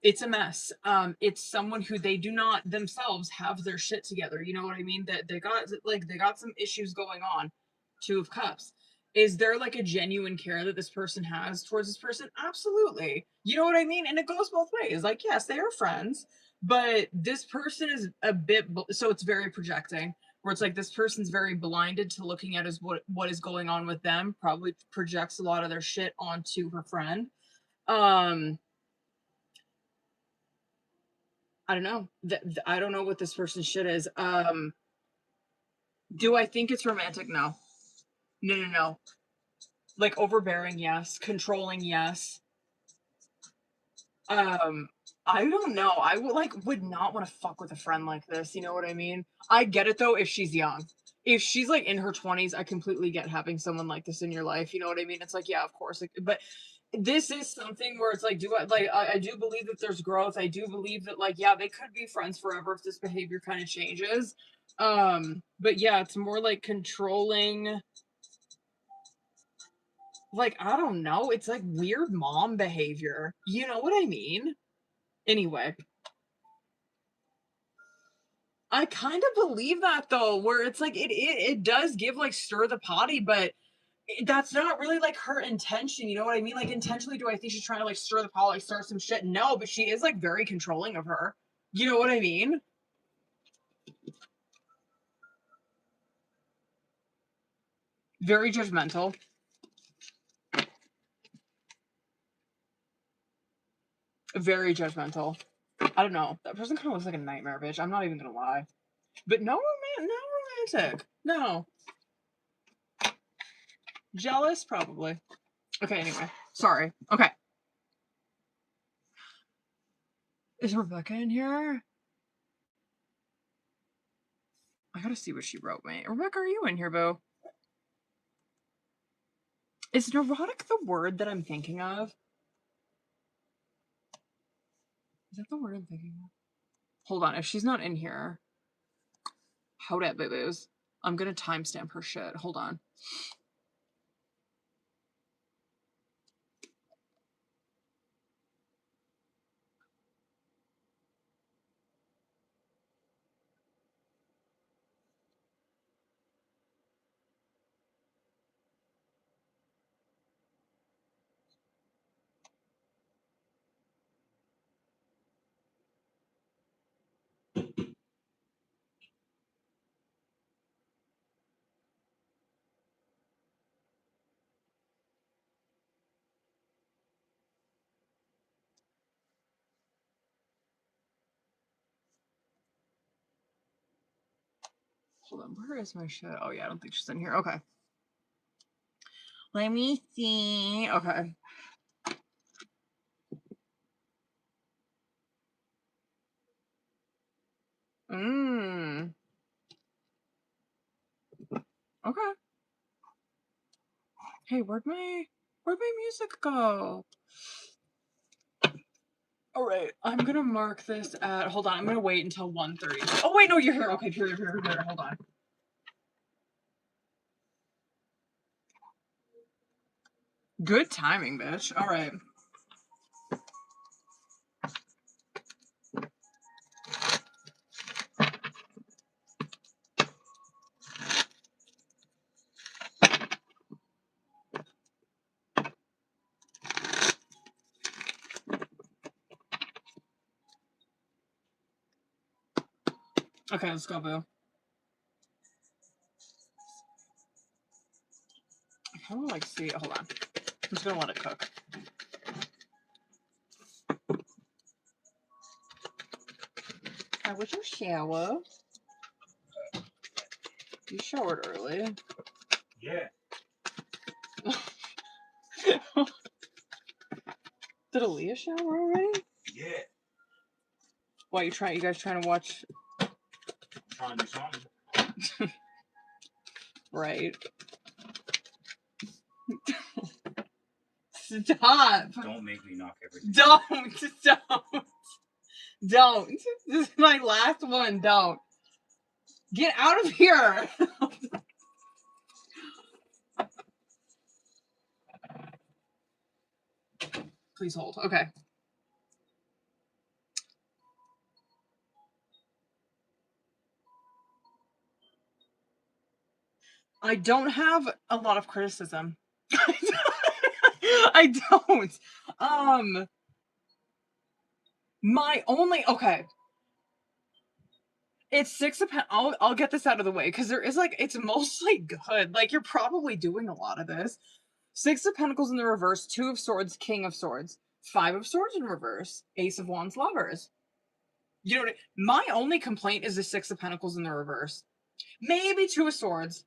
it's a mess. It's someone who they do not themselves have their shit together. You know what I mean? That they got some issues going on. Two of Cups. Is there like a genuine care that this person has towards this person? Absolutely. You know what I mean? And it goes both ways. Like, yes, they are friends, but this person is a bit, so it's very projecting, where it's like this person's very blinded to looking at what is going on with them, probably projects a lot of their shit onto her friend. I don't know. I don't know what this person's shit is. Do I think it's romantic? No. No. Like overbearing, yes. Controlling, yes. I don't know. I would not want to fuck with a friend like this. You know what I mean? I get it though if she's young. If she's like in her 20s, I completely get having someone like this in your life. You know what I mean? It's like, yeah, of course. Like, but this is something where it's like, I do believe that there's growth. I do believe that like, yeah, they could be friends forever if this behavior kind of changes. But yeah, it's more like controlling. Like, I don't know. It's like weird mom behavior. You know what I mean? Anyway. I kind of believe that though, where it's like it does give like stir the potty, but that's not really like her intention. You know what I mean? Like intentionally, do I think she's trying to like stir the pot, like start some shit? No, but she is like very controlling of her. You know what I mean? Very judgmental. Very judgmental. I don't know. That person kind of looks like a nightmare, bitch. I'm not even gonna lie. But no romantic. No. Jealous, probably. Okay, anyway. Sorry. Okay. Is Rebecca in here? I gotta see what she wrote me. Rebecca, are you in here, boo? Is neurotic the word that I'm thinking of? Is that the word I'm thinking of? Hold on. If she's not in here, hold it, boo-boos. I'm gonna timestamp her shit. Hold on. Hold on. Where is my shit? Oh, yeah. I don't think she's in here. Okay. Let me see. Okay. Okay. Hey, where'd my music go? All right, I'm gonna mark this at. Hold on, I'm gonna wait until 1:30. Oh wait, no, you're here. Okay, here. Hold on. Good timing, bitch. All right. Okay, let's go, boo. I kind of like see. Hold on. I'm just gonna let it cook. How was your shower? You showered early. Yeah. Did Aaliyah shower already? Yeah. Why you guys trying to watch? Trying to do something. Right. Stop. Don't make me knock everything. Don't. This is my last one. Don't. Get out of here. Please hold. Okay. I don't have a lot of criticism. I don't. My only okay. It's six of I'll get this out of the way because there is like it's mostly good. Like you're probably doing a lot of this. Six of Pentacles in the reverse, Two of Swords, King of Swords, Five of Swords in reverse, Ace of Wands, Lovers. You know what my only complaint is the Six of Pentacles in the reverse. Maybe Two of Swords.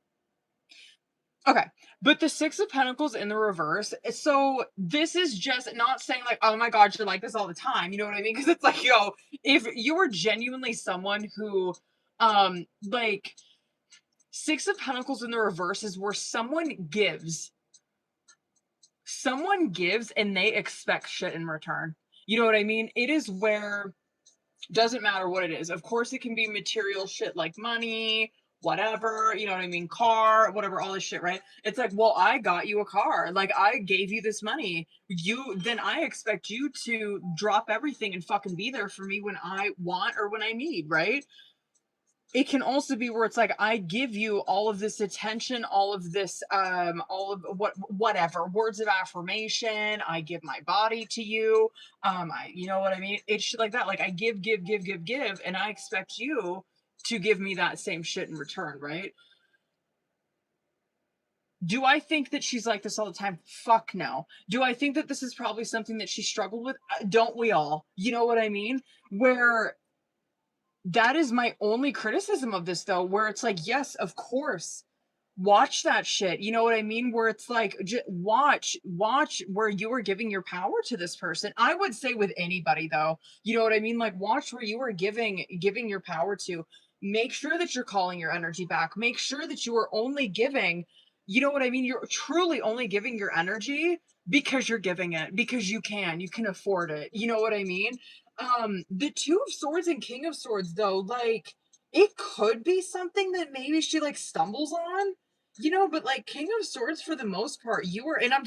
Okay, but the Six of Pentacles in the reverse, so this is just not saying like, oh my god, you're like this all the time, you know what I mean? Because it's like, yo, if you were genuinely someone who, like, Six of Pentacles in the reverse is where someone gives and they expect shit in return. You know what I mean? It is where, doesn't matter what it is. Of course, it can be material shit like money, whatever, you know what I mean? Car, whatever, all this shit, right? It's like, well, I got you a car. Like, I gave you this money. Then I expect you to drop everything and fucking be there for me when I want or when I need, right? It can also be where it's like I give you all of this attention, all of this all of whatever words of affirmation, I give my body to you, I, you know what I mean, it's shit like that, like I give, and I expect you to give me that same shit in return, right? Do I think that she's like this all the time? Fuck no. Do I think that this is probably something that she struggled with? Don't we all? You know what I mean? Where that is my only criticism of this, though, where it's like, yes, of course, watch that shit. You know what I mean? Where it's like, watch where you are giving your power to this person. I would say with anybody, though, you know what I mean? Like, watch where you are giving your power to. Make sure that you're calling your energy back. Make sure that you are only giving, you know what I mean? You're truly only giving your energy because you're giving it, because you can afford it. You know what I mean? The Two of Swords and King of Swords, though, like, it could be something that maybe she like stumbles on, you know, but like King of Swords, for the most part, you were, and I'm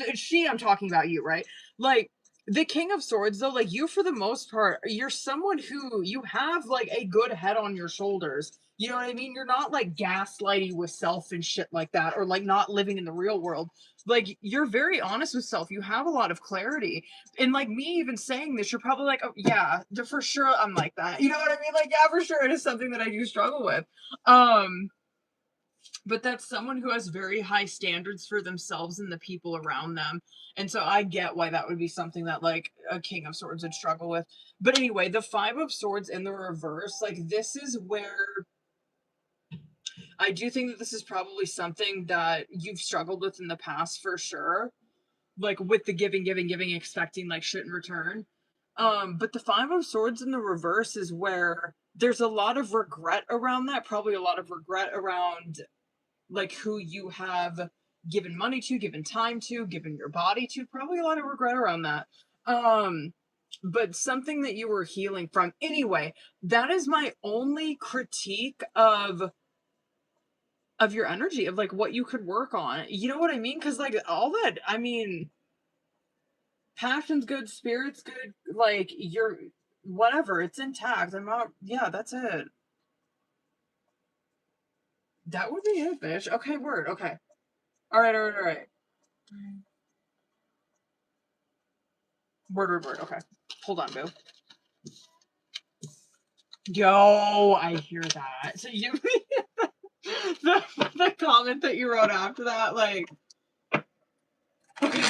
talking about you, right? Like, the King of Swords, though, like, you, for the most part, you're someone who, you have like a good head on your shoulders. You know what I mean? You're not like gaslighty with self and shit like that, or like not living in the real world. Like, you're very honest with self. You have a lot of clarity. And like me even saying this, you're probably like, oh yeah, for sure I'm like that. You know what I mean? Like, yeah, for sure it is something that I do struggle with. But that's someone who has very high standards for themselves and the people around them. And so I get why that would be something that like a King of Swords would struggle with. But anyway, the Five of Swords in the reverse, like, this is where I do think that this is probably something that you've struggled with in the past, for sure. Like, with the giving, expecting like shit in return. But the Five of Swords in the reverse is where there's a lot of regret around that. Probably a lot of regret around like who you have given money to, given time to, given your body to. Probably a lot of regret around that. But something that you were healing from. Anyway, that is my only critique of your energy, of like what you could work on. You know what I mean? Because like all that, I mean, passion's good, spirit's good, like, you're whatever, it's intact. I'm not, yeah, that's it. That would be it, bitch. Okay, word. Okay. All right. Word. Okay. Hold on, boo. Yo, I hear that. So you the comment that you wrote after that, like, okay.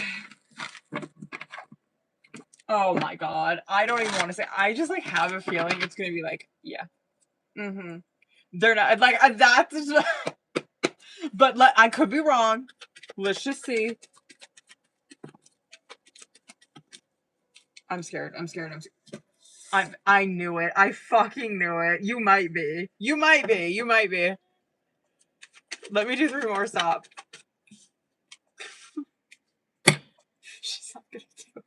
Oh my god. I don't even want to say. I just like have a feeling it's gonna be like, yeah. Mm-hmm. They're not like that's but I could be wrong. Let's just see. I'm scared. I knew it. I fucking knew it. You might be. Let me do 3 more. Stop. She's not gonna do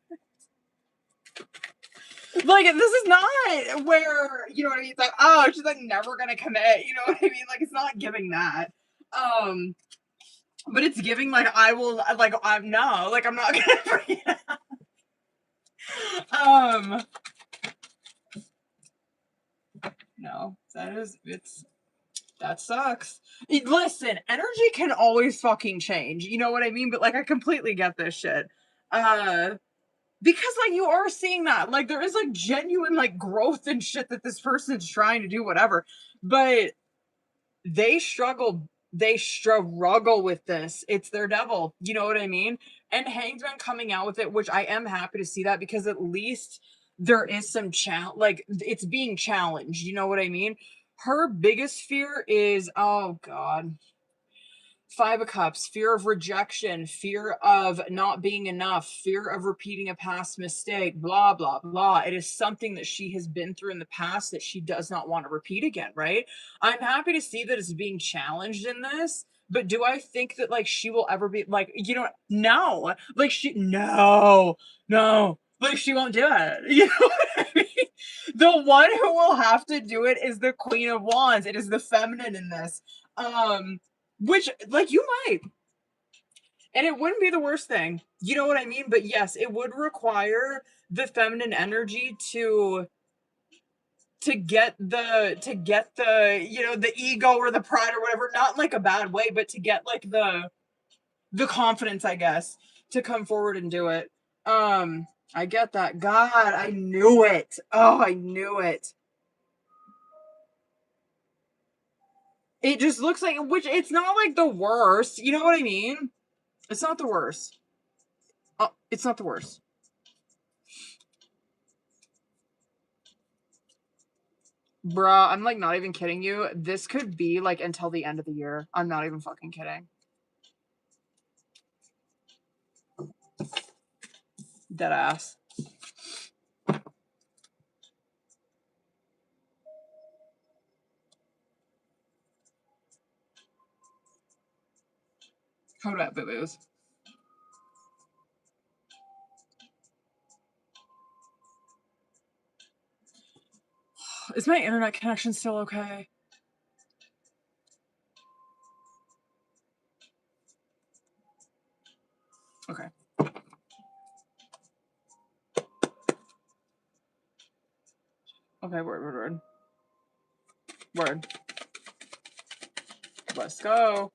it. Like, this is not where, you know what I mean? It's like, oh, she's like never gonna commit. You know what I mean? Like, it's not giving that. But it's giving like I will, like, I'm no, like, I'm not gonna forget. No, that sucks. Listen, energy can always fucking change. You know what I mean? But like, I completely get this shit. Because like, you are seeing that. Like, there is like genuine like growth and shit that this person's trying to do, whatever. But they struggle with this. It's their devil. You know what I mean? And Hang's been coming out with it, which I am happy to see that, because at least there is some like, it's being challenged. You know what I mean? Her biggest fear is, oh god, 5 of Cups, fear of rejection, fear of not being enough, fear of repeating a past mistake, blah, blah, blah. It is something that she has been through in the past that she does not want to repeat again, right? I'm happy to see that it's being challenged in this, but do I think that, like, she will ever be, like, you know, no. Like, no. Like, she won't do it. You know what I mean? The one who will have to do it is the Queen of Wands. It is the feminine in this. Which, like, you might. And it wouldn't be the worst thing. You know what I mean? But yes, it would require the feminine energy to get the you know, the ego or the pride or whatever, not in like a bad way, but to get like the confidence, I guess, to come forward and do it. I get that. God, I knew it. Oh, I knew it. It just looks like, which, it's not like the worst. You know what I mean? It's not the worst. Oh, it's not the worst. Bruh, I'm like not even kidding you. This could be like until the end of the year. I'm not even fucking kidding. Dead ass. Hold up, boo-boos. Is my internet connection still okay? Okay. Okay, word. Word. Let's go.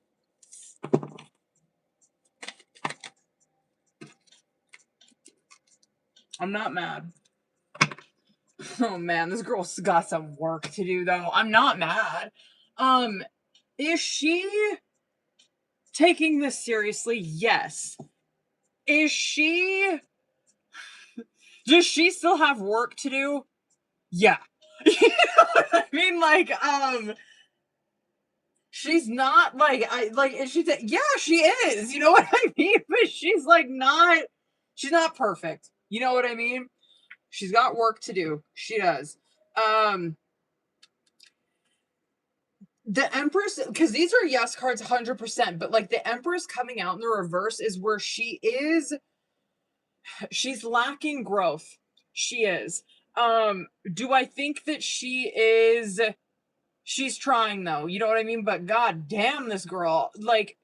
I'm not mad. Oh man, this girl's got some work to do though. I'm not mad. Is she taking this seriously? Yes. Is she... Does she still have work to do? Yeah. You know what I mean? Like, she's not like, is she, yeah, she is. You know what I mean? But she's like she's not perfect. You know what I mean? She's got work to do. She does. The Empress, because these are yes cards 100%, but like the Empress coming out in the reverse is where she's lacking growth. She is. Do I think that she's trying though, you know what I mean? But god damn this girl, like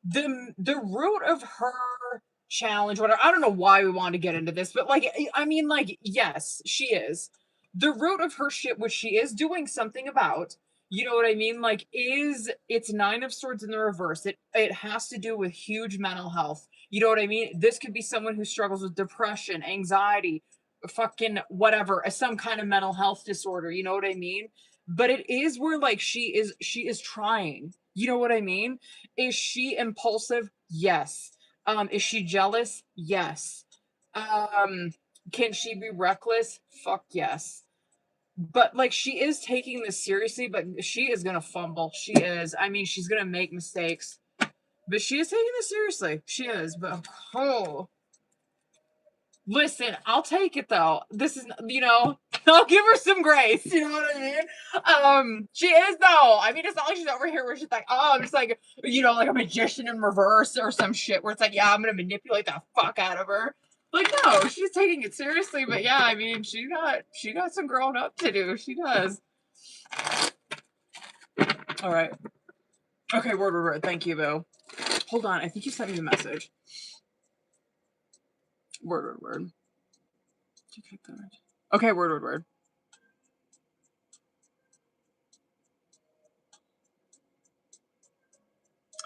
the root of her challenge, whatever, I don't know why we want to get into this, but like, I mean, like, yes, she is. The root of her shit, which she is doing something about, you know what I mean? Like, it's Nine of Swords in the reverse. It has to do with huge mental health. You know what I mean? This could be someone who struggles with depression, anxiety, fucking whatever, some kind of mental health disorder. You know what I mean? But it is where like she is trying. You know what I mean? Is she impulsive? Yes. Is she jealous? Yes. Can she be reckless? Fuck yes. But like she is taking this seriously, but she is gonna fumble. She is. I mean, she's gonna make mistakes. But she is taking this seriously. She is. But oh, listen, I'll take it though. This is, I'll give her some grace. You know what I mean? She is though. I mean, it's not like she's over here where she's like, oh, I'm just like, like a magician in reverse or some shit where it's like, yeah, I'm gonna manipulate the fuck out of her. Like, no, she's taking it seriously. But yeah, I mean, she got some growing up to do. She does. All right. Okay, word. Thank you, boo. Hold on, I think you sent me a message. Word. Okay, word.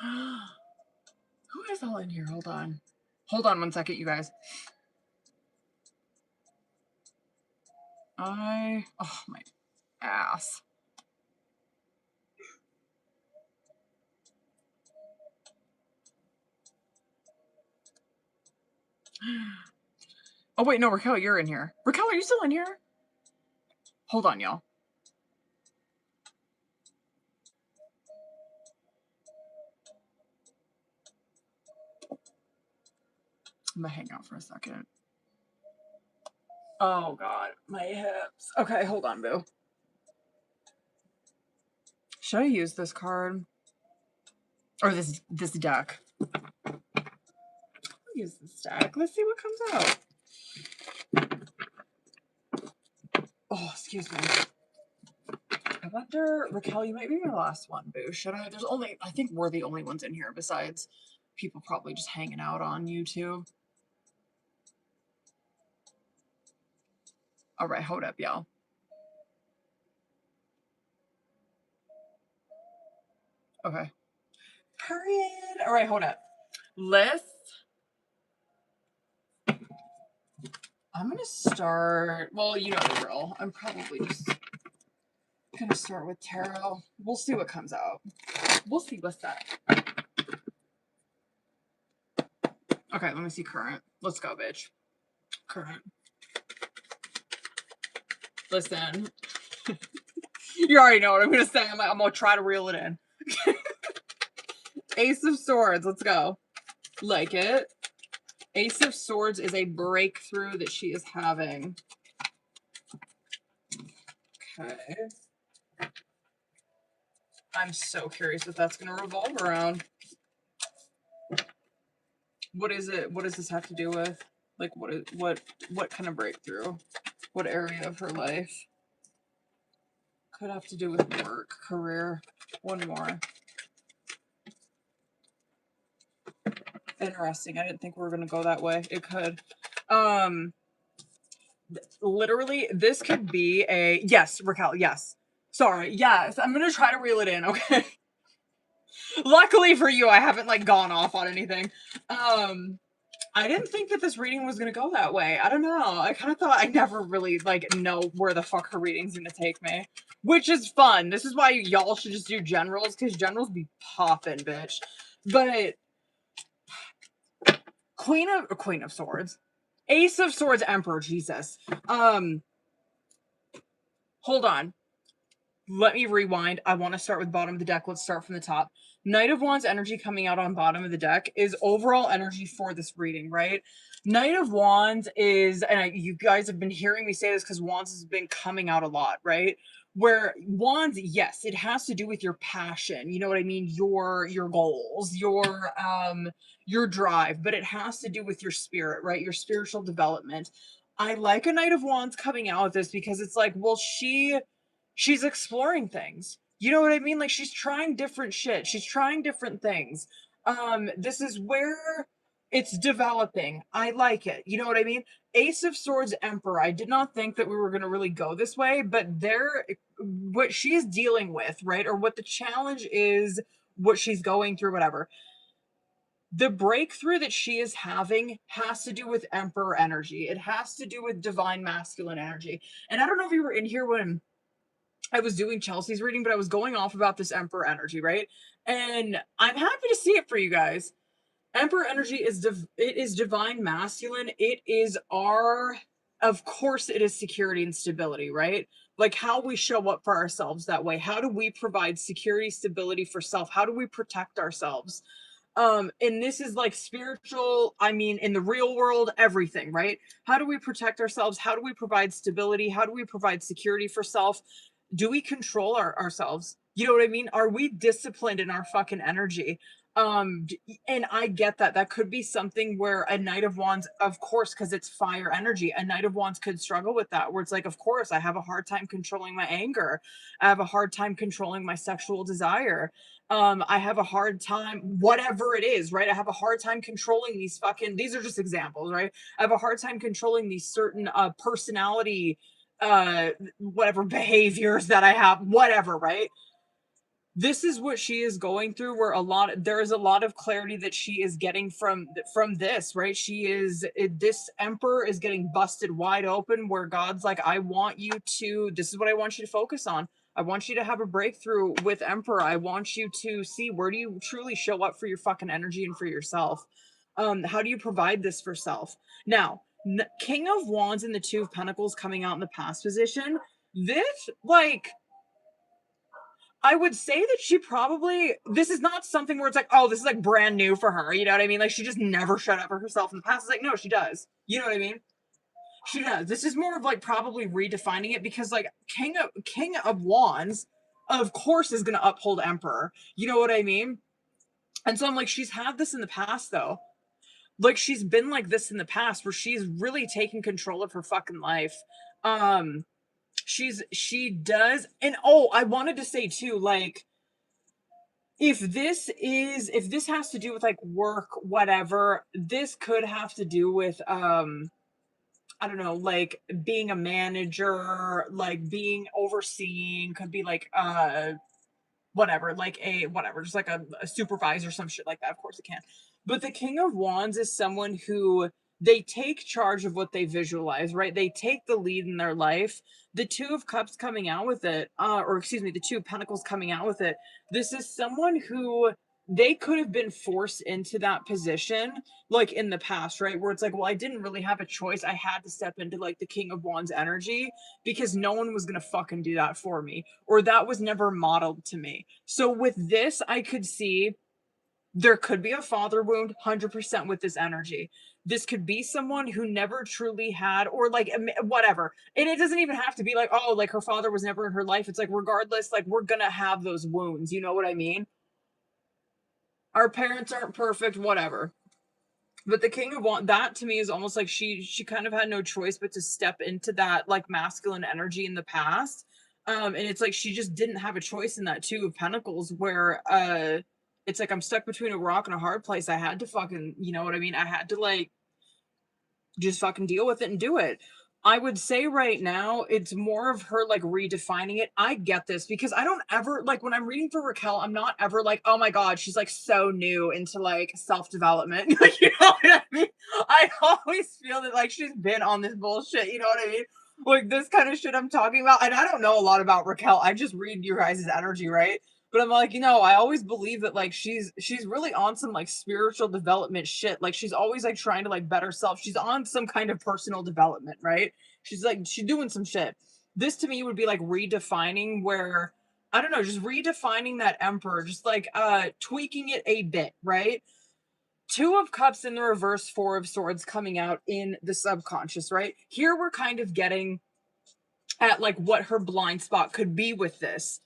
Who is all in here? Hold on 1 second, you guys. Oh my ass. Oh wait, no, Raquel, you're in here. Raquel, are you still in here? Hold on, y'all. I'm gonna hang out for a second. Oh god, my hips. Okay, hold on, boo. Should I use this card? Or this deck? I'll use this deck. Let's see what comes out. Oh, excuse me. I wonder, Raquel, you might be my last one, boo. Should I? I think we're the only ones in here besides people probably just hanging out on YouTube. All right, hold up, y'all. Okay. Period. All right, hold up. I'm gonna start. Well, you know the drill. I'm probably just gonna start with tarot. We'll see what comes out. We'll see what's that. Okay, let me see current. Let's go, bitch. Current. Listen. You already know what I'm gonna say. I'm gonna try to reel it in. Ace of Swords, let's go. Like it. Ace of Swords is a breakthrough that she is having. Okay. I'm so curious what that's gonna revolve around. What is it? What does this have to do with? Like, what kind of breakthrough? What area of her life? Could have to do with work, career. One more. Interesting. I didn't think we were gonna go that way. It could. Literally, this could be a yes, Raquel. Yes. Sorry. Yes. I'm gonna try to reel it in. Okay. Luckily for you, I haven't like gone off on anything. I didn't think that this reading was gonna go that way. I don't know. I kind of thought I never really like know where the fuck her reading's gonna take me, which is fun. This is why y'all should just do generals, because generals be popping, bitch. But Queen of Swords, Ace of Swords, Emperor, Jesus. Hold on. Let me rewind. I want to start with bottom of the deck. Let's start from the top. Knight of Wands energy coming out on bottom of the deck is overall energy for this reading, right? Knight of Wands is, and you guys have been hearing me say this because Wands has been coming out a lot, right? Where Wands, yes, it has to do with your passion. You know what I mean? Your goals, your drive, but it has to do with your spirit, right? Your spiritual development. I like a Knight of Wands coming out with this because it's like, well, she's exploring things. You know what I mean? Like she's trying different shit. She's trying different things. This is where it's developing. I like it. You know what I mean? Ace of Swords, Emperor. I did not think that we were going to really go this way, but what she's dealing with, right? Or what the challenge is, what she's going through, whatever. The breakthrough that she is having has to do with Emperor energy. It has to do with divine masculine energy. And I don't know if you were in here when I was doing Chelsea's reading, but I was going off about this Emperor energy, right? And I'm happy to see it for you guys. Emperor energy is it is divine masculine. It is of course it is security and stability, right? Like how we show up for ourselves that way. How do we provide security, stability for self? How do we protect ourselves? And this is like spiritual, I mean, in the real world, everything, right? How do we protect ourselves? How do we provide stability? How do we provide security for self? Do we control ourselves? You know what I mean? Are we disciplined in our fucking energy? And I get that. That could be something where a Knight of Wands, of course, because it's fire energy, a Knight of Wands could struggle with that, where it's like, of course, I have a hard time controlling my anger. I have a hard time controlling my sexual desire. I have a hard time, whatever it is, right? I have a hard time controlling these are just examples, right? I have a hard time controlling these certain personality whatever behaviors that I have, whatever, right? This is what she is going through, where there is a lot of clarity that she is getting from this, right? This Emperor is getting busted wide open, where God's like, this is what I want you to focus on. I want you to have a breakthrough with Emperor. I want you to see, where do you truly show up for your fucking energy and for yourself? How do you provide this for self? Now, King of Wands and the Two of Pentacles coming out in the past position. This, like, I would say that this is not something where it's like, oh, this is like brand new for her. You know what I mean? Like she just never shut up for herself in the past. It's like, no, she does. You know what I mean? She does. This is more of like probably redefining it, because like King of Wands, of course, is going to uphold Emperor. You know what I mean? And so I'm like, she's had this in the past though. Like she's been like this in the past, where she's really taken control of her fucking life. She does. And oh, I wanted to say too, like, if this has to do with like work, whatever, this could have to do with I don't know, like being a manager, like being overseeing, could be like whatever, like whatever, just like a supervisor, some shit like that. Of course it can. But the King of Wands is someone who, they take charge of what they visualize, right? They take the lead in their life. The Two of Cups coming out with it, or excuse me, the Two of Pentacles coming out with it. This is someone who they could have been forced into that position, like in the past, right? Where it's like, well, I didn't really have a choice. I had to step into like the King of Wands energy because no one was gonna fucking do that for me, or that was never modeled to me. So with this, I could see there could be a father wound 100% with this energy. This could be someone who never truly had, or like whatever. And it doesn't even have to be like, oh, like her father was never in her life. It's like, regardless, like we're gonna have those wounds. You know what I mean? Our parents aren't perfect, whatever. But the King of Wands, that to me is almost like she kind of had no choice but to step into that like masculine energy in the past. And it's like she just didn't have a choice in that Two of Pentacles where it's like I'm stuck between a rock and a hard place. I had to fucking, you know what I mean? I had to like just fucking deal with it and do it. I would say right now it's more of her like redefining it. I get this because I don't ever like when I'm reading for Raquel, I'm not ever like, oh my god, she's like so new into like self-development. Like, you know what I mean? I always feel that like she's been on this bullshit, you know what I mean? Like this kind of shit I'm talking about. And I don't know a lot about Raquel. I just read your guys' energy, right? But I'm like, you know, I always believe that like she's really on some like spiritual development shit. Like she's always like trying to like better herself. She's on some kind of personal development, right? She's doing some shit. This to me would be like redefining where I don't know, just redefining that emperor, just like tweaking it a bit, right? Two of Cups in the reverse, Four of Swords coming out in the subconscious, right? Here we're kind of getting at like what her blind spot could be with this.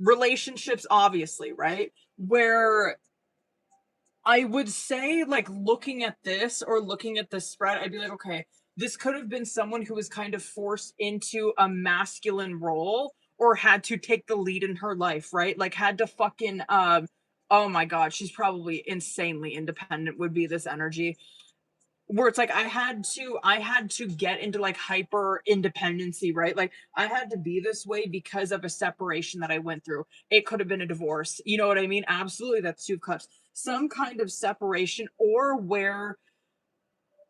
Relationships, obviously, right? Where I would say, like, looking at this or looking at the spread, I'd be like, okay, this could have been someone who was kind of forced into a masculine role or had to take the lead in her life, right? Like, had to fucking, oh my God, she's probably insanely independent, would be this energy where it's like I had to get into like hyper independency, right? Like I had to be this way because of a separation that I went through. It could have been a divorce. You know what I mean? Absolutely, that's Two of Cups. Some kind of separation or where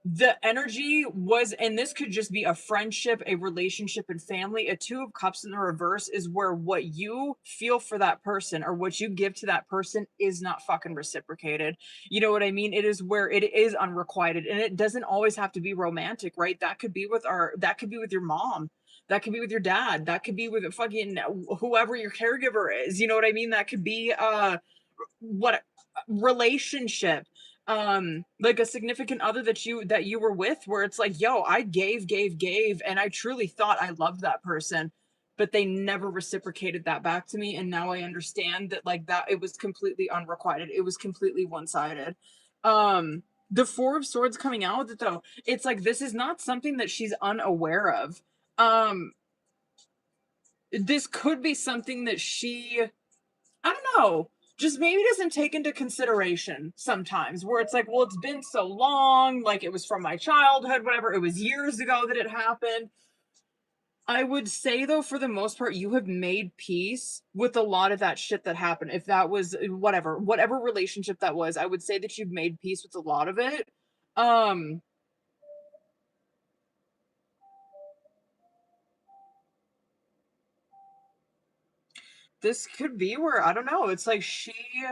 the energy was, and this could just be a friendship, a relationship, and family. A Two of Cups in the reverse is where what you feel for that person or what you give to that person is not fucking reciprocated. You know what I mean? It is where it is unrequited, and it doesn't always have to be romantic, right? That could be with that could be with your mom. That could be with your dad. That could be with fucking whoever your caregiver is. You know what I mean? That could be what relationship, like a significant other that you were with where it's like, yo, I gave and I truly thought I loved that person, but they never reciprocated that back to me, and now I understand that like that it was completely unrequited, it was completely one-sided. The Four of Swords coming out with it though, it's like this is not something that she's unaware of. This could be something that she, I don't know, just maybe doesn't take into consideration sometimes where it's like, well, it's been so long, like it was from my childhood, whatever, it was years ago that it happened. I would say though, for the most part, you have made peace with a lot of that shit that happened. If that was whatever relationship that was, I would say that you've made peace with a lot of it. Um, this could be where, I don't know, it's like she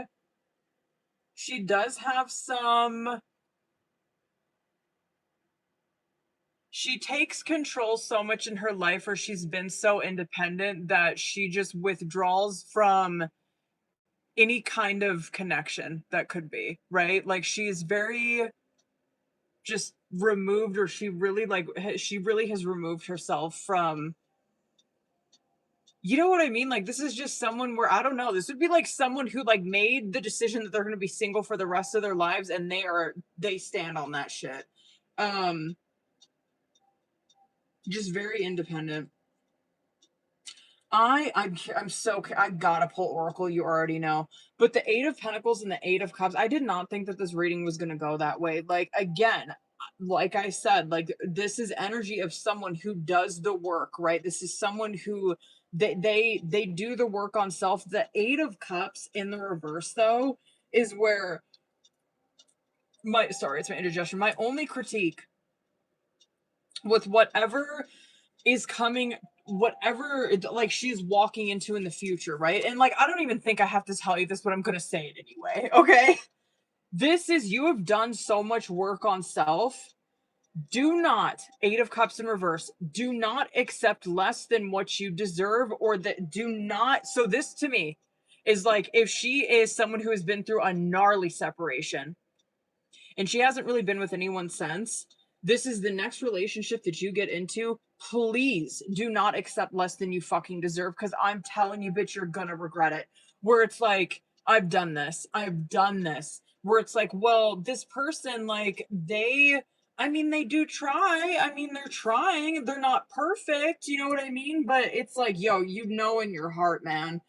does have some, she takes control so much in her life, or she's been so independent that she just withdraws from any kind of connection that could be, right? Like she's very just removed, or she really has removed herself from, you know what I mean? Like this is just someone where I don't know, this would be like someone who like made the decision that they're going to be single for the rest of their lives, and they stand on that shit. Um just very independent. I'm so, I gotta pull Oracle, you already know. But the Eight of Pentacles and the Eight of Cups, I did not think that this reading was gonna go that way. Like again, like I said, like this is energy of someone who does the work, right? This is someone who they do the work on self. The Eight of Cups in the reverse though is where it's my indigestion. My only critique with whatever is coming whatever, like, she's walking into in the future, right? And, like, I don't even think I have to tell you this, but I'm gonna say it anyway, okay? This is, you have done so much work on self. Do not, Eight of Cups in reverse, do not accept less than what you deserve, or that do not, so this to me is like, if she is someone who has been through a gnarly separation, and she hasn't really been with anyone since, this is the next relationship that you get into. Please do not accept less than you fucking deserve, because I'm telling you, bitch, you're gonna regret it. Where it's like, I've done this. Where it's like, well, this person, like, I mean, they do try. I mean, they're trying. They're not perfect. You know what I mean? But it's like, yo, you know in your heart, man.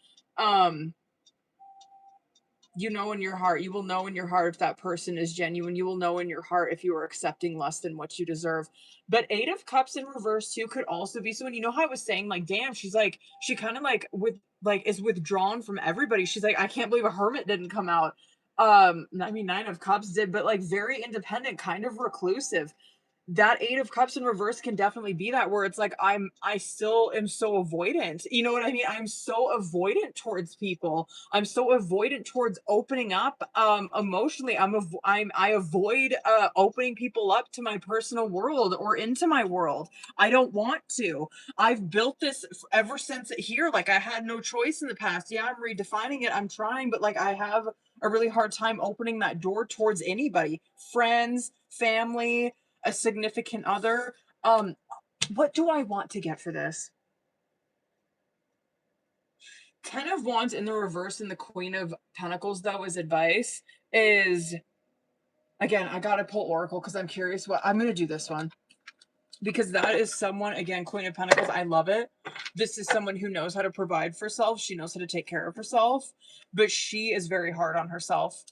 You know in your heart. You will know in your heart if that person is genuine. You will know in your heart if you are accepting less than what you deserve. But Eight of Cups in reverse too could also be someone, you know how I was saying, like, damn, she's like, she kind of like is withdrawn from everybody. She's like, I can't believe a Hermit didn't come out. I mean, Nine of Cups did, but like very independent, kind of reclusive. That Eight of Cups in reverse can definitely be that, where it's like, I still am so avoidant. You know what I mean? I'm so avoidant towards people. I'm so avoidant towards opening up emotionally. I avoid opening people up to my personal world or into my world. I don't want to. I've built this ever since here. Like, I had no choice in the past. Yeah, I'm redefining it. I'm trying, but like, I have a really hard time opening that door towards anybody. Friends, family, a significant other. What do I want to get for this? 10 of Wands in the reverse and the Queen of Pentacles, though, as advice is, again, I gotta pull Oracle because I'm curious what, I'm gonna do this one. Because that is someone, again, Queen of Pentacles, I love it. This is someone who knows how to provide for self. She knows how to take care of herself, but she is very hard on herself.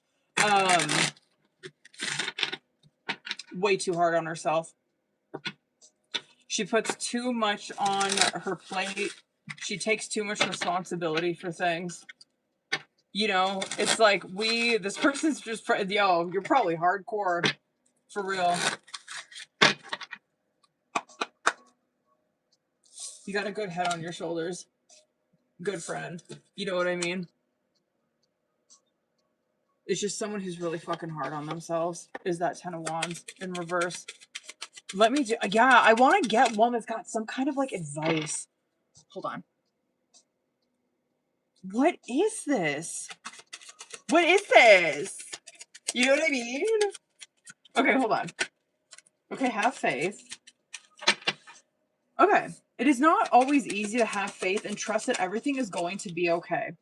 Way too hard on herself. She puts too much on her plate. She takes too much responsibility for things. You know, it's like, this person's just, yo, you're probably hardcore. For real. You got a good head on your shoulders. Good friend. You know what I mean? It's just someone who's really fucking hard on themselves. Is that 10 of Wands in reverse. Let me do, yeah, I want to get one that's got some kind of like advice. Hold on. What is this? What is this? You know what I mean? Okay, hold on. Okay, have faith. Okay. It is not always easy to have faith and trust that everything is going to be okay.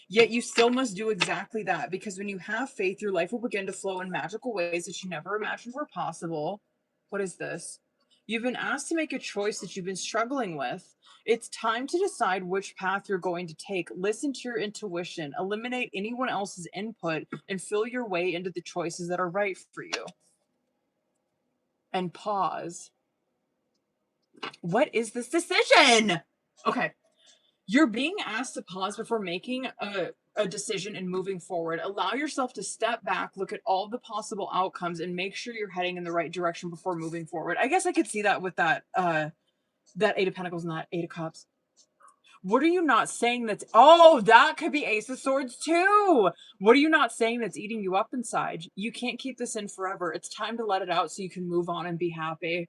Yet you still must do exactly that, because when you have faith, your life will begin to flow in magical ways that you never imagined were possible. What is this? You've been asked to make a choice that you've been struggling with. It's time to decide which path you're going to take. Listen to your intuition, eliminate anyone else's input, and fill your way into the choices that are right for you. And pause. What is this decision? Okay. You're being asked to pause before making a decision and moving forward. Allow yourself to step back, look at all the possible outcomes, and make sure you're heading in the right direction before moving forward. I guess I could see that with that Eight of Pentacles and that Eight of Cups. What are you not saying that's... Oh, that could be Ace of Swords too! What are you not saying that's eating you up inside? You can't keep this in forever. It's time to let it out so you can move on and be happy.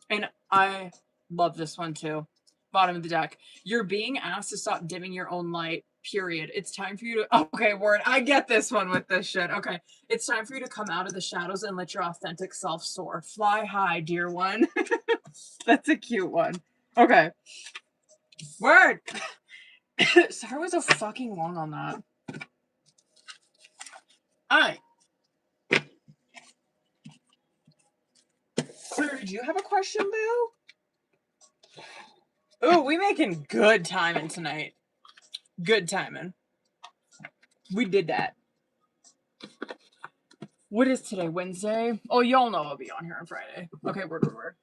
And I love this one too. Bottom of the deck. You're being asked to stop dimming your own light, period. It's time for you to... Okay, word. I get this one with this shit. Okay. It's time for you to come out of the shadows and let your authentic self soar. Fly high, dear one. That's a cute one. Okay. Word. Sorry, was so fucking long on that. Alright. Claire, did you have a question, boo? Ooh, we making good timing tonight. Good timing. We did that. What is today? Wednesday? Oh, y'all know I'll be on here on Friday. Okay, word.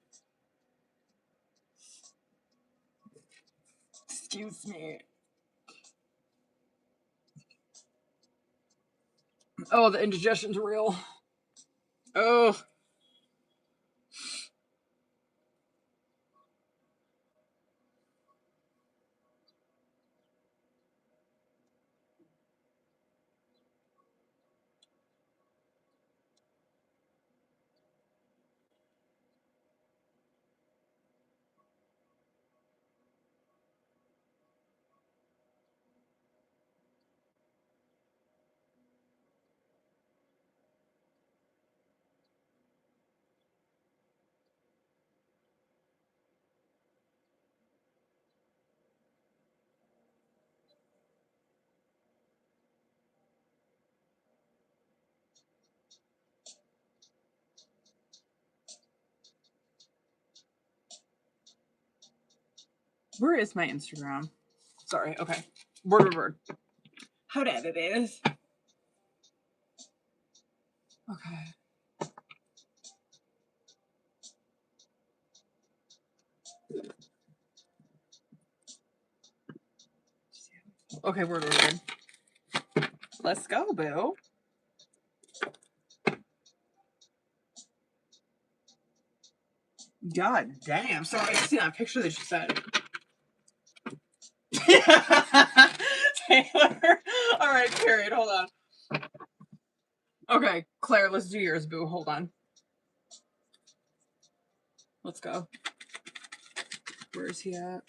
Excuse me. Oh, the indigestion's real. Oh. Where is my Instagram? Sorry, okay. Word. How did it is? Okay. Okay, word. Let's go, boo. God damn. Sorry, I see that picture that you sent. Taylor. Alright, period. Hold on. Okay, Claire, let's do yours, boo. Hold on. Let's go. Where is he at?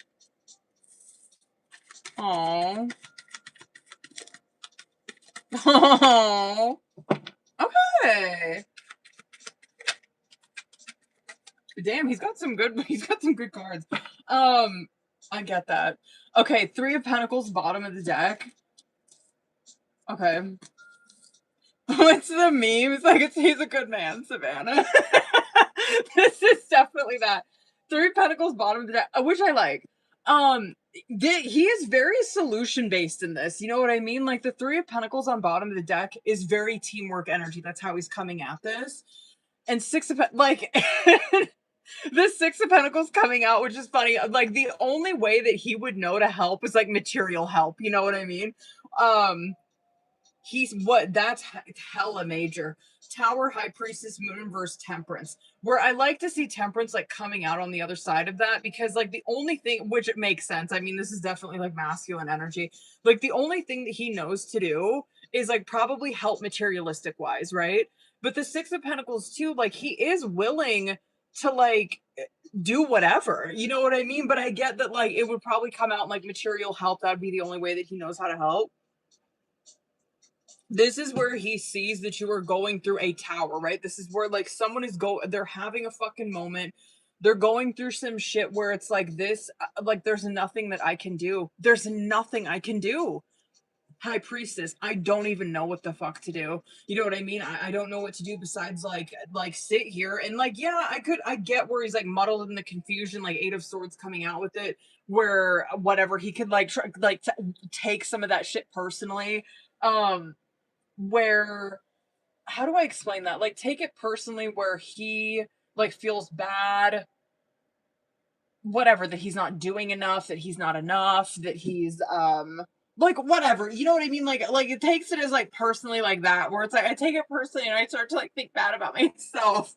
Aww. Aww. Okay. Damn, he's got some good cards. I get that. Okay, 3 of Pentacles, bottom of the deck. Okay. What's the meme? It's like, he's a good man, Savannah. This is definitely that. 3 of Pentacles, bottom of the deck, which I like. He is very solution-based in this. You know what I mean? Like, the 3 of Pentacles on bottom of the deck is very teamwork energy. That's how he's coming at this. And 6 of like... The 6 of Pentacles coming out, which is funny. Like, the only way that he would know to help is, like, material help. You know what I mean? That's hella major. Tower, High Priestess, Moon Inverse, Temperance. Where I like to see Temperance, like, coming out on the other side of that, because, like, the only thing, which it makes sense, I mean, this is definitely, like, masculine energy. Like, the only thing that he knows to do is, like, probably help materialistic-wise, right? But the 6 of Pentacles, too, like, he is willing to, like, do whatever. You know what I mean? But I get that, like, it would probably come out in, like, material help. That would be the only way that he knows how to help. This is where he sees that you are going through a tower, right? This is where, like, someone is they're having a fucking moment. They're going through some shit where it's like this, like, there's nothing that I can do. There's nothing I can do. High Priestess, I don't even know what the fuck to do. You know what I mean? I don't know what to do besides, like sit here and, like, yeah, I get where he's, like, muddled in the confusion, like 8 of Swords coming out with it, where whatever, he could, like, take some of that shit personally. Where, how do I explain that? Like, take it personally where he, like, feels bad, whatever, that he's not doing enough, that he's not enough, that he's, like, whatever, you know what I mean? Like, it takes it as, like, personally like that, where it's like, I take it personally and I start to, like, think bad about myself.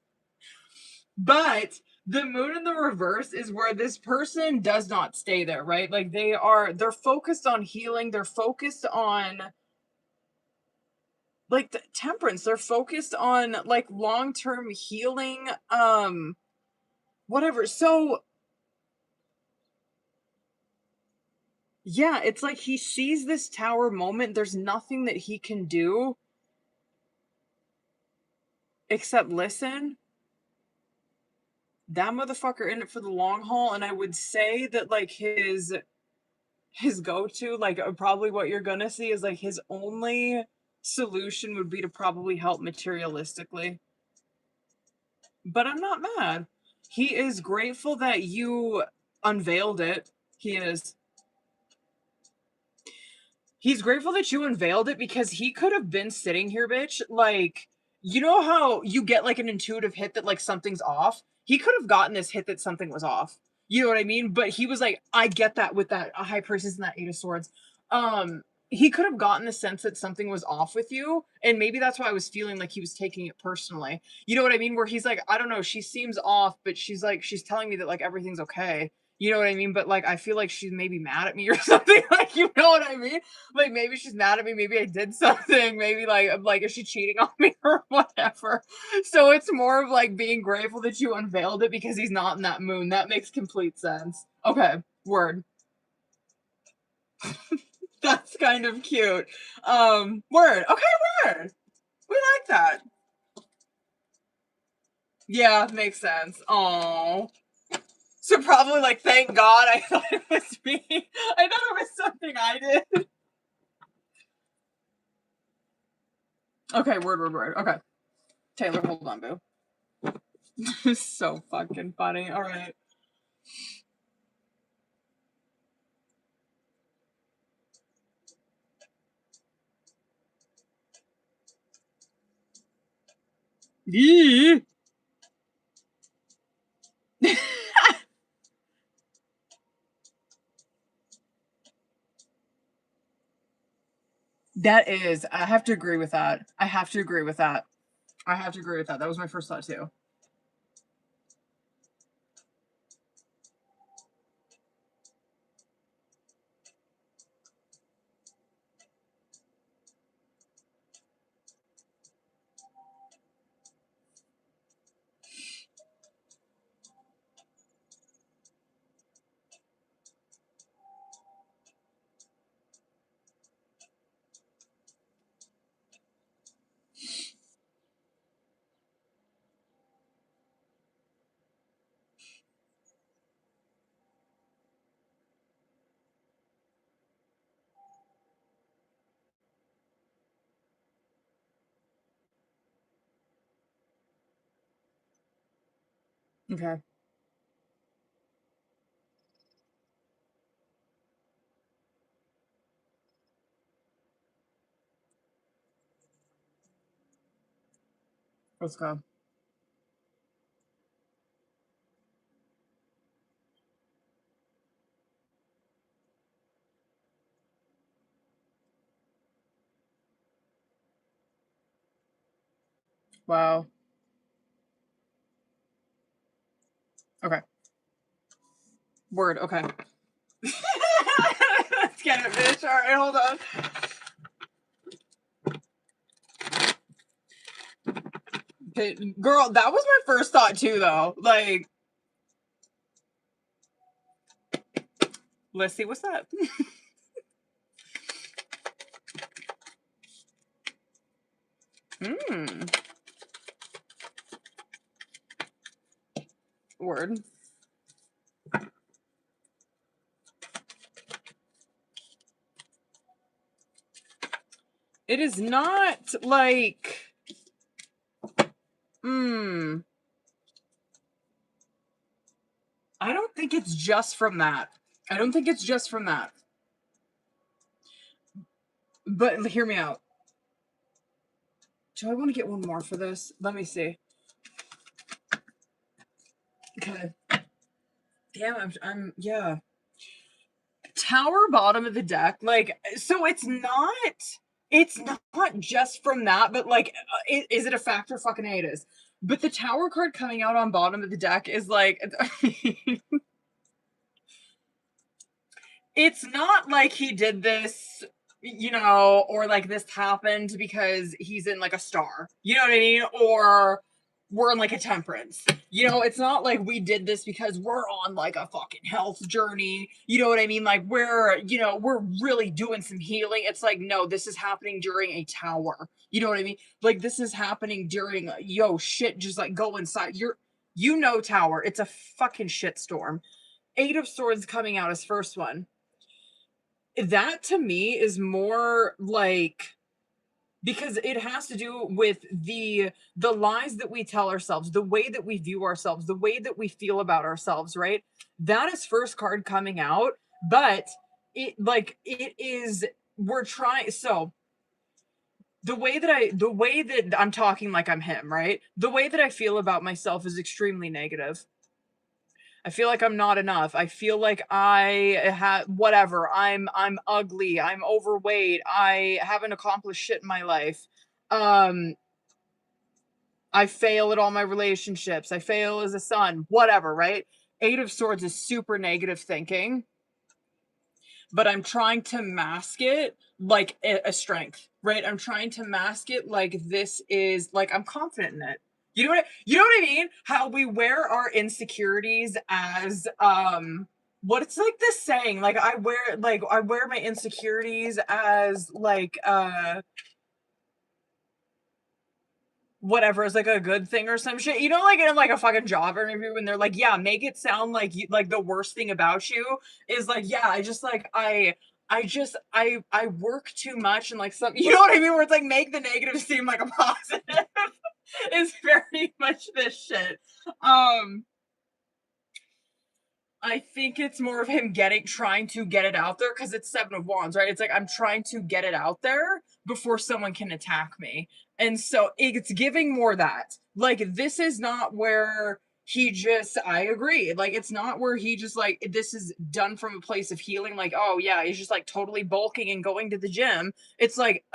But the Moon in the reverse is where this person does not stay there, right? Like, they're focused on healing, they're focused on, like, the Temperance, they're focused on, like, long-term healing, whatever. So yeah, it's like he sees this tower moment, there's nothing that he can do except listen. That motherfucker in it for the long haul, and I would say that, like, his go-to, like, probably what you're gonna see is, like, his only solution would be to probably help materialistically. But I'm not mad. He is grateful that you unveiled it. He is. He's grateful that you unveiled it because he could have been sitting here, bitch. Like, you know how you get, like, an intuitive hit that, like, something's off? He could have gotten this hit that something was off. You know what I mean? But he was like, I get that with that High Priestess and that 8 of Swords. He could have gotten the sense that something was off with you, and maybe that's why I was feeling like he was taking it personally. You know what I mean? Where he's like, I don't know, she seems off, but she's telling me that, like, everything's okay. You know what I mean? But, like, I feel like she's maybe mad at me or something. Like, you know what I mean? Like, maybe she's mad at me. Maybe I did something. Maybe, like, is she cheating on me or whatever? So it's more of, like, being grateful that you unveiled it because he's not in that moon. That makes complete sense. Okay, word. That's kind of cute. Word. Okay, word. We like that. Yeah, makes sense. Aww. So probably, like, thank God I thought it was me. I thought it was something I did. Okay, word. Okay. Taylor, hold on, boo. So fucking funny. All right. Yeah. That is, I have to agree with that. I have to agree with that. I have to agree with that. That was my first thought too. Okay. Let's go. Wow. Okay. Word. Okay. Let's get it, bitch. All right, hold on. Okay, girl, that was my first thought too, though. Like, let's see what's up. Hmm. Word. It is not like. Hmm. I don't think it's just from that. I don't think it's just from that. But hear me out. Do I want to get one more for this? Let me see. Okay. Damn, yeah. Tower bottom of the deck, like, so it's not just from that, but like, is it a factor? Fucking A, it is. But the tower card coming out on bottom of the deck is like, it's not like he did this, or like this happened because he's in like a star, you know what I mean? Or we're in like a temperance. It's not like we did this because we're on like a fucking health journey. You know what I mean? Like we're really doing some healing. It's like, no, this is happening during a tower. You know what I mean? Like this is happening during shit, just like go inside. Tower. It's a fucking shitstorm. Eight of Swords coming out as first one. That to me is more like, because it has to do with the lies that we tell ourselves, the way that we view ourselves, the way that we feel about ourselves, right? That is first card coming out, but it is, we're trying. So the way that I'm talking like I'm him, right? The way that I feel about myself is extremely negative. I feel like I'm not enough. I feel like I have whatever. I'm ugly. I'm overweight. I haven't accomplished shit in my life. Um I fail at all my relationships. I fail as a son. Whatever, right? Eight of Swords is super negative thinking, but I'm trying to mask it like a strength, right? I'm trying to mask it like this is like I'm confident in it. You know what I mean? How we wear our insecurities as what it's like this saying, like I wear my insecurities as like whatever is like a good thing or some shit. Like in like a fucking job interview when they're like, yeah, make it sound like like the worst thing about you is like, yeah, I just like I work too much and like some, you know what I mean? Where it's like make the negative seem like a positive. Is very much this shit. Um I think it's more of him trying to get it out there, because it's 7 of Wands, right? It's like, I'm trying to get it out there before someone can attack me. And so it's giving more that. Like, this is not where he just, I agree. Like, it's not where he just, like, this is done from a place of healing. Like, oh yeah, he's just like totally bulking and going to the gym. It's like,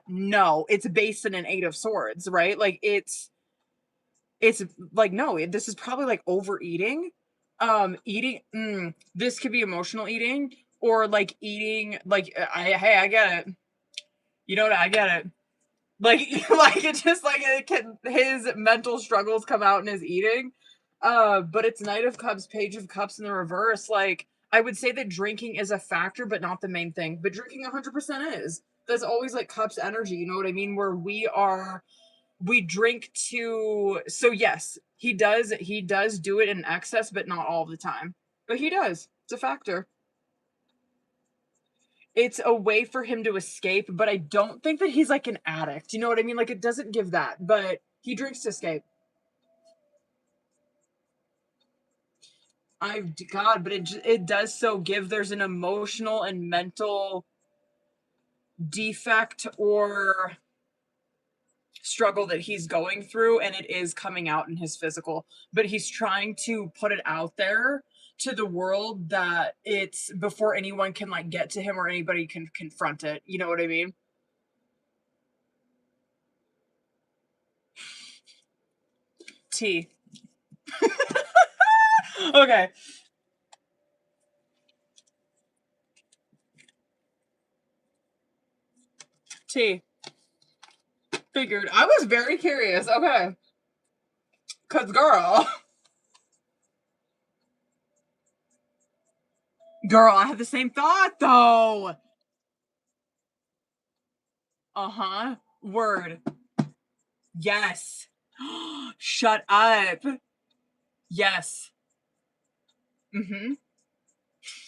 no, it's based in an 8 of Swords, right? Like, it's like, no, this is probably like overeating. This could be emotional eating, or like eating, like, I get it. You know what? I get it. Like, like, it just, like, his mental struggles come out in his eating. But it's Knight of Cups, Page of Cups in the reverse. Like, I would say that drinking is a factor, but not the main thing. But drinking 100% is. That's always like Cups energy, you know what I mean? Where we drink to, so yes, he does do it in excess, but not all the time. But he does. It's a factor. It's a way for him to escape, but I don't think that he's like an addict. You know what I mean? Like, it doesn't give that, but he drinks to escape. God, but it does so give there's an emotional and mental defect or struggle that he's going through, and it is coming out in his physical, but he's trying to put it out there to the world that it's before anyone can like get to him or anybody can confront it. You know what I mean? T. Okay. T. Figured. I was very curious. Okay. Cause girl. Girl, I had the same thought though. Uh-huh. Word. Yes. Shut up. Yes. Mm-hmm.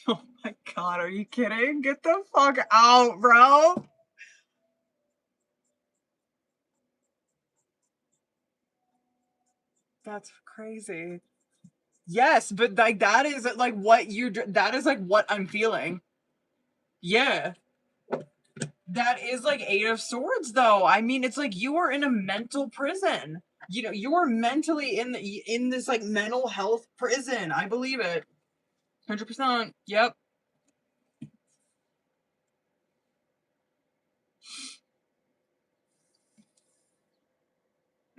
Oh my God, are you kidding? Get the fuck out, bro. That's crazy. Yes, but like that is like that is like what I'm feeling. Yeah. That is like 8 of Swords though. I mean, it's like you are in a mental prison. You know, you are mentally in this like mental health prison. I believe it. 100%. Yep.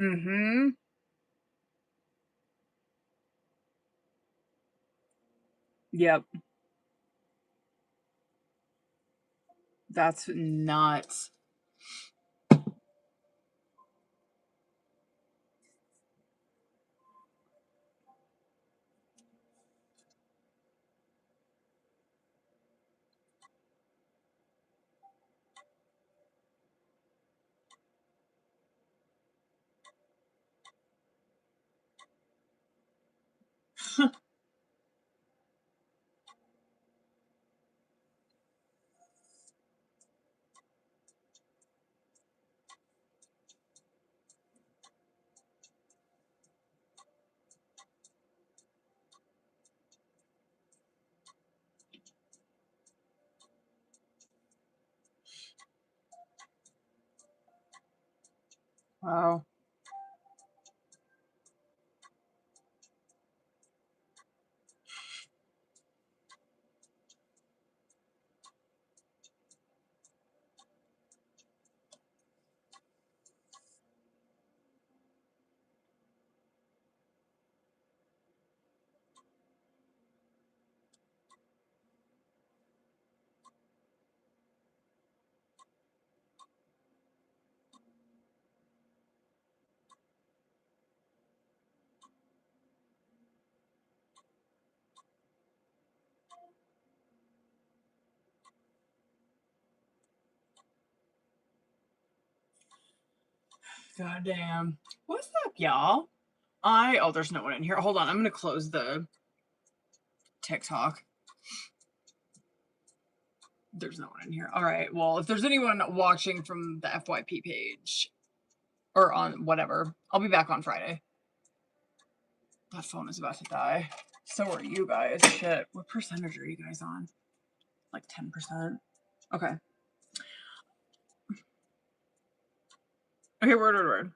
Mm-hmm. Yep. That's nuts. Wow. Goddamn. What's up, y'all? Oh, there's no one in here. Hold on, I'm gonna close the TikTok. There's no one in here. All right. Well, if there's anyone watching from the FYP page or on whatever, I'll be back on Friday. That phone is about to die. So are you guys. Shit. What percentage are you guys on? Like 10%? Okay. Okay, word.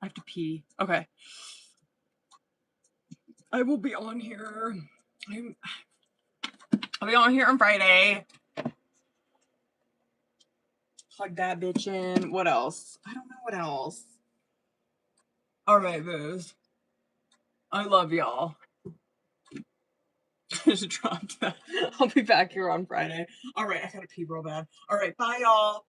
I have to pee. Okay. I will be on here. I'll be on here on Friday. Plug that bitch in. What else? I don't know what else. All right, booze. I love y'all. Just dropped that. I'll be back here on Friday. All right, I gotta pee real bad. All right, bye, y'all.